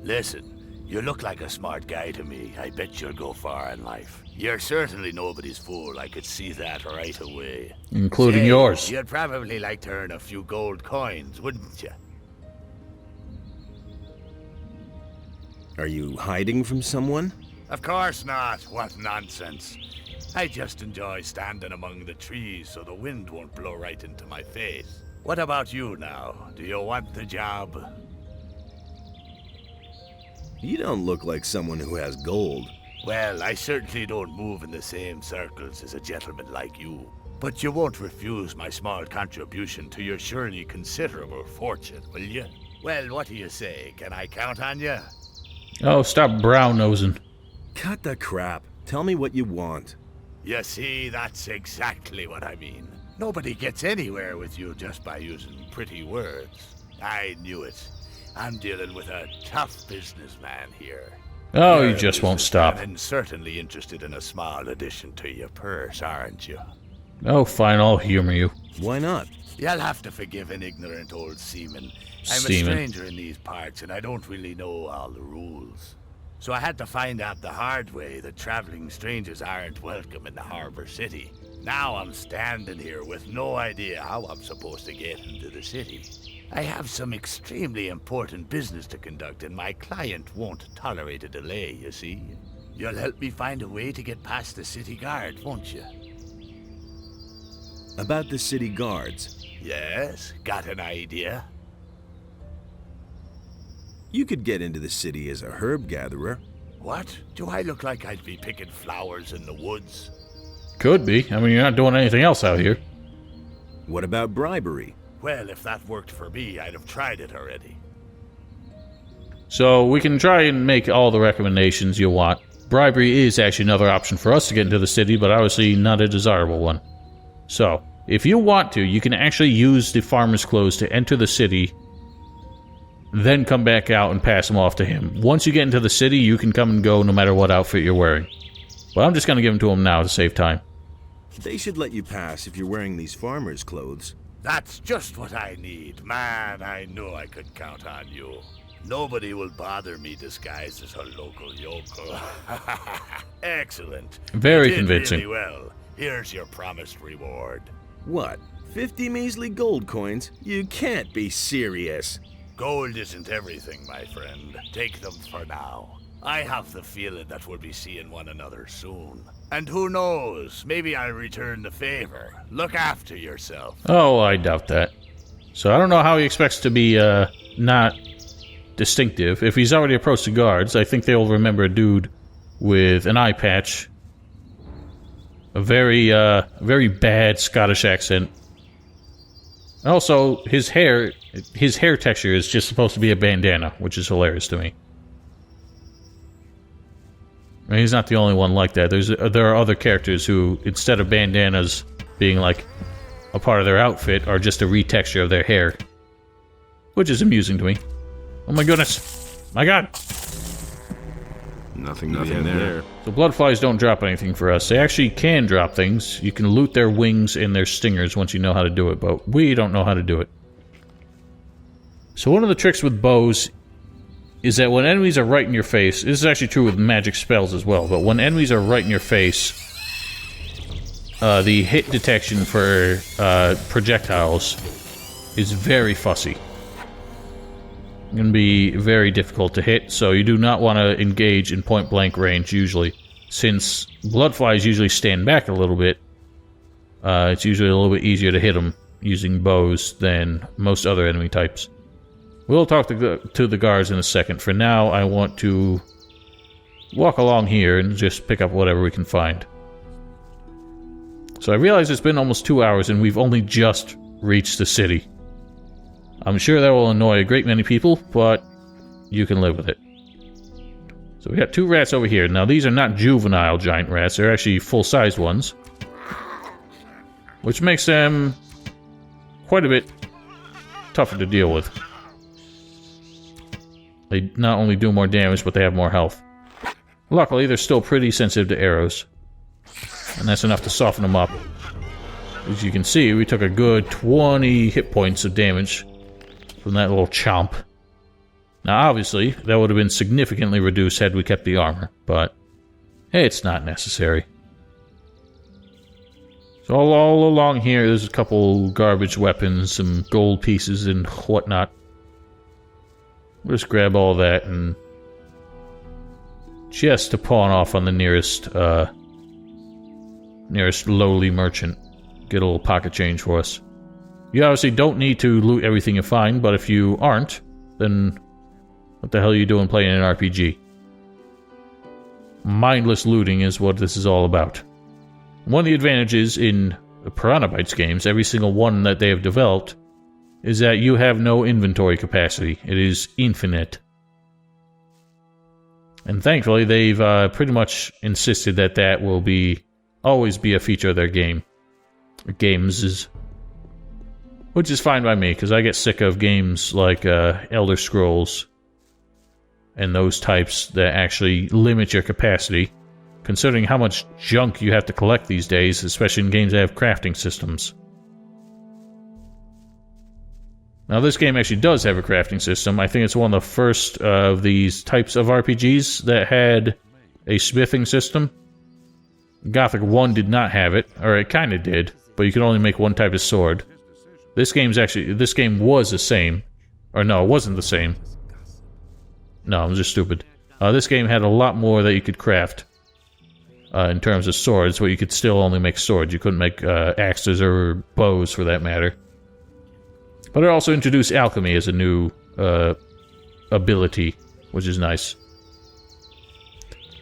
Speaker 15: Listen. You look like a smart guy to me. I bet you'll go far in life. You're certainly nobody's fool. I could see that right away.
Speaker 1: Including yours.
Speaker 15: You'd probably like to earn a few gold coins, wouldn't you?
Speaker 5: Are you hiding from someone?
Speaker 15: Of course not. What nonsense. I just enjoy standing among the trees so the wind won't blow right into my face. What about you now? Do you want the job?
Speaker 5: You don't look like someone who has gold.
Speaker 15: Well, I certainly don't move in the same circles as a gentleman like you. But you won't refuse my small contribution to your surely considerable fortune, will you? Well, what do you say? Can I count on you?
Speaker 1: Oh, stop brown-nosing.
Speaker 5: Cut the crap. Tell me what you want.
Speaker 15: You see, that's exactly what I mean. Nobody gets anywhere with you just by using pretty words. I knew it. I'm dealing with a tough businessman here.
Speaker 1: Oh, you just won't stop.
Speaker 15: And certainly interested in a small addition to your purse, aren't you?
Speaker 1: Oh, fine, I'll humor you.
Speaker 5: Why not?
Speaker 15: You'll have to forgive an ignorant old seaman. I'm a stranger in these parts, and I don't really know all the rules. So I had to find out the hard way that traveling strangers aren't welcome in the harbor city. Now I'm standing here with no idea how I'm supposed to get into the city. I have some extremely important business to conduct, and my client won't tolerate a delay, you see. You'll help me find a way to get past the city guard, won't you?
Speaker 5: About the city guards?
Speaker 15: Yes, got an idea?
Speaker 5: You could get into the city as a herb gatherer.
Speaker 15: What? Do I look like I'd be picking flowers in the woods?
Speaker 1: Could be. I mean, you're not doing anything else out here.
Speaker 5: What about bribery?
Speaker 15: Well, if that worked for me, I'd have tried it already.
Speaker 1: So we can try and make all the recommendations you want. Bribery is actually another option for us to get into the city, but obviously not a desirable one. So, if you want to, you can actually use the farmer's clothes to enter the city, then come back out and pass them off to him. Once you get into the city, you can come and go no matter what outfit you're wearing. But I'm just going to give them to him now to save time.
Speaker 5: They should let you pass if you're wearing these farmer's clothes.
Speaker 15: That's just what I need. Man, I knew I could count on you. Nobody will bother me disguised as a local yokel. Excellent.
Speaker 1: Very
Speaker 15: You did
Speaker 1: convincing.
Speaker 15: Really well. Here's your promised reward.
Speaker 5: What? 50 measly gold coins? You can't be serious.
Speaker 15: Gold isn't everything, my friend. Take them for now. I have the feeling that we'll be seeing one another soon. And who knows, maybe I'll return the favor. Look after yourself.
Speaker 1: Oh, I doubt that. So I don't know how he expects to be, not distinctive. If he's already approached the guards, I think they'll remember a dude with an eye patch, a very bad Scottish accent. Also, his hair texture is just supposed to be a bandana, which is hilarious to me. I mean, he's not the only one like that. There are other characters who, instead of bandanas being like a part of their outfit, are just a retexture of their hair, which is amusing to me. Oh my goodness! My God!
Speaker 5: Nothing there.
Speaker 1: So bloodflies don't drop anything for us. They actually can drop things. You can loot their wings and their stingers once you know how to do it, but we don't know how to do it. So one of the tricks with bows is that when enemies are right in your face, this is actually true with magic spells as well, but when enemies are right in your face, the hit detection for projectiles is very fussy. It's going to be very difficult to hit, so you do not want to engage in point-blank range usually. Since bloodflies usually stand back a little bit, it's usually a little bit easier to hit them using bows than most other enemy types. We'll talk to the guards in a second. For now, I want to walk along here and just pick up whatever we can find. So I realize it's been almost 2 hours and we've only just reached the city. I'm sure that will annoy a great many people, but you can live with it. So we got 2 rats over here. Now these are not juvenile giant rats, they're actually full-sized ones, which makes them quite a bit tougher to deal with. They not only do more damage, but they have more health. Luckily, they're still pretty sensitive to arrows, and that's enough to soften them up. As you can see, we took a good 20 hit points of damage from that little chomp. Now, obviously, that would have been significantly reduced had we kept the armor, but it's not necessary. So all along here, there's a couple garbage weapons, some gold pieces, and whatnot. We'll just grab all that and just to pawn off on the nearest lowly merchant. Get a little pocket change for us. You obviously don't need to loot everything you find, but if you aren't, then what the hell are you doing playing an RPG? Mindless looting is what this is all about. One of the advantages in the Piranha Bytes games, every single one that they have developed, is that you have no inventory capacity. It is infinite. And thankfully, they've pretty much insisted that that will always be a feature of their games, which is fine by me, because I get sick of games like Elder Scrolls and those types that actually limit your capacity, considering how much junk you have to collect these days, especially in games that have crafting systems. Now, this game actually does have a crafting system. I think it's one of the first of these types of RPGs that had a smithing system. Gothic 1 did not have it, or it kind of did, but you could only make one type of sword. This game was the same. Or no, it wasn't the same. No, I'm just stupid. This game had a lot more that you could craft in terms of swords, but you could still only make swords. You couldn't make axes or bows, for that matter. But it also introduced alchemy as a new ability, which is nice.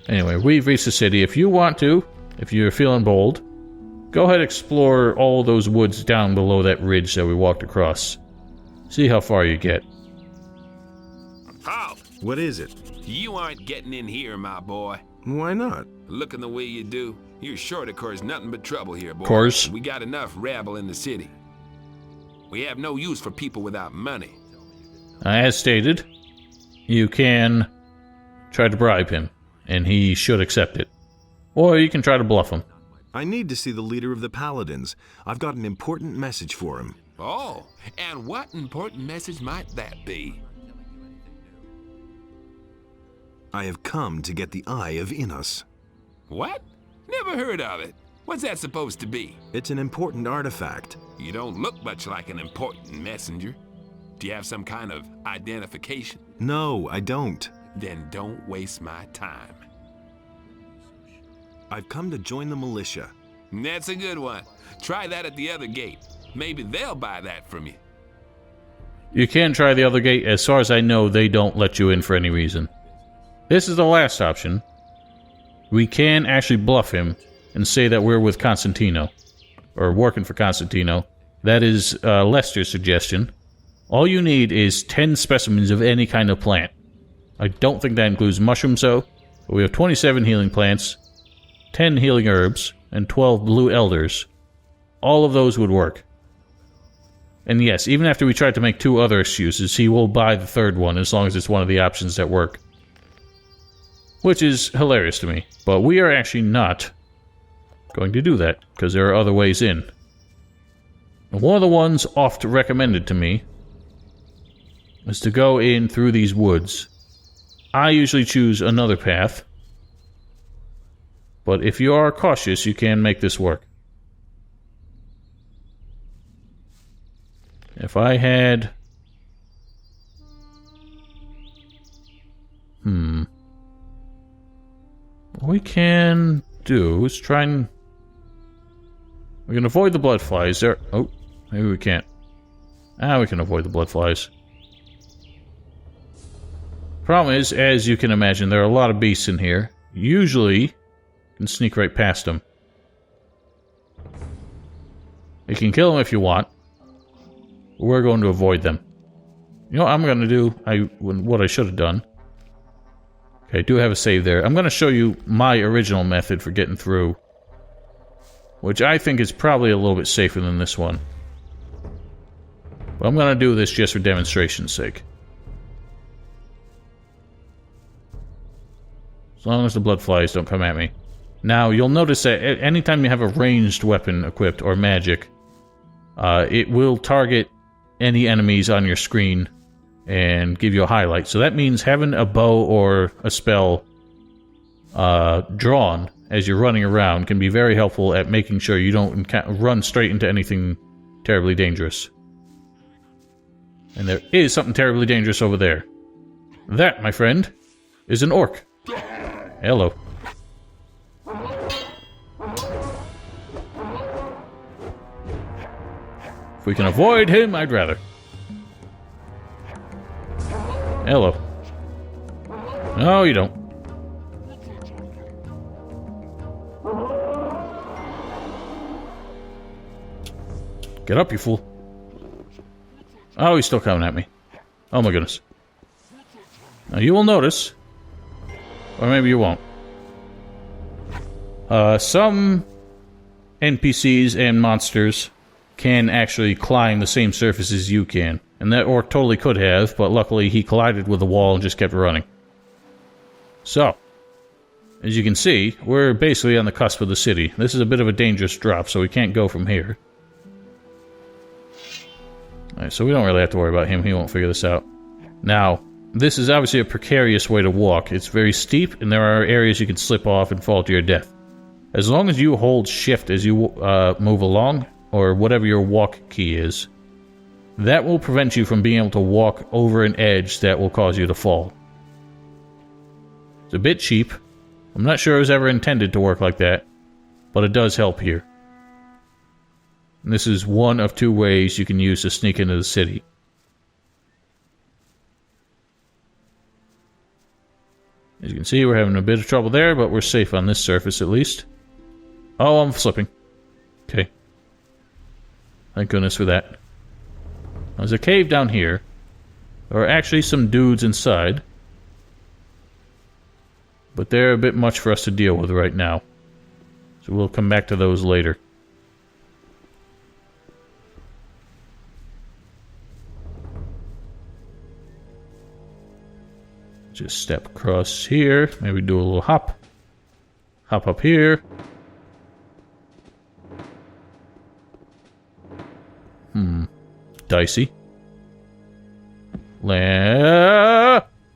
Speaker 1: Anyway, we've reached the city. If you want to, if you're feeling bold, go ahead and explore all those woods down below that ridge that we walked across. See how far you get.
Speaker 12: Halt!
Speaker 5: What is it?
Speaker 12: You aren't getting in here, my boy.
Speaker 5: Why not?
Speaker 12: Looking the way you do, you're sure to cause nothing but trouble here, boy.
Speaker 1: Course.
Speaker 12: We got enough rabble in the city. We have no use for people without money.
Speaker 1: As stated, you can try to bribe him, and he should accept it. Or you can try to bluff him.
Speaker 5: I need to see the leader of the Paladins. I've got an important message for him.
Speaker 12: Oh, and what important message might that be?
Speaker 5: I have come to get the Eye of Enos.
Speaker 12: What? Never heard of it. What's that supposed to be?
Speaker 5: It's an important artifact.
Speaker 12: You don't look much like an important messenger. Do you have some kind of identification?
Speaker 5: No, I don't.
Speaker 12: Then don't waste my time.
Speaker 5: I've come to join the militia.
Speaker 12: That's a good one. Try that at the other gate. Maybe they'll buy that from you.
Speaker 1: You can try the other gate. As far as I know, they don't let you in for any reason. This is the last option. We can actually bluff him and say that we're with Constantino, or working for Constantino. That is Lester's suggestion. All you need is 10 specimens of any kind of plant. I don't think that includes mushrooms, though. But we have 27 healing plants, 10 healing herbs, and 12 blue elders. All of those would work. And yes, even after we tried to make 2 other excuses, he will buy the third one as long as it's one of the options that work. Which is hilarious to me. But we are actually not going to do that, because there are other ways in. And one of the ones oft recommended to me is to go in through these woods. I usually choose another path, but if you are cautious, you can make this work. If I had... What we can do is try and... We can avoid the blood flies. There... Oh, maybe we can't. We can avoid the blood flies. Problem is, as you can imagine, there are a lot of beasts in here. Usually, you can sneak right past them. You can kill them if you want. We're going to avoid them. You know what I'm going to do? What I should have done. Okay, I do have a save there. I'm going to show you my original method for getting through, which I think is probably a little bit safer than this one. But I'm going to do this just for demonstration's sake. As long as the blood flies don't come at me. Now, you'll notice that anytime you have a ranged weapon equipped or magic, it will target any enemies on your screen and give you a highlight. So that means having a bow or a spell drawn as you're running around can be very helpful at making sure you don't run straight into anything terribly dangerous. And there is something terribly dangerous over there. That, my friend, is an orc. Hello. If we can avoid him, I'd rather. Hello. No, you don't. Get up, you fool. Oh, he's still coming at me. Oh my goodness. Now you will notice, or maybe you won't, some NPCs and monsters can actually climb the same surface as you can. And that orc totally could have, but luckily he collided with the wall and just kept running. So, as you can see, we're basically on the cusp of the city. This is a bit of a dangerous drop, so we can't go from here. Alright, so we don't really have to worry about him. He won't figure this out. Now, this is obviously a precarious way to walk. It's very steep, and there are areas you can slip off and fall to your death. As long as you hold shift as you move along, or whatever your walk key is, that will prevent you from being able to walk over an edge that will cause you to fall. It's a bit cheap. I'm not sure it was ever intended to work like that, but it does help here. And this is one of 2 ways you can use to sneak into the city. As you you can see, we're having a bit of trouble there, but we're safe on this surface at least. Oh, I'm slipping. Okay. Thank goodness for that. There's a cave down here. There are actually some dudes inside. But they're a bit much for us to deal with right now. So we'll come back to those later. Just step across here. Maybe do a little hop. Hop up here. Dicey.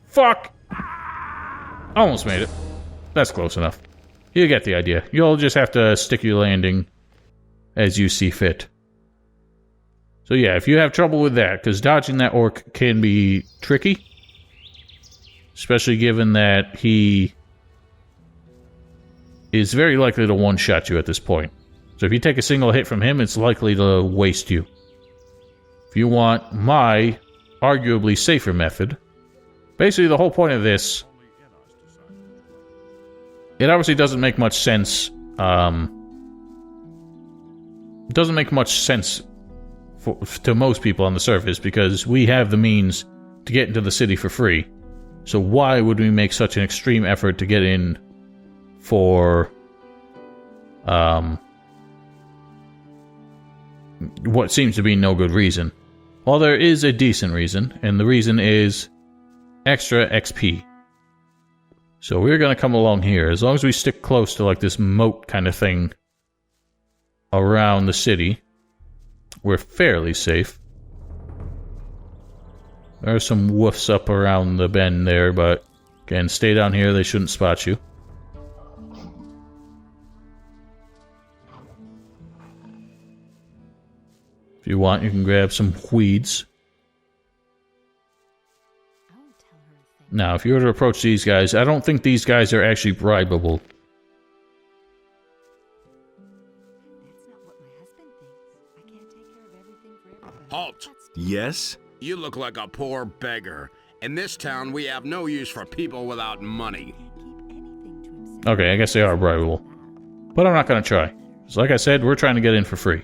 Speaker 1: Fuck! Almost made it. That's close enough. You get the idea. You'll just have to stick your landing as you see fit. So yeah, if you have trouble with that, because dodging that orc can be tricky. Especially given that he is very likely to one-shot you at this point. So if you take a single hit from him, it's likely to waste you. If you want my arguably safer method, basically the whole point of this, it obviously doesn't make much sense. It doesn't make much sense to most people on the surface because we have the means to get into the city for free. So why would we make such an extreme effort to get in for what seems to be no good reason? Well, there is a decent reason, and the reason is extra XP. So we're going to come along here. As long as we stick close to like this moat kind of thing around the city, we're fairly safe. There are some woofs up around the bend there, but again, stay down here. They shouldn't spot you. If you want, you can grab some weeds. Now, if you were to approach these guys, I don't think these guys are actually bribable.
Speaker 16: Halt!
Speaker 5: Yes?
Speaker 16: You look like a poor beggar. In this town, we have no use for people without money.
Speaker 1: Okay, I guess they are bribable. But I'm not going to try. So like I said, we're trying to get in for free.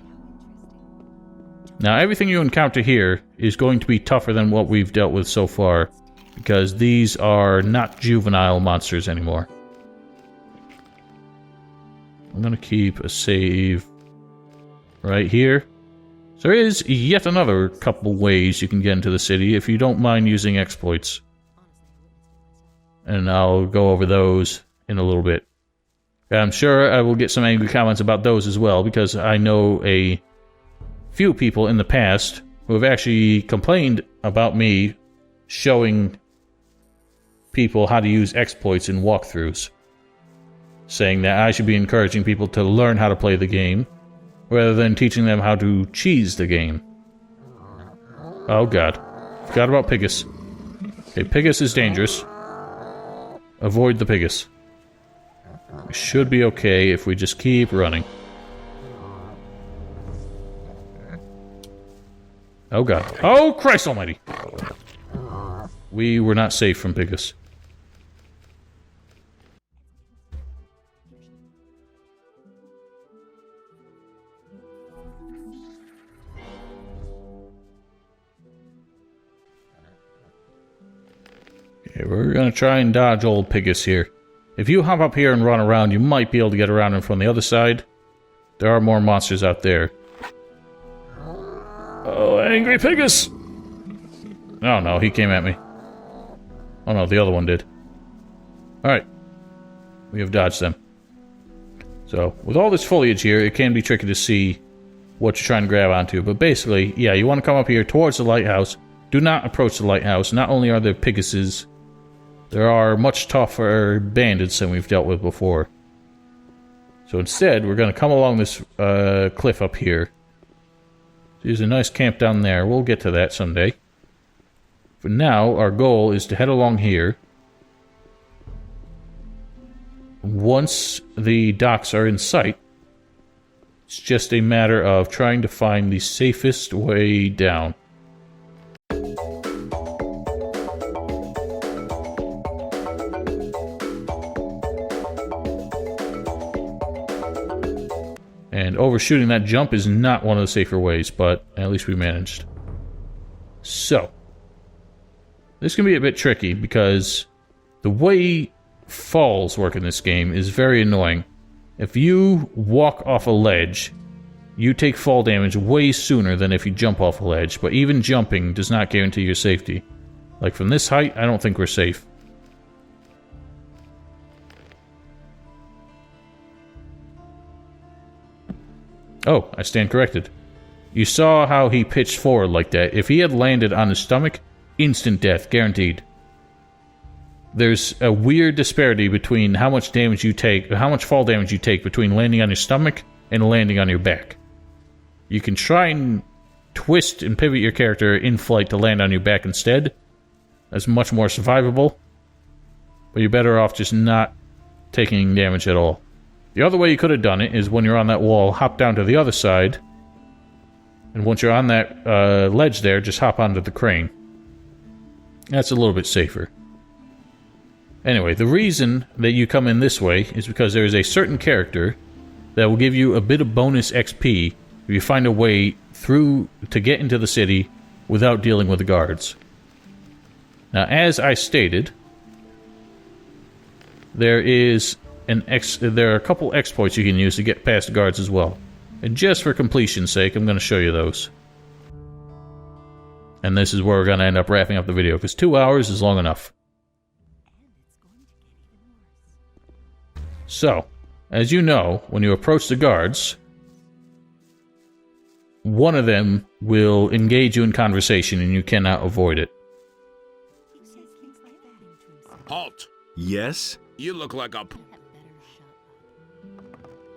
Speaker 1: Now, everything you encounter here is going to be tougher than what we've dealt with so far, because these are not juvenile monsters anymore. I'm going to keep a save right here. So there is yet another couple ways you can get into the city if you don't mind using exploits. And I'll go over those in a little bit. I'm sure I will get some angry comments about those as well, because I know a few people in the past who have actually complained about me showing people how to use exploits in walkthroughs, saying that I should be encouraging people to learn how to play the game rather than teaching them how to cheese the game. Oh god. Forgot about Pigus. Okay, Pigus is dangerous. Avoid the Pigus. We should be okay if we just keep running. Oh god. Oh Christ almighty! We were not safe from Pigus. Okay, we're gonna try and dodge old Pigus here. If you hop up here and run around, you might be able to get around him from the other side. There are more monsters out there. Oh, angry Pigus! Oh no, he came at me. Oh no, the other one did. Alright. We have dodged them. So, with all this foliage here, it can be tricky to see what you're trying to grab onto. But basically, yeah, you want to come up here towards the lighthouse. Do not approach the lighthouse. Not only are there Piguses, there are much tougher bandits than we've dealt with before. So instead, we're going to come along this cliff up here. There's a nice camp down there. We'll get to that someday. For now, our goal is to head along here. Once the docks are in sight, it's just a matter of trying to find the safest way down. And overshooting that jump is not one of the safer ways, but at least we managed. So, this can be a bit tricky because the way falls work in this game is very annoying. If you walk off a ledge, you take fall damage way sooner than if you jump off a ledge, but even jumping does not guarantee your safety. Like from this height, I don't think we're safe. Oh, I stand corrected. You saw how he pitched forward like that. If he had landed on his stomach, instant death, guaranteed. There's a weird disparity between how much damage you take, how much fall damage you take between landing on your stomach and landing on your back. You can try and twist and pivot your character in flight to land on your back instead. That's much more survivable. But you're better off just not taking damage at all. The other way you could have done it is when you're on that wall, hop down to the other side. And once you're on that ledge there, just hop onto the crane. That's a little bit safer. Anyway, the reason that you come in this way is because there is a certain character that will give you a bit of bonus XP if you find a way through to get into the city without dealing with the guards. Now, as I stated, there are a couple exploits you can use to get past the guards as well. And just for completion's sake, I'm going to show you those. And this is where we're going to end up wrapping up the video, because 2 hours is long enough. So, as you know, when you approach the guards, one of them will engage you in conversation and you cannot avoid it.
Speaker 16: Halt!
Speaker 5: Yes?
Speaker 16: You look like a...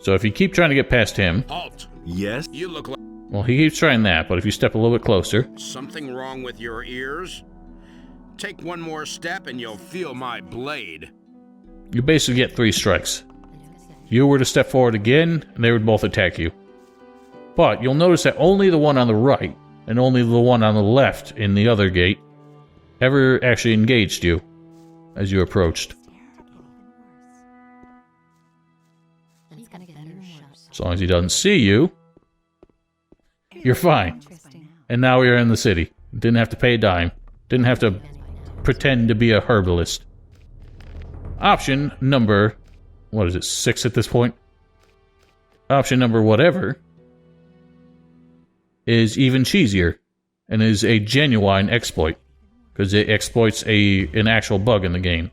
Speaker 1: So if you keep trying to get past him...
Speaker 16: Halt!
Speaker 5: Yes?
Speaker 16: You look like...
Speaker 1: Well, he keeps trying that, but if you step a little bit closer...
Speaker 16: Something wrong with your ears? Take one more step and you'll feel my blade.
Speaker 1: You basically get 3 strikes. If you were to step forward again, they would both attack you. But you'll notice that only the one on the right, and only the one on the left in the other gate, ever actually engaged you as you approached. As long as he doesn't see you, you're fine. And now you're in the city. Didn't have to pay a dime. Didn't have to pretend to be a herbalist. Option number... what is it, 6 at this point? Option number whatever is even cheesier and is a genuine exploit because it exploits an actual bug in the game.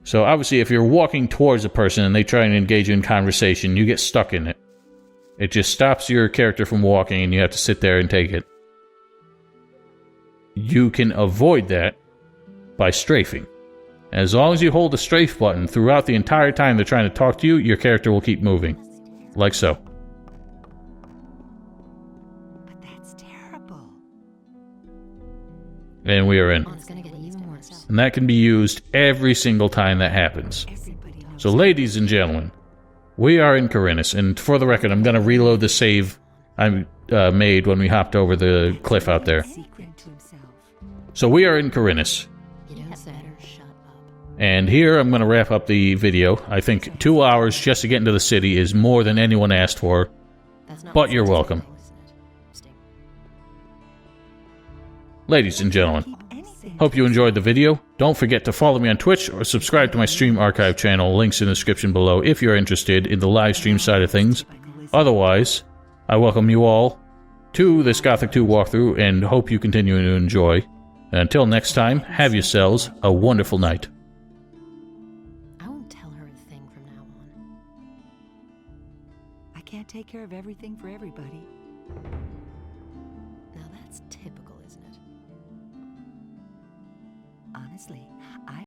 Speaker 1: So obviously if you're walking towards a person and they try and engage you in conversation, you get stuck in it. It just stops your character from walking and you have to sit there and take it. You can avoid that by strafing. As long as you hold the strafe button throughout the entire time they're trying to talk to you, your character will keep moving. Like so.
Speaker 14: But that's terrible.
Speaker 1: And we are in. And that can be used every single time that happens. So ladies and gentlemen, we are in Khorinis, and for the record, I'm going to reload the save I made when we hopped over the cliff out there. So we are in Khorinis. And here I'm going to wrap up the video. I think 2 hours just to get into the city is more than anyone asked for. But you're welcome. Ladies and gentlemen, hope you enjoyed the video. Don't forget to follow me on Twitch or subscribe to my stream archive channel. Links in the description below if you're interested in the live stream side of things. Otherwise, I welcome you all to this Gothic 2 walkthrough and hope you continue to enjoy. And until next time, have yourselves a wonderful night.
Speaker 14: Can't take care of everything for everybody.
Speaker 17: Now that's typical, isn't it?
Speaker 14: Honestly,